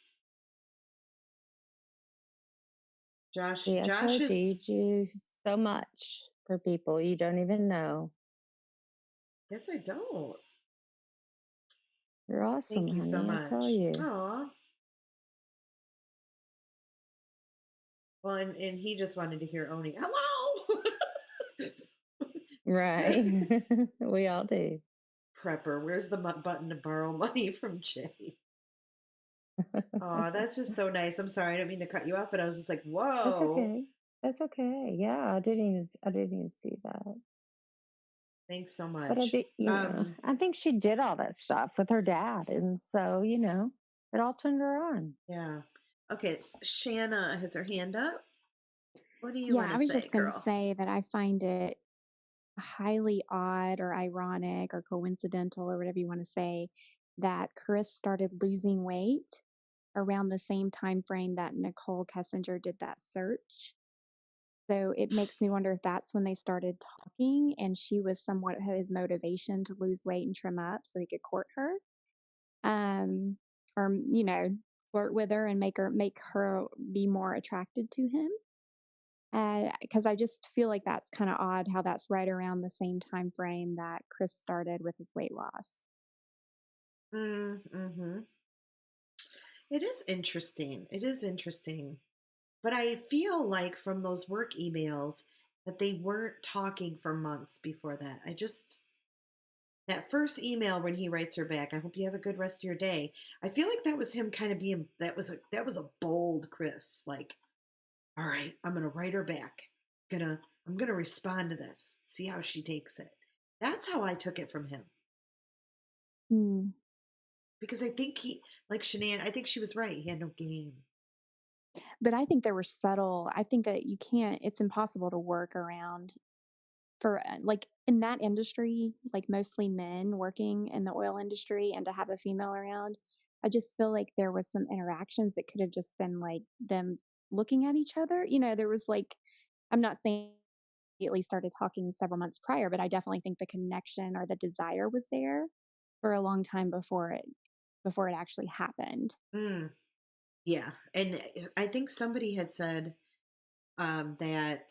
Josh, See, I Josh told is, you do so much for people you don't even know. yes, I don't. You're awesome, Thank you so honey. I much. tell you. Aw. Well, and he just wanted to hear Oni. Hello. Right. We all do. Prepper, where's the button to borrow money from Jay? Oh, that's just so nice. I'm sorry, I didn't mean to cut you off, but I was just like, That's whoa. okay. That's okay. Yeah, I didn't even see that. Thanks so But much. I think she did all that stuff with her dad, and so it all turned her on. Yeah. Okay, Shanna has her hand up. What do you Yeah, want I to was say, just going to girl? say that I find it highly odd or ironic or coincidental or whatever you want to say that Chris started losing weight around the same time frame that Nicole Kessinger did that search. So it makes me wonder if that's when they started talking and she was somewhat his motivation to lose weight and trim up so he could court her. Or flirt with her and make her be more attracted to him. Because I just feel like that's kind of odd how that's right around the same time frame that Chris started with his weight loss. Mm-hmm. It is interesting. It is interesting. But I feel like from those work emails that they weren't talking for months before that. That first email when he writes her back, I hope you have a good rest of your day. I feel like that was him kind of being, that was a bold Chris. Like, all right, I'm going to write her back. I'm going to respond to this. See how she takes it. That's how I took it from him. Hmm. Because I think like Shanann, I think she was right. He had no game. But I think they were subtle. I think that it's impossible to work around for like in that industry, like mostly men working in the oil industry, and to have a female around. I just feel like there was some interactions that could have just been like them looking at each other. There was like, I'm not saying immediately started talking several months prior, but I definitely think the connection or the desire was there for a long time before it actually happened. Yeah. And I think somebody had said that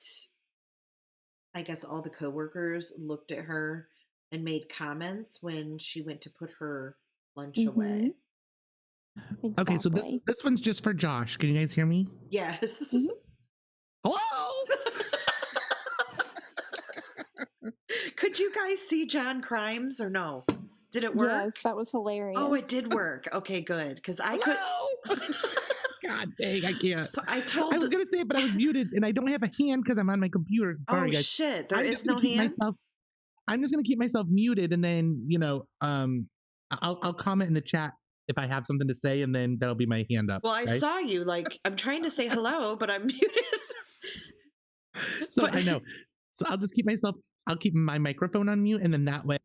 I guess all the coworkers looked at her and made comments when she went to put her lunch away. Exactly. Okay, so this one's just for Josh. Can you guys hear me? Yes. Hello? Could you guys see John Crimes or no? Did it work? Yes, that was hilarious. Oh, it did work. Okay, good. Because I could. God dang, I can't. So I was gonna say it, but I was muted, and I don't have a hand because I'm on my computer. So sorry, guys. Shit! There is no hand. I'm just gonna keep myself muted, and then I'll comment in the chat if I have something to say, and then that'll be my hand up. Well, I saw you. Like I'm trying to say hello, but I'm muted. So I know. So I'll just keep myself. I'll keep my microphone on mute, and then that way.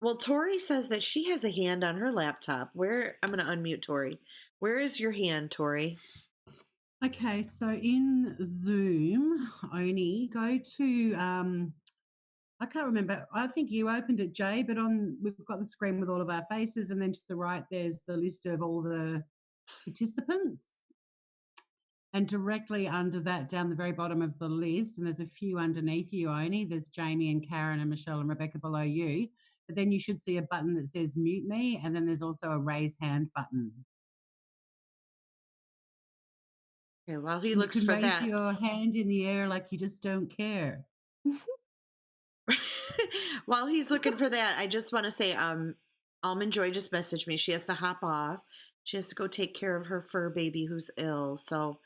Well, Tori says that she has a hand on her laptop. I'm going to unmute Tori. Where is your hand, Tori? Okay, so in Zoom, Oni, go to I can't remember. I think you opened it, Jay, but we've got the screen with all of our faces, and then to the right there's the list of all the participants. And directly under that, down the very bottom of the list, and there's a few underneath you, Oni. There's Jamie and Karen and Michelle and Rebecca below you. But then you should see a button that says mute me, and then there's also a raise hand button. Okay, while he looks for that. Raise your hand in the air like you just don't care. While he's looking for that, I just want to say, Almond Joy just messaged me. She has to hop off. She has to go take care of her fur baby who's ill. So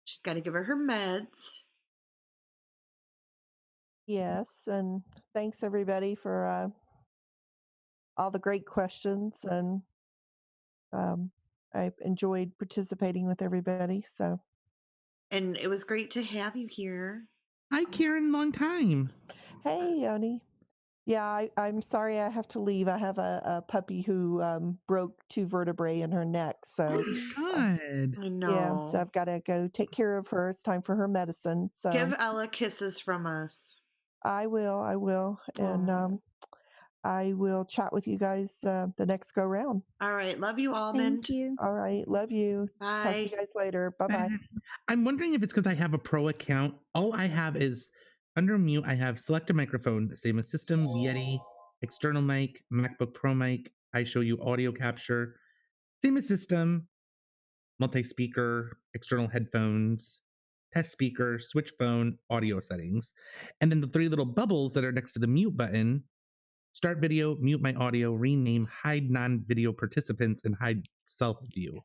she's got to give her meds. Yes, and thanks everybody for all the great questions, and I enjoyed participating with everybody. So, and it was great to have you here. Hi, Karen. Long time. Hey, Yoni. Yeah, I'm sorry I have to leave. I have a puppy who broke 2 vertebrae in her neck. So good. I know. Yeah, so I've got to go take care of her. It's time for her medicine. So give Ella kisses from us. I will, and I will chat with you guys the next go round. All right, love you, Almond. Thank you. All right, love you. Bye. Talk to you guys later. Bye. I'm wondering if it's because I have a pro account. All I have is under mute. I have select a microphone, same as system, Yeti, external mic, MacBook Pro mic. I show you audio capture, same as system, multi-speaker, external headphones, test speaker, switch phone, audio settings, and then the 3 little bubbles that are next to the mute button Start video, mute my audio, rename, hide non-video participants, and hide self-view.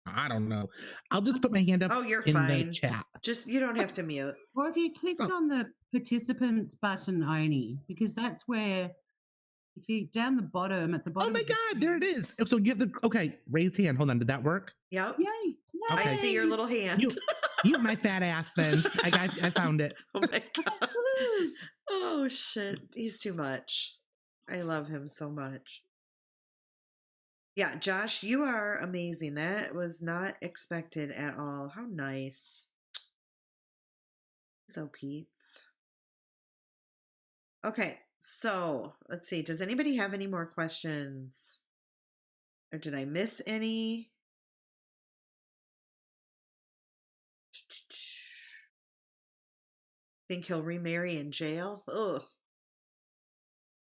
I don't know. I'll just put my hand up You're in the fine. chat. Just, you don't have to mute. Or if you clicked on the participants button only, because that's where, if you down the bottom at the bottom. Oh my God, there it is. So you have the, okay, raise hand. Hold on. Did that work? Yep. Yay. I see your little hand. Mute my fat ass then. I found it. Oh my God. Oh shit. He's too much. I love him so much. Yeah, Josh, you are amazing. That was not expected at all. How nice. So Pete's. Okay, so let's see. Does anybody have any more questions? Or did I miss any? Think he'll remarry in jail? Ugh.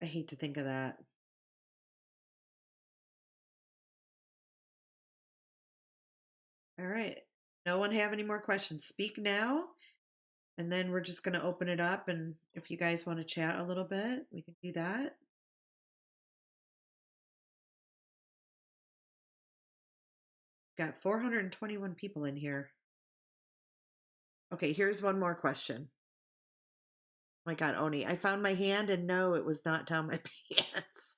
I hate to think of that. All right. No one have any more questions? Speak now. And then we're just going to open it up. And if you guys want to chat a little bit, we can do that. Got 421 people in here. Okay, here's one more question. Oh my God, Oni, I found my hand and no, it was not down my pants.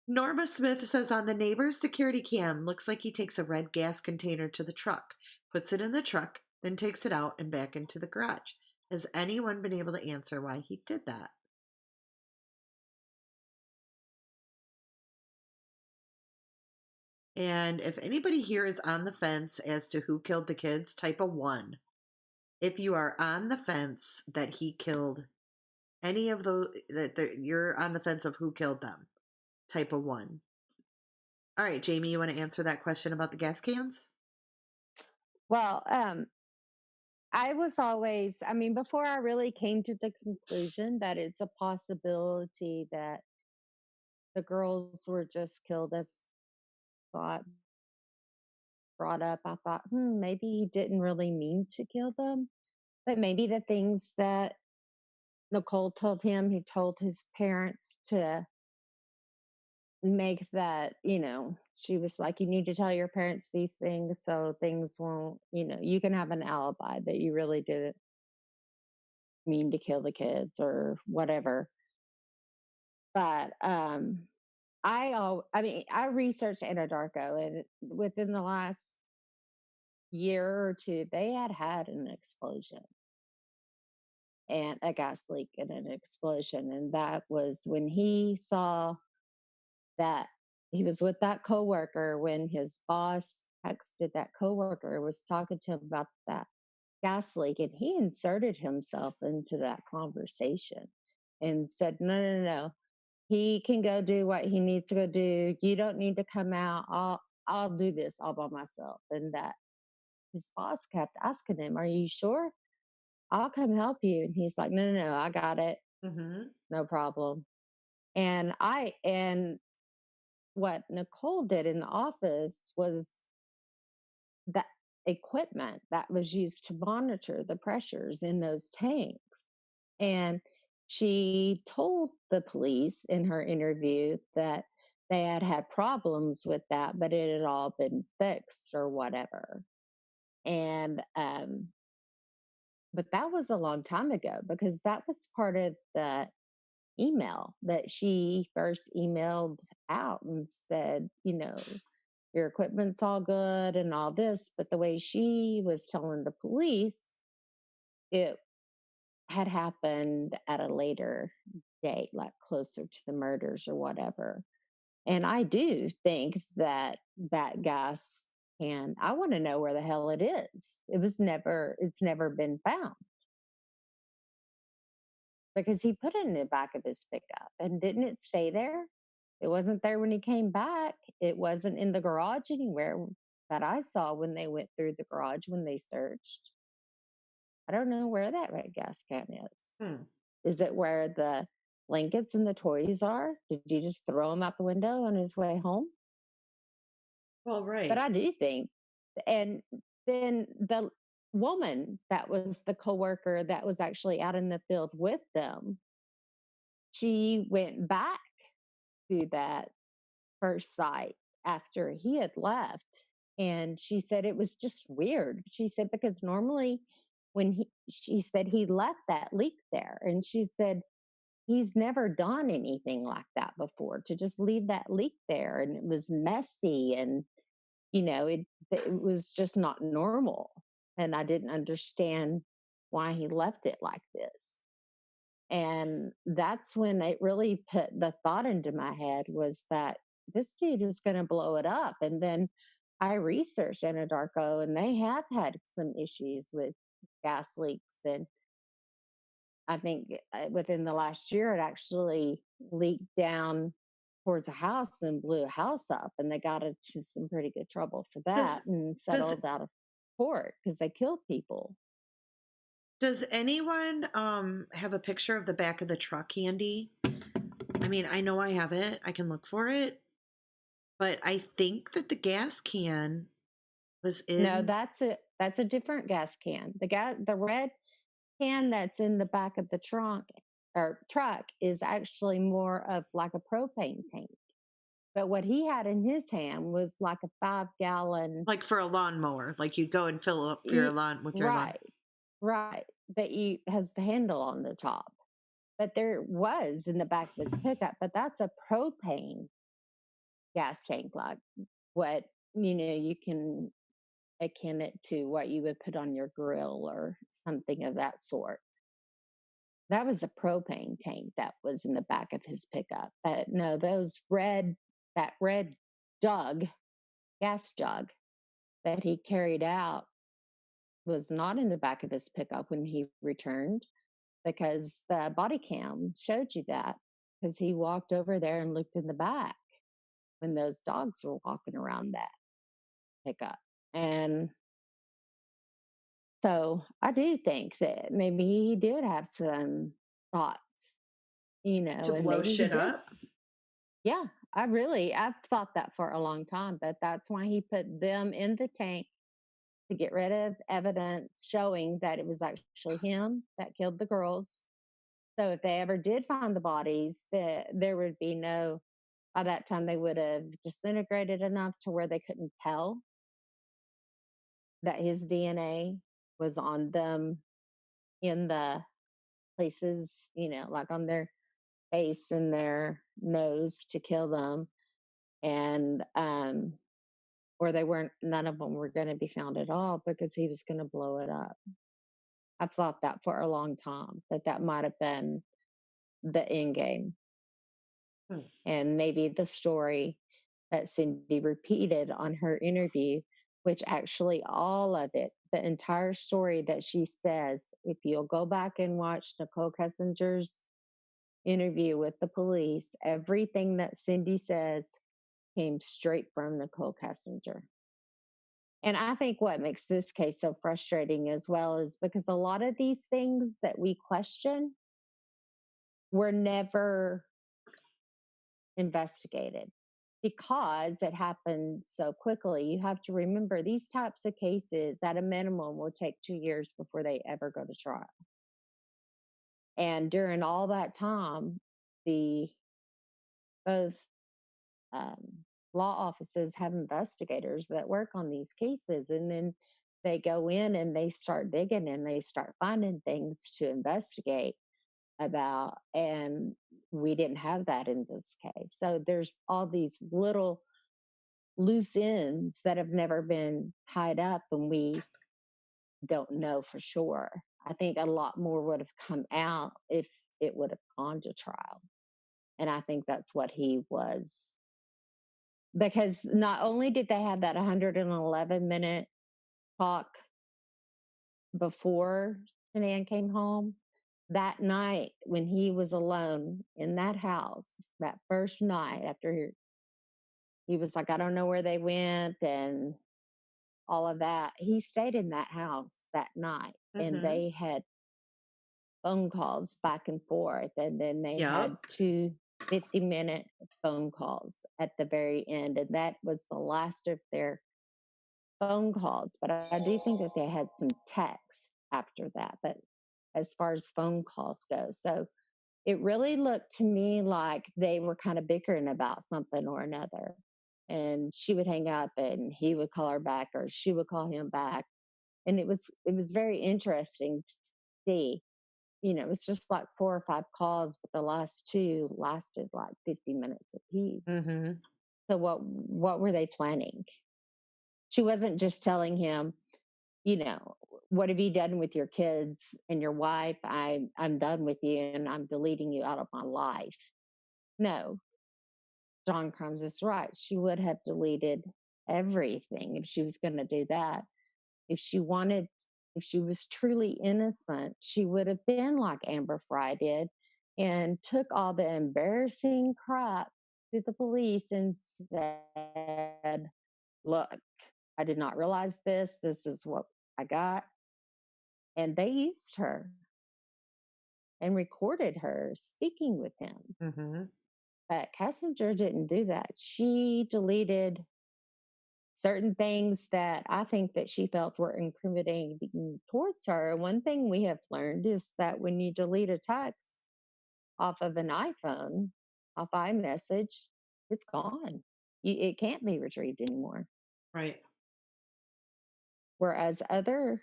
Norma Smith says on the neighbor's security cam, looks like he takes a red gas container to the truck, puts it in the truck, then takes it out and back into the garage. Has anyone been able to answer why he did that? And if anybody here is on the fence as to who killed the kids, type a 1. If you are on the fence that he killed any of those, you're on the fence of who killed them, type a 1. All right, Jamie, you want to answer that question about the gas cans? Well, I was always, I mean, before I really came to the conclusion that it's a possibility that the girls were just killed as thought brought up, I thought, maybe he didn't really mean to kill them, but maybe the things that Nichol told him, he told his parents to make that, she was like, you need to tell your parents these things so things won't, you can have an alibi that you really didn't mean to kill the kids or whatever. But I researched Anadarko, and within the last year or two, they had an explosion and a gas leak and an explosion. And that was when he saw that he was with that coworker when his boss texted that coworker, was talking to him about that gas leak, and he inserted himself into that conversation and said, no. He can go do what he needs to go do. You don't need to come out. I'll do this all by myself. And that his boss kept asking him, are you sure? I'll come help you. And he's like, no, I got it. Mm-hmm. No problem. And what Nichol did in the office was that equipment that was used to monitor the pressures in those tanks. And she told the police in her interview that they had problems with that, but it had all been fixed or whatever. And, but that was a long time ago, because that was part of the email that she first emailed out and said, your equipment's all good and all this. But the way she was telling the police, it had happened at a later date, like closer to the murders or whatever. And I do think that gas can, I want to know where the hell it is. It's never been found. Because he put it in the back of his pickup, and didn't it stay there? It wasn't there when he came back. It wasn't in the garage anywhere that I saw when they went through the garage when they searched. I don't know where that red gas can is. Is it where the blankets and the toys are? Did you just throw them out the window on his way home? Well, right. But I do think, and then the woman that was the coworker that was actually out in the field with them, she went back to that first site after he had left. And she said it was just weird. She said, because normally she said he left that leak there. And she said, he's never done anything like that before, to just leave that leak there. And it was messy. And, it was just not normal. And I didn't understand why he left it like this. And that's when it really put the thought into my head, was that this dude is going to blow it up. And then I researched Anadarko, and they have had some issues with gas leaks. And I think within the last year, it actually leaked down towards a house and blew a house up. And they got into some pretty good trouble for that and settled out of court because they killed people. Does anyone have a picture of the back of the truck handy? I mean, I know I have it. I can look for it. But I think that the gas can was in. No, that's a different gas can. The red can that's in the back of the truck is actually more of like a propane tank. But what he had in his hand was like a 5-gallon, like for a lawnmower, like you go and fill up your lawn with your lawn. Right. That has the handle on the top. But there was in the back of his pickup, but that's a propane gas tank, like what, you can akin it to what you would put on your grill or something of that sort. That was a propane tank that was in the back of his pickup. But no, that red gas jug that he carried out was not in the back of his pickup when he returned, because the body cam showed you that, because he walked over there and looked in the back when those dogs were walking around that pickup. And so I do think that maybe he did have some thoughts, to and blow maybe shit up. Yeah, I've thought that for a long time, but that's why he put them in the tank, to get rid of evidence showing that it was actually him that killed the girls. So if they ever did find the bodies, there would be by that time they would have disintegrated enough to where they couldn't tell that his DNA was on them in the places, like on their face and their nose to kill them. And, or none of them were going to be found at all because he was going to blow it up. I've thought that for a long time, that might have been the end game. And maybe the story that Cindy repeated on her interview, which actually all of it, the entire story that she says, if you'll go back and watch Nichol Kessinger's interview with the police, everything that Cindy says came straight from Nichol Kessinger. And I think what makes this case so frustrating as well is because a lot of these things that we question were never investigated because it happened so quickly. You have to remember, these types of cases at a minimum will take 2 years before they ever go to trial. And during all that time, both law offices have investigators that work on these cases, and then they go in and they start digging and they start finding things to investigate about. And we didn't have that in this case. So there's all these little loose ends that have never been tied up, and we don't know for sure. I think a lot more would have come out if it would have gone to trial. And I think that's what he was. Because not only did they have that 111-minute talk before Shanann came home, that night when he was alone in that house, that first night after he was like, I don't know where they went and all of that, he stayed in that house that night. And they had phone calls back and forth. And then they had 2 50-minute phone calls at the very end. And that was the last of their phone calls. But I do think that they had some texts after that. But as far as phone calls go, so it really looked to me like they were kind of bickering about something or another. And she would hang up and he would call her back, or she would call him back. And it was very interesting to see. It was just like 4 or 5 calls, but the last 2 lasted like 50 minutes apiece. Mm-hmm. So what were they planning? She wasn't just telling him, what have you done with your kids and your wife? I'm done with you and I'm deleting you out of my life. No, John Crumbs is right. She would have deleted everything if she was going to do that. If she was truly innocent, she would have been like Amber Fry did and took all the embarrassing crap to the police and said, look, I did not realize this. This is what I got. And they used her and recorded her speaking with him. Mm-hmm. But Kessinger didn't do that. She deleted certain things that I think that she felt were incriminating towards her. One thing we have learned is that when you delete a text off of an iPhone, off iMessage, it's gone. It can't be retrieved anymore. Right. Whereas other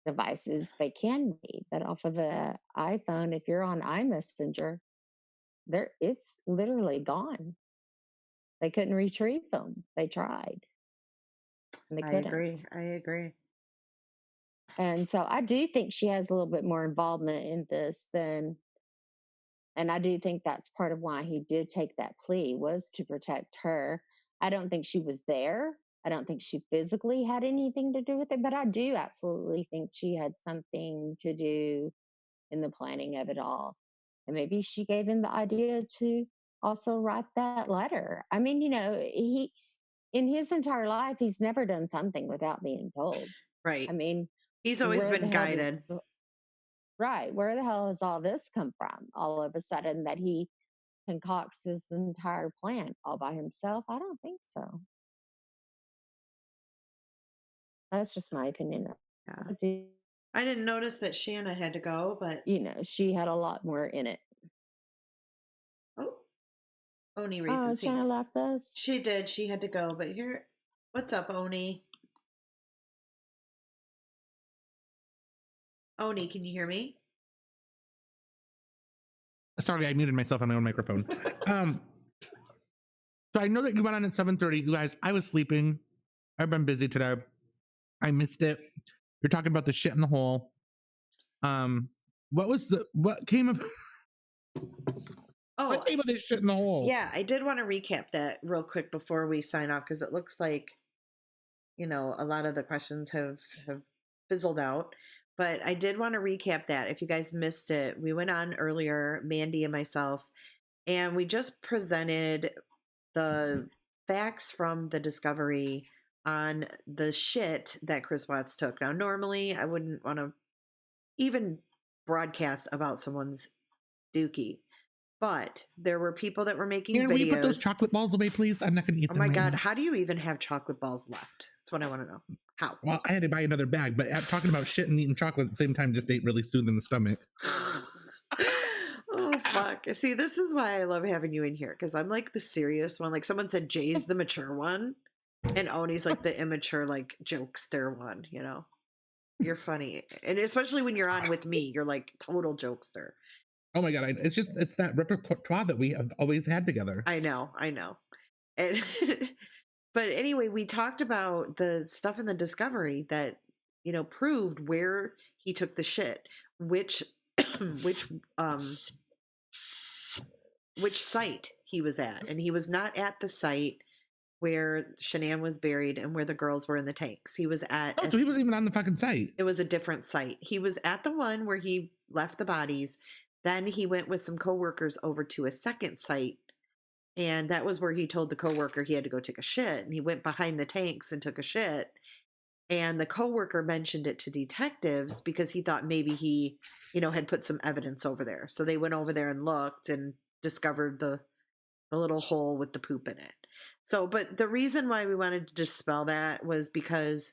devices, they can be, but off of an iPhone, if you're on iMessenger, it's literally gone. They couldn't retrieve them. They tried. And they couldn't. I agree. And so I do think she has a little bit more involvement in this and I do think that's part of why he did take that plea, was to protect her. I don't think she was there. I don't think she physically had anything to do with it, but I do absolutely think she had something to do in the planning of it all. And maybe she gave him the idea to also write that letter. I mean, he, in his entire life, he's never done something without being told. Right. I mean, he's always been guided. Right. Where the hell has all this come from? All of a sudden that he concocts this entire plan all by himself? I don't think so. That's just my opinion. Yeah. I didn't notice that Shanna had to go, but she had a lot more in it. Oh, Oni raises Shanna left us. She did. She had to go, but here, what's up, Oni? Oni, can you hear me? Sorry, I muted myself on my own microphone. So I know that you went on at 7:30. You guys, I was sleeping. I've been busy today. I missed it. You're talking about the shit in the hole. What came of what came of this shit in the hole? Yeah, I did want to recap that real quick before we sign off, because it looks like, a lot of the questions have fizzled out. But I did want to recap that. If you guys missed it, we went on earlier, Mandy and myself, and we just presented the facts from the discovery on the shit that Chris Watts took. Now, normally I wouldn't want to even broadcast about someone's dookie, but there were people that were making videos. Will you put those chocolate balls away, please? I'm not going to eat them. Oh my right God. now. How do you even have chocolate balls left? That's what I want to know. How? Well, I had to buy another bag, but talking about shit and eating chocolate at the same time just ain't really soothing the stomach. Oh, fuck. See, this is why I love having you in here, because I'm like the serious one. Like someone said Jay's the mature one, and Oni's like the immature, like jokester one, You're funny. And especially when you're on with me, you're like total jokester. Oh my God. It's that repertoire that we have always had together. I know. And but anyway, we talked about the stuff in the discovery that, proved where he took the shit, which site he was at. And he was not at the site where Shanann was buried and where the girls were in the tanks. He was at... so he wasn't even on the fucking site. It was a different site. He was at the one where he left the bodies. Then he went with some coworkers over to a second site. And that was where he told the coworker he had to go take a shit. And he went behind the tanks and took a shit. And the coworker mentioned it to detectives because he thought maybe he, had put some evidence over there. So they went over there and looked and discovered the little hole with the poop in it. So, but the reason why we wanted to dispel that was because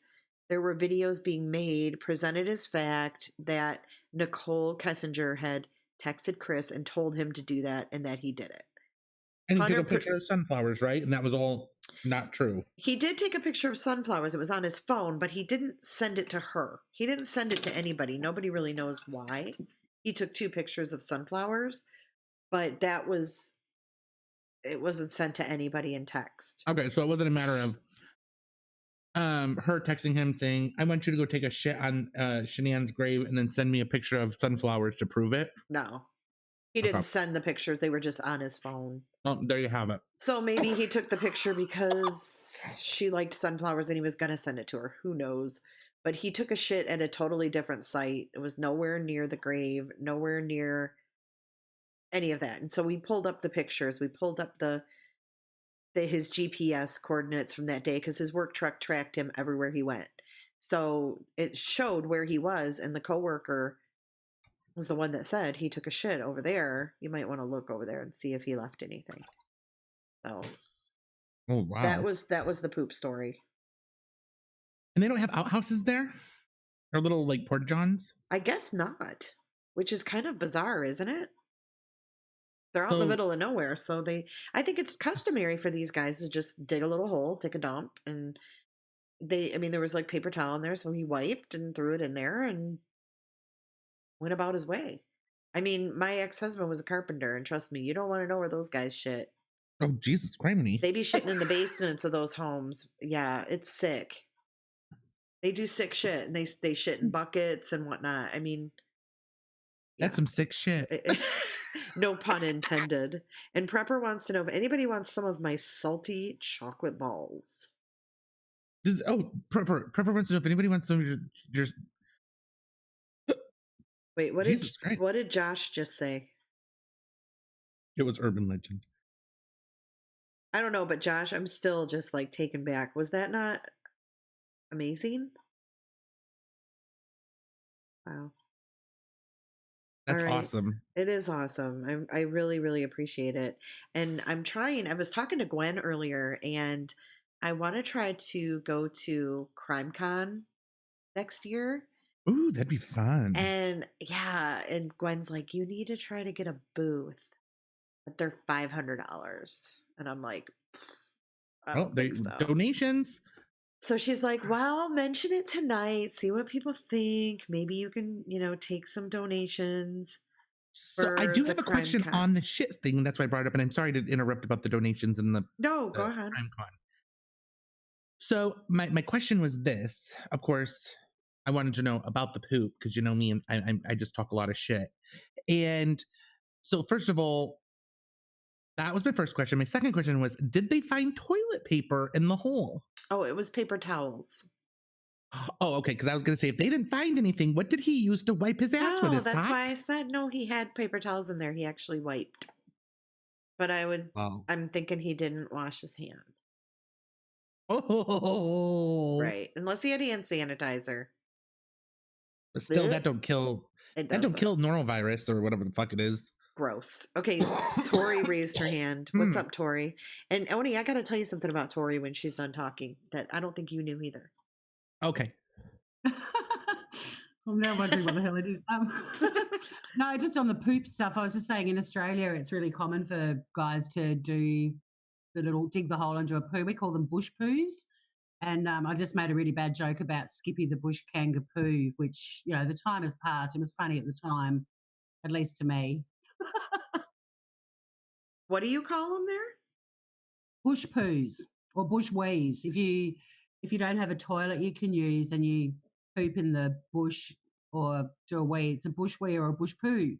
there were videos being made, presented as fact, that Nichol Kessinger had texted Chris and told him to do that and that he did it. And he took a 100% picture of sunflowers, right? And that was all not true. He did take a picture of sunflowers. It was on his phone, but he didn't send it to her. He didn't send it to anybody. Nobody really knows why. He took 2 pictures of sunflowers, but it wasn't sent to anybody in text. Okay, so it wasn't a matter of her texting him saying, I want you to go take a shit on Shanann's grave and then send me a picture of sunflowers to prove it. No. He didn't send the pictures. They were just on his phone. Oh, there you have it. So maybe he took the picture because she liked sunflowers and he was going to send it to her. Who knows? But he took a shit at a totally different site. It was nowhere near the grave, nowhere near any of that. And so we pulled up the pictures. We pulled up his GPS coordinates from that day because his work truck tracked him everywhere he went. So it showed where he was, and the coworker was the one that said he took a shit over there. You might want to look over there and see if he left anything. So, oh wow, that was the poop story. And they don't have outhouses there, or little like porta johns. I guess not, which is kind of bizarre, isn't it? They're out in the middle of nowhere, so I think it's customary for these guys to just dig a little hole, take a dump, and there was like paper towel in there, so he wiped and threw it in there and went about his way. I mean, my ex-husband was a carpenter, and trust me, you don't want to know where those guys shit. Oh, Jesus, criminy. They be shitting in the basements of those homes. Yeah, it's sick. They do sick shit, and they shit in buckets and whatnot. I mean, that's some sick shit. No pun intended. And Prepper wants to know if anybody wants some of my salty chocolate balls. Prepper wants to know if anybody wants some of your Wait, what did Josh just say? It was urban legend. I don't know, but Josh, I'm still just like taken back. Was that not amazing? Wow. That's awesome. It is awesome. I really, really appreciate it. And I was talking to Gwen earlier, and I want to try to go to CrimeCon next year. Ooh, that'd be fun. And yeah, and Gwen's like, you need to try to get a booth, but they're $500. And I'm like, I don't think so. Donations. So she's like, well, mention it tonight. See what people think. Maybe you can, take some donations. So I do have a question on the shit thing. That's why I brought it up. And I'm sorry to interrupt about the donations and the. No, go ahead. So my question was this. Of course, I wanted to know about the poop because you know me, and I just talk a lot of shit. And so first of all, that was my first question. My second question was, did they find toilet paper in the hole? Oh, it was paper towels. Oh, okay. Because I was going to say, if they didn't find anything, what did he use to wipe his ass with his sock? That's why I said no. He had paper towels in there. He actually wiped. But I'm thinking he didn't wash his hands. Oh, right. Unless he had hand sanitizer. But still, that don't kill norovirus or whatever the fuck it is. Gross. Okay, Tori raised her hand. What's up, Tori? And Oni, I got to tell you something about Tori when she's done talking that I don't think you knew either. Okay. I'm now wondering what the hell it is. No, just on the poop stuff, I was just saying in Australia, it's really common for guys to do dig the hole into a poo. We call them bush poos. And I just made a really bad joke about Skippy the bush kangaroo, which, the time has passed. It was funny at the time, at least to me. What do you call them there? Bush poos or bush wees. If you don't have a toilet you can use and you poop in the bush or do a wee, it's a bush wee or a bush poo.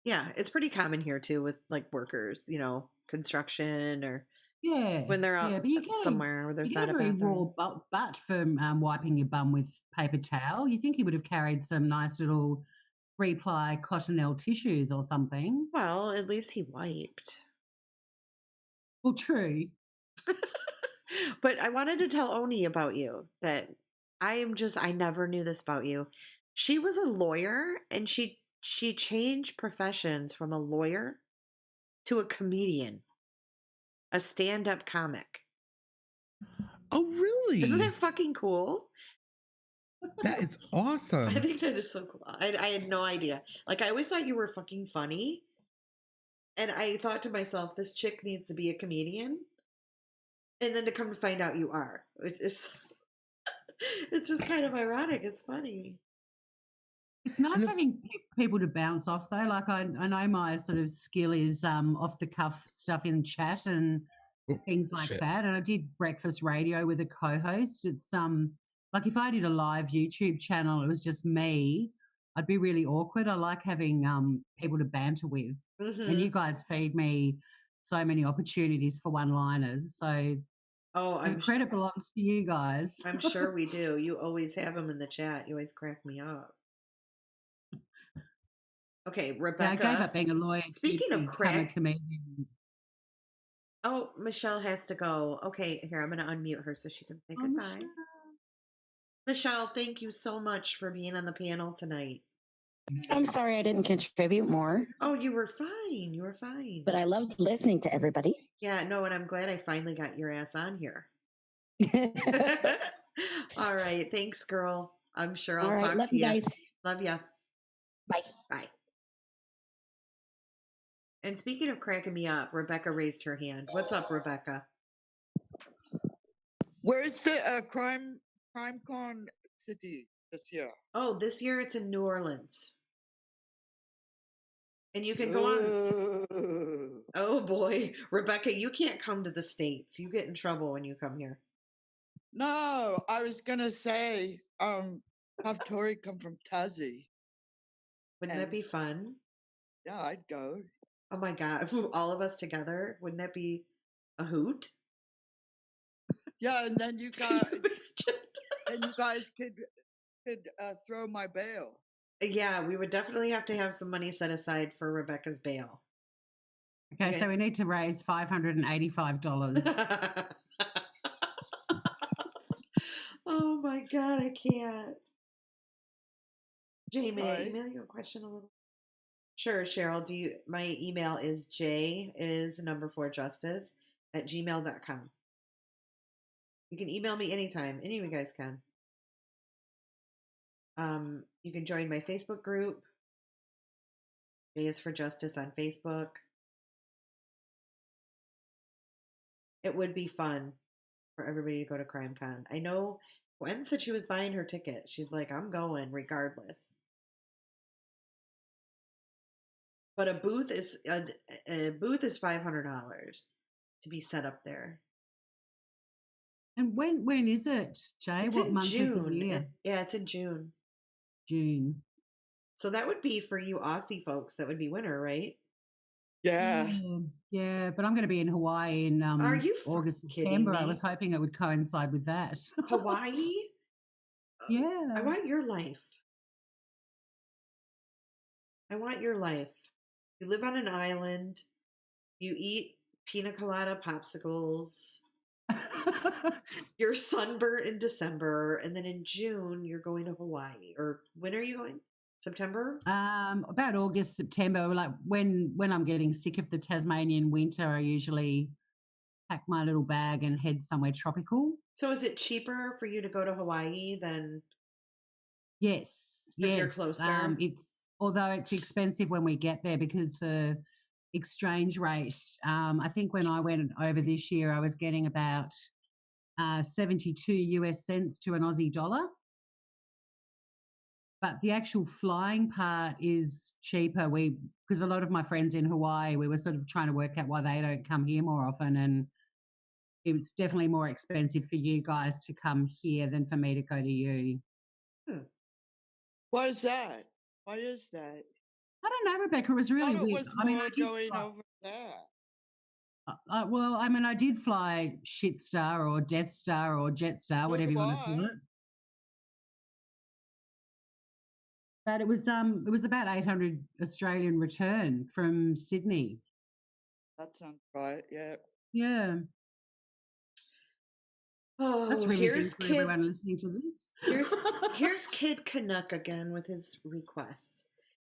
Yeah, it's pretty common here too with like workers, construction or when they're out somewhere where there's not a bathroom. Raw butt from wiping your bum with paper towel. You think he would have carried some nice little 3-ply cottonelle tissues or something. Well, at least he wiped. Well, true. But I wanted to tell Oni about you that I never knew this about you. She was a lawyer and she changed professions from a lawyer to a comedian, a stand-up comic. Oh, really? Isn't that fucking cool? That is I awesome. think that is so cool. I had no idea. Like, I always thought you were fucking funny. And I thought to myself, this chick needs to be a comedian. And then to come to find out you are. It's just kind of ironic. It's funny. It's nice And the- having people to bounce off, though. Like, I know my sort of skill is off the cuff stuff in chat and Oh, things like shit. that. And I did breakfast radio with a co-host. It's like if I did a live YouTube channel, it was just me, I'd be really awkward. I like having people to banter with. And you guys feed me so many opportunities for one-liners. So Oh, the credit belongs to you guys. I'm sure we do. You always have them in the chat. You always crack me up. Okay, Yeah, Rebecca. I gave up being a lawyer. Speaking to of become a crack, comedian. oh, Michelle has to go. Okay, here, I'm going to unmute her so she can say goodbye. Michelle, thank you so much for being on the panel tonight. I'm sorry I didn't contribute more, Oh, you were fine. You were fine. but I loved listening to everybody. Yeah, no, and I'm glad I finally got your ass on here. All right. Thanks, girl. I'm sure I'll All right, talk love to you you. guys. Love ya. Bye. Bye. And speaking of cracking me up, Rebecca raised her hand. What's up, Rebecca? Where's the CrimeCon city this year? Oh, this year it's in New Orleans. And you can go on. Oh, boy. Rebecca, you can't come to the States. You get in trouble when you come here. No, I was gonna say, have Tori come from Tassie. Wouldn't that be fun? Yeah, I'd go. Oh my God. All of us together. Wouldn't that be a hoot? Yeah, and then you guys, could throw my bail. Yeah, we would definitely have to have some money set aside for Rebecca's bail. Okay, so we need to raise $585. Oh my God, I can't. Jay, may I Right. email you a question a little? Sure, Cheryl. My email is j4justice@gmail.com. You can email me anytime. Any of you guys can. You can join my Facebook group. J is for Justice on Facebook. It would be fun for everybody to go to CrimeCon. I know Gwen said she was buying her ticket. She's like, I'm going regardless. But a booth is $500 to be set up there. And when is it, Jay? It's what in month June. of the year? It's in June. June. So that would be for you Aussie folks. That would be winter, right? Yeah. Yeah, but I'm going to be in Hawaii in Are you August, kidding September. me? I was hoping it would coincide with that. Hawaii? Yeah. I want your life. I want your life. You live on an island. You eat pina colada popsicles. You're sunburnt in December, and then in June you're going to Hawaii. Or when are you going? September? About August, September. Like when I'm getting sick of the Tasmanian winter, I usually pack my little bag and head somewhere tropical. So is it cheaper for you to go to Hawaii than? Yes, Because yes. you're closer. Although it's expensive when we get there because the exchange rate. I think when I went over this year, I was getting about 72 US cents to an Aussie dollar. But the actual flying part is cheaper. Because a lot of my friends in Hawaii, we were sort of trying to work out why they don't come here more often, and it's definitely more expensive for you guys to come here than for me to go to you. Why is that? Why is that? I don't know, Rebecca. It was really Thought it weird. was I mean, more I did going fly, over there. well, I mean, I did fly Shitstar or Death Star or Jetstar, So whatever do you want to call I. it. But it was about 800 Australian return from Sydney. That sounds right. Yeah. Yeah. Oh, That's riveting here's for Kid. everyone listening to this. Here's Kid Canuck again with his requests.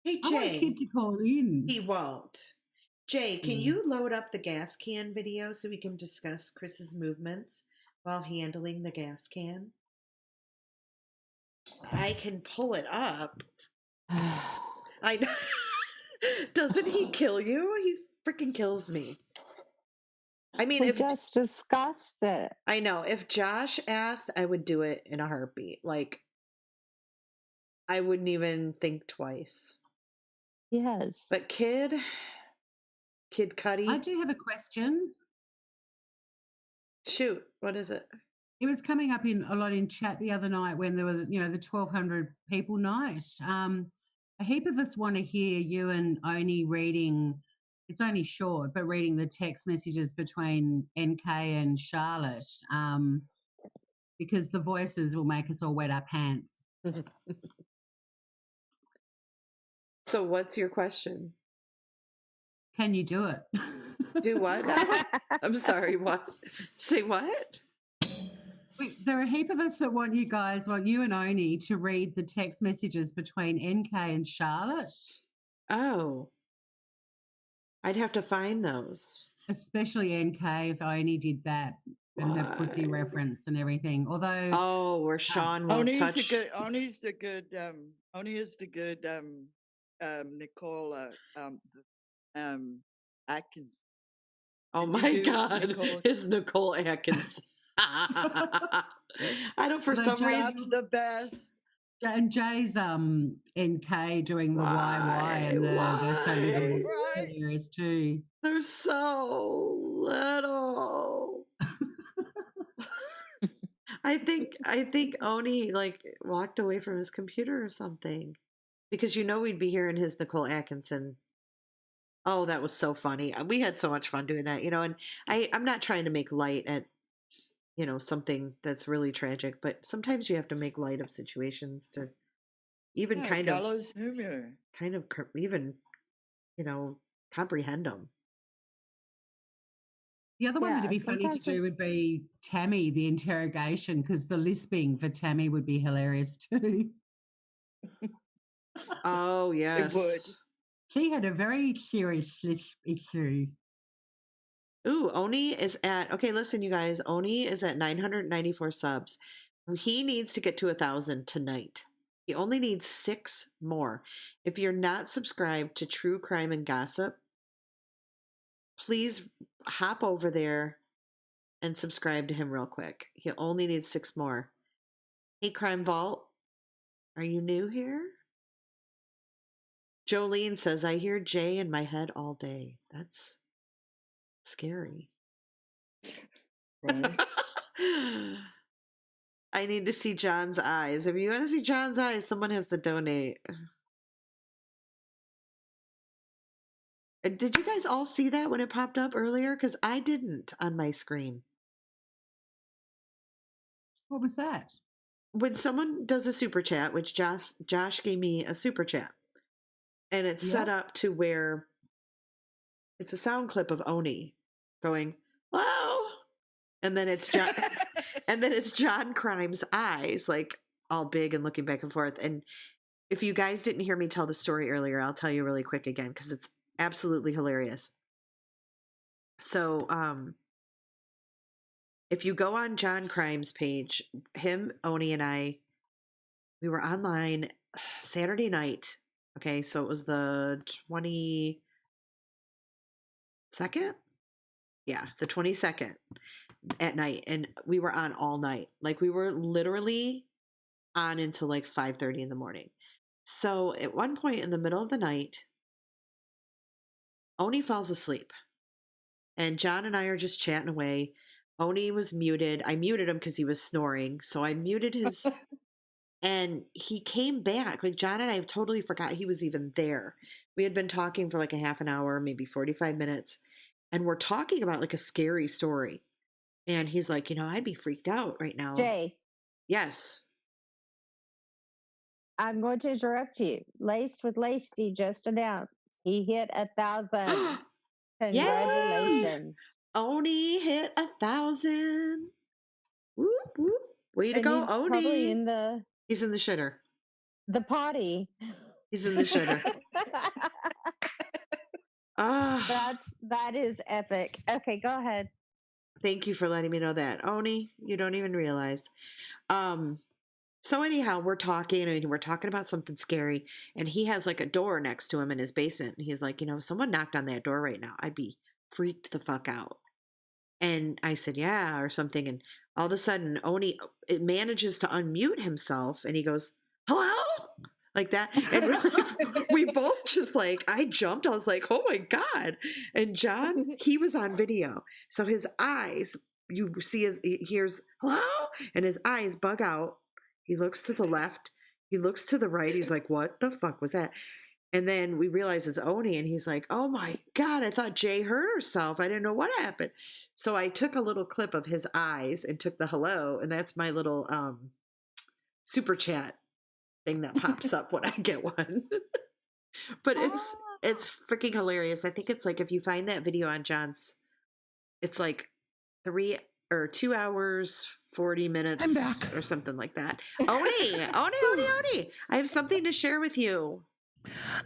Hey I want Jay, Kid to call in. he won't. Jay, can you load up the gas can video so we can discuss Chris's movements while handling the gas can? I can pull it up. I know. Doesn't he kill you? He freaking kills me. I mean, We if just discussed it. I know, if Josh asked, I would do it in a heartbeat. Like, I wouldn't even think twice. Yes. But Kid Cudi. I do have a question. Shoot, what is it? It was coming up in a lot in chat the other night when there were, the 1,200 people night. A heap of us want to hear you and Oni reading. It's only short, but reading the text messages between NK and Charlotte, because the voices will make us all wet our pants. So, what's your question? Can you do it? Do what now? I'm sorry, what? Say what? There are a heap of us that want you and Oni to read the text messages between NK and Charlotte. Oh. I'd have to find those. Especially NK if Oni did that and the pussy reference and everything. Although where Sean will Oni touch. is the good Nichol Atkins. Oh my God, it's Nicole Atkins. I don't, for some reason, that's the best. And Jay's NK doing the YY and the sandwiches hilarious too. They're so little. I think Oni like walked away from his computer or something, because we'd be hearing his Nicole Atkinson. Oh, that was so funny. We had so much fun doing that, and I'm not trying to make light at something that's really tragic, but sometimes you have to make light of situations to even kind of even comprehend them. The other one that'd be funny to do would be Tammy, the interrogation, because the lisping for Tammy would be hilarious too. Oh, yes. It would. She had a very serious lisp issue. Ooh, Oni is okay, listen, you guys. Oni is at 994 subs. He needs to get to 1,000 tonight. He only needs 6 more. If you're not subscribed to True Crime and Gossip, please hop over there and subscribe to him real quick. He only needs 6 more. Hey, Crime Vault, are you new here? Jolene says, I hear Jay in my head all day. That's scary. Right. I need to see John's eyes. If you want to see John's eyes, someone has to donate. Did you guys all see that when it popped up earlier? Because I didn't on my screen. What was that? When someone does a super chat, which Josh gave me a super chat, and it's set up to where it's a sound clip of Oni going, "Whoa," and then it's John, and then it's John Crime's eyes, like all big and looking back and forth. And if you guys didn't hear me tell the story earlier, I'll tell you really quick again because it's absolutely hilarious. So, if you go on John Crime's page, him, Oni, and I, we were online Saturday night. Okay, so it was the 22nd? Yeah, the 22nd at night. And we were on all night. Like, we were literally on until like 5:30 in the morning. So at one point in the middle of the night, Oni falls asleep. And John and I are just chatting away. Oni was muted. I muted him because he was snoring. So I muted his... And he came back. Like, John and I totally forgot he was even there. We had been talking for like a half an hour, maybe 45 minutes. And we're talking about like a scary story. And he's like, I'd be freaked out right now. Jay. Yes. I'm going to interrupt you. Laced with Lacey just announced he hit 1,000. Congratulations. Yay! Oni hit 1,000. Whoop, whoop. Way to go, Oni. Probably he's in the shitter. The potty. He's in the shitter. That is epic. Okay, go ahead. Thank you for letting me know that. Oni, you don't even realize. So anyhow, we're talking and we're talking about something scary, and he has like a door next to him in his basement, and he's like, if someone knocked on that door right now, I'd be freaked the fuck out. And I said, yeah, or something, and all of a sudden, Oni it manages to unmute himself, and he goes, hello? Like that. And we both just like, I jumped. I was like, oh my God. And John, he was on video. So his eyes, you see he hears, hello? And his eyes bug out. He looks to the left. He looks to the right. He's like, what the fuck was that? And then we realize it's Oni, and he's like, oh my God, I thought Jay hurt herself. I didn't know what happened. So I took a little clip of his eyes and took the hello, and that's my little super chat thing that pops up when I get one. But it's freaking hilarious. I think it's like, if you find that video on John's, it's like 2 hours 40 minutes or something like that. Oni, I have something to share with you.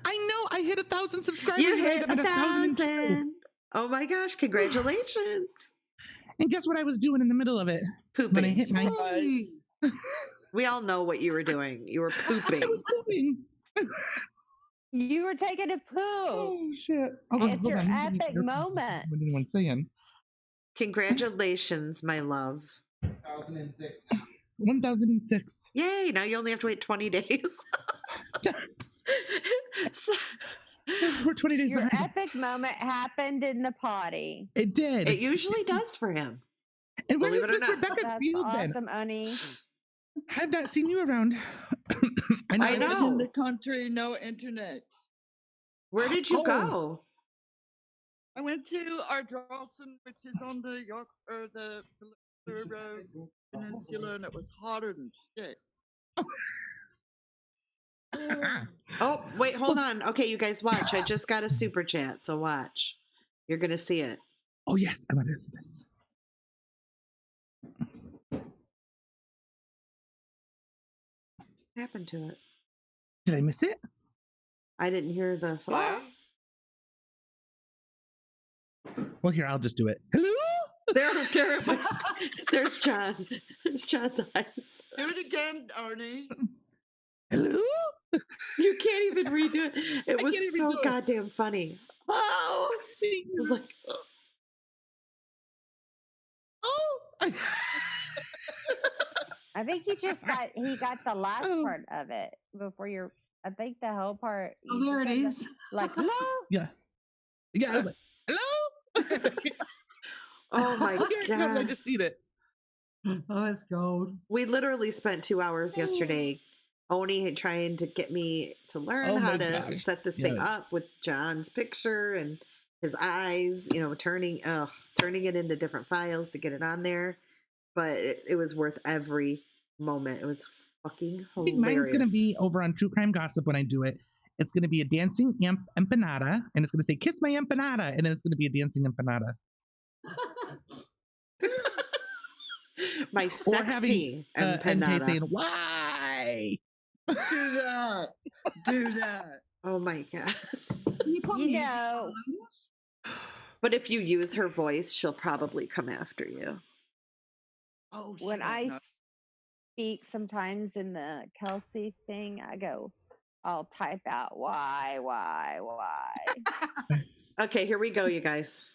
I know, I hit 1,000 subscribers. You hit I'm at 1,000. Oh my gosh, congratulations. And guess what I was doing in the middle of it? Pooping. When I hit my We all know what you were doing. You were pooping. I was pooping. You were taking a poo. Oh shit. Oh, it's your epic moment. What anyone saying? Congratulations, my love. 1006. 1006. Yay, now you only have to wait 20 days. We're 20 days Your behind. epic moment happened in the potty. It did. It usually does for him. And where Believe has it or Miss not. Rebecca That's Field awesome, Oni. I've not seen you around. I I was know. in the country, no internet. Where did you Oh. go? I went to Ardrossan, which is on the York or the Peninsula, and it was hotter than shit. Oh, wait, hold on. Okay, you guys watch. I just got a super chat, so watch. You're going to see it. Oh, yes. I want to see this. What happened to it? Did I miss it? I didn't hear the... Well, here, I'll just do it. Hello? There's John. There's John's eyes. Do it again, Arnie. Hello? You can't even redo it. It was can't even so do it. goddamn funny. Oh! It was like... Oh! I think he got the last part of it before I think the whole part. Oh, there it is. Like, hello? Yeah. Yeah, I was like, hello? Oh my Here it comes, I God. just seen it. Oh, it's gold. We literally spent 2 hours yesterday Oni trying to get me to learn Oh how my to gosh. set this thing Yes. up with John's picture and his eyes, turning it into different files to get it on there. But it was worth every moment. It was fucking I think hilarious. mine's going to be over on True Crime Gossip when I do it. It's going to be a dancing empanada, and it's going to say, kiss my empanada, and then it's going to be a dancing empanada. My sexy NK empanada. saying, why? Do that. Do that. Oh my God. You know, But if you use her voice, she'll probably come after you. Oh, when shit, I no. speak sometimes in the Kelsey thing, I'll type out why. Okay, here we go, you guys.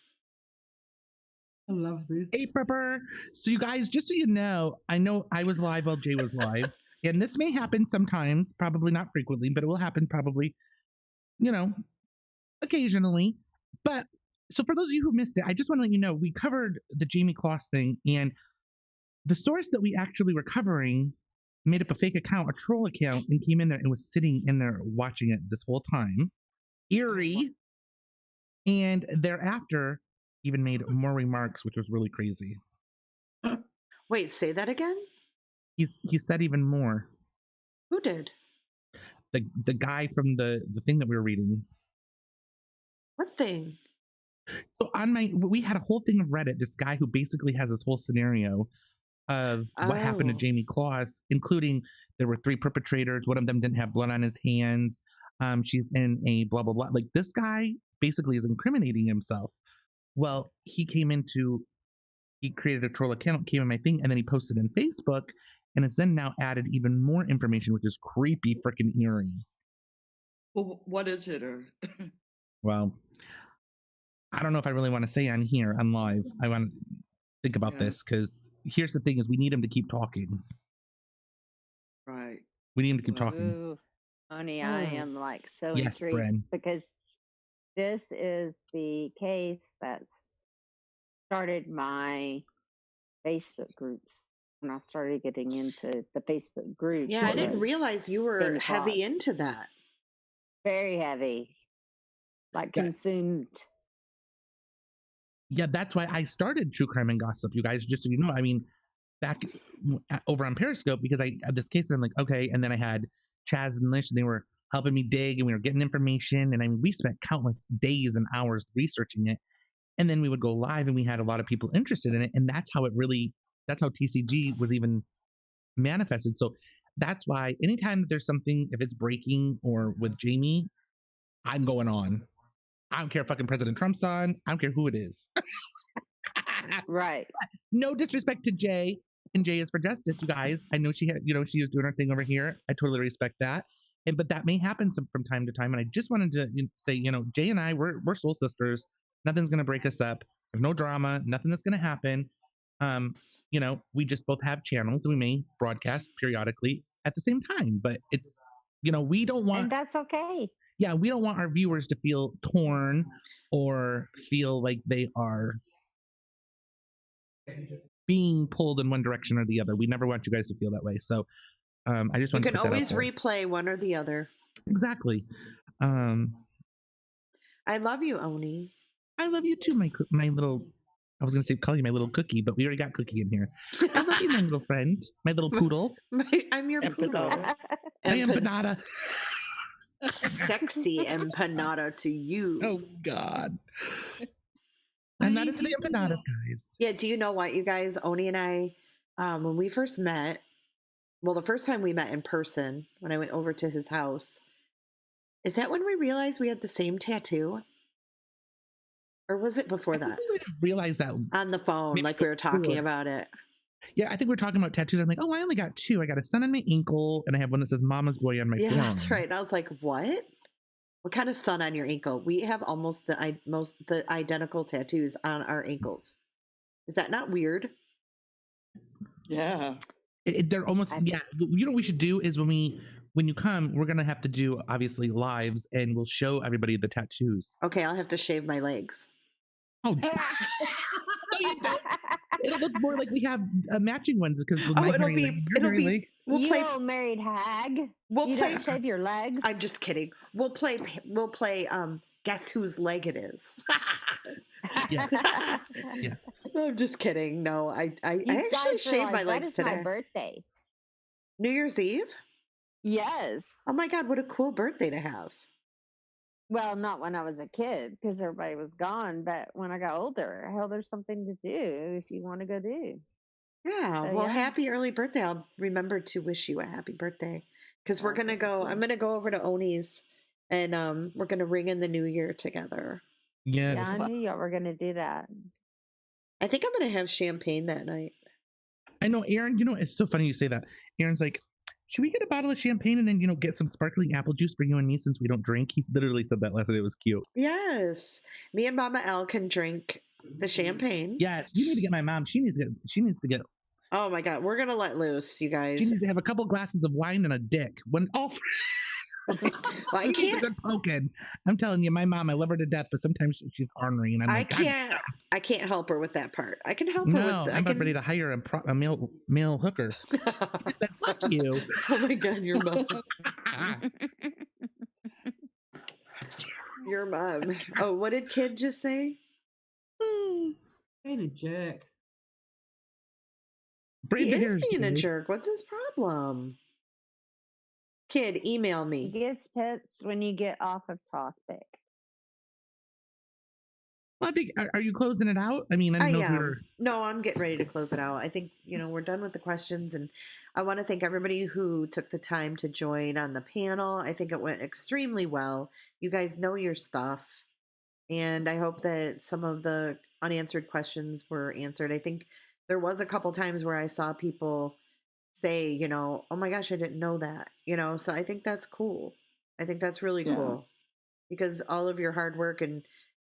I love this. Hey, Prepper. So you guys, just so you know I was live while Jay was live. And this may happen sometimes, probably not frequently, but it will happen probably, occasionally. But so for those of you who missed it, I just want to let you know, we covered the Jamie Kloss thing, and the source that we actually were covering made up a fake account, a troll account, and came in there and was sitting in there watching it this whole time. Eerie. And thereafter, even made more remarks, which was really crazy. Wait, say that again? He said even more. Who did? The guy from the thing that we were reading. What thing? So we had a whole thing of Reddit, this guy who basically has this whole scenario of what happened to Oh. Jamie Kloss, including there were 3 perpetrators. One of them didn't have blood on his hands. She's in a blah, blah, blah. Like, this guy basically is incriminating himself. Well, he created a troll account, came in my thing, and then he posted in Facebook, And it's then now added even more information, which is creepy freaking eerie. Well, what is it? Or Well, I don't know if I really want to say on here, on live. I want to think about this because here's the thing is we need him to keep talking. right. We need him to keep Well, talking. Ooh, honey, I am like so Yes, intrigued Bren. because this is the case that started my Facebook groups when I started getting into the Facebook group. Yeah, I didn't was realize you were Jamie heavy Foxx. into that. Very heavy, like Yeah. consumed. Yeah, that's why I started True Crime and Gossip, you guys, just so you know. I mean, back over on Periscope, because I had this case and I'm like, okay. And then I had Chaz and Lish, and they were helping me dig and we were getting information. And I mean, we spent countless days and hours researching it. And then we would go live and we had a lot of people interested in it. And that's how that's how TCG was even manifested. So that's why anytime that there's something, if it's breaking or with Jamie, I'm going on. I don't care if fucking President Trump's on. I don't care who it is. Right. No disrespect to Jay, and Jay is for justice, you guys. I know she had, she was doing her thing over here. I totally respect that. But that may happen from time to time. And I just wanted to say, Jay and I, we're soul sisters. Nothing's going to break us up. There's no drama. Nothing that's going to happen. We just both have channels. We may broadcast periodically at the same time, but it's, we don't want. And that's okay. Yeah, we don't want our viewers to feel torn or feel like they are being pulled in one direction or the other. We never want you guys to feel that way. So I just want You to can always replay one or the other. Exactly. I love you, Oni. I love you too, my little. I was going to say call you my little cookie, but we already got Cookie in here. I love you, my little friend, my little poodle. I'm your poodle. I am Empanada. Sexy empanada to you. Oh God. I'm not into the empanadas, guys. Yeah, do you know what, you guys? Oni and I, when we first met, well, the first time we met in person, when I went over to his house, is that when we realized we had the same tattoo? Or was it before that? We didn't realize that on the phone, like we were talking about it. Yeah, I think we're talking about tattoos. I'm like, oh, I only got 2. I got a sun on my ankle, and I have one that says "Mama's Boy" on my Yeah, forearm. that's right. And I was like, what? What kind of sun on your ankle? We have almost the identical tattoos on our ankles. Is that not weird? Yeah. They're almost, yeah. You know what we should do is when you come, we're going to have to do, obviously, lives, and we'll show everybody the tattoos. Okay, I'll have to shave my legs. Oh, it'll look more like we have matching ones because it'll be. We'll play married hag. You don't shave your legs. I'm just kidding. We'll play. Guess whose leg it is. Yes. Yes. I'm just kidding. No, I actually shaved my legs today. My birthday. New Year's Eve. Yes. Oh my God! What a cool birthday to have. Well, not when I was a kid because everybody was gone, but when I got older, hell, there's something to do if you want to go do. Yeah. So, Well, yeah. happy early birthday. I'll remember to wish you a happy birthday because we're going to go. I'm going to go over to Oni's and we're going to ring in the new year together. Yes. Yeah, I knew y'all were going to do that. I think I'm going to have champagne that night. I know, Aaron, it's so funny you say that. Aaron's like, should we get a bottle of champagne and then, get some sparkling apple juice for you and me since we don't drink? He literally said that last night. It was cute. Yes. Me and Mama Elle can drink the champagne. Yes. You need to get my mom. She needs to get. Oh my God. We're going to let loose, you guys. She needs to have a couple glasses of wine and a dick. All three. Well, I can't. Poking. I'm telling you, my mom, I love her to death, but sometimes she's ornery, and I can't help her with that part. I can help her with. I'm ready to hire a male hooker. I said, fuck you. Oh my God, your mom. Your mom. Oh, what did Kid just say? Being a jerk. He is being a jerk. What's his problem? Kid, email me. He gets pets when you get off of topic. Well, I think, are you closing it out? I mean, I don't know if we're... No, I'm getting ready to close it out. I think, we're done with the questions, and I want to thank everybody who took the time to join on the panel. I think it went extremely well. You guys know your stuff, and I hope that some of the unanswered questions were answered. I think there was a couple times where I saw people say, you know, oh my gosh, I didn't know that, you know. So I think that's cool. I think that's really Yeah. cool because all of your hard work and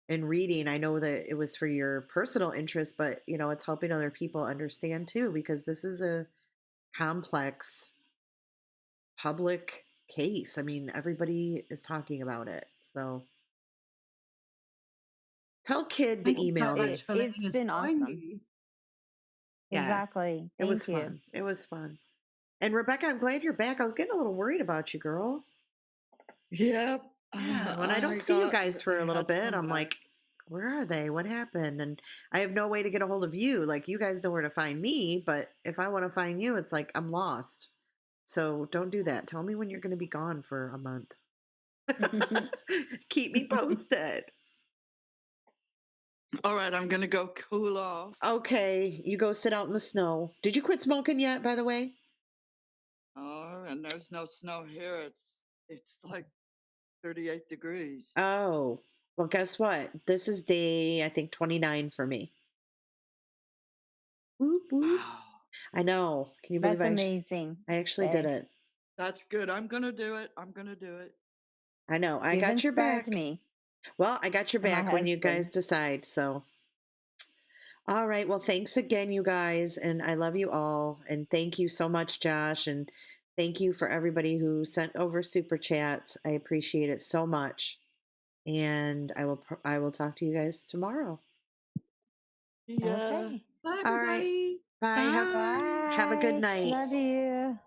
reading, I know that it was for your personal interest, but you know, it's helping other people understand too, because this is a complex public case. I mean, everybody is talking about it. So tell Kid Thank to you so email me. much for letting It's us been join awesome. you. Yeah, Exactly. it was Thank you. fun. It was fun. And Rebecca, I'm glad you're back. I was getting a little worried about you, girl. Yep. Yeah, when I don't see you guys for I a little had to bit, come I'm back. like, where are they? What happened? And I have no way to get a hold of you. Like, you guys know where to find me, but if I want to find you, it's like I'm lost. So don't do that. Tell me when you're going to be gone for a month. Keep me posted. All right, I'm gonna go cool off. Okay, you go sit out in the snow. Did you quit smoking yet, by the way? Oh, and there's no snow here. It's like 38 degrees. Oh, well, guess what? This is day, I think, 29 for me. Whoop, whoop. Wow. I know. Can you believe That's amazing. I actually did it? That's good. I'm gonna do it. I'm gonna do it. I know. I You've got your inspired back. me Well, I got your and my back when you guys husband. decide. So, all right. Well, thanks again, you guys. And I love you all. And thank you so much, Josh. And thank you for everybody who sent over super chats. I appreciate it so much. And I will talk to you guys tomorrow. Yeah. Okay. Bye, All right. everybody. Bye. Have a good Bye. night. Love you.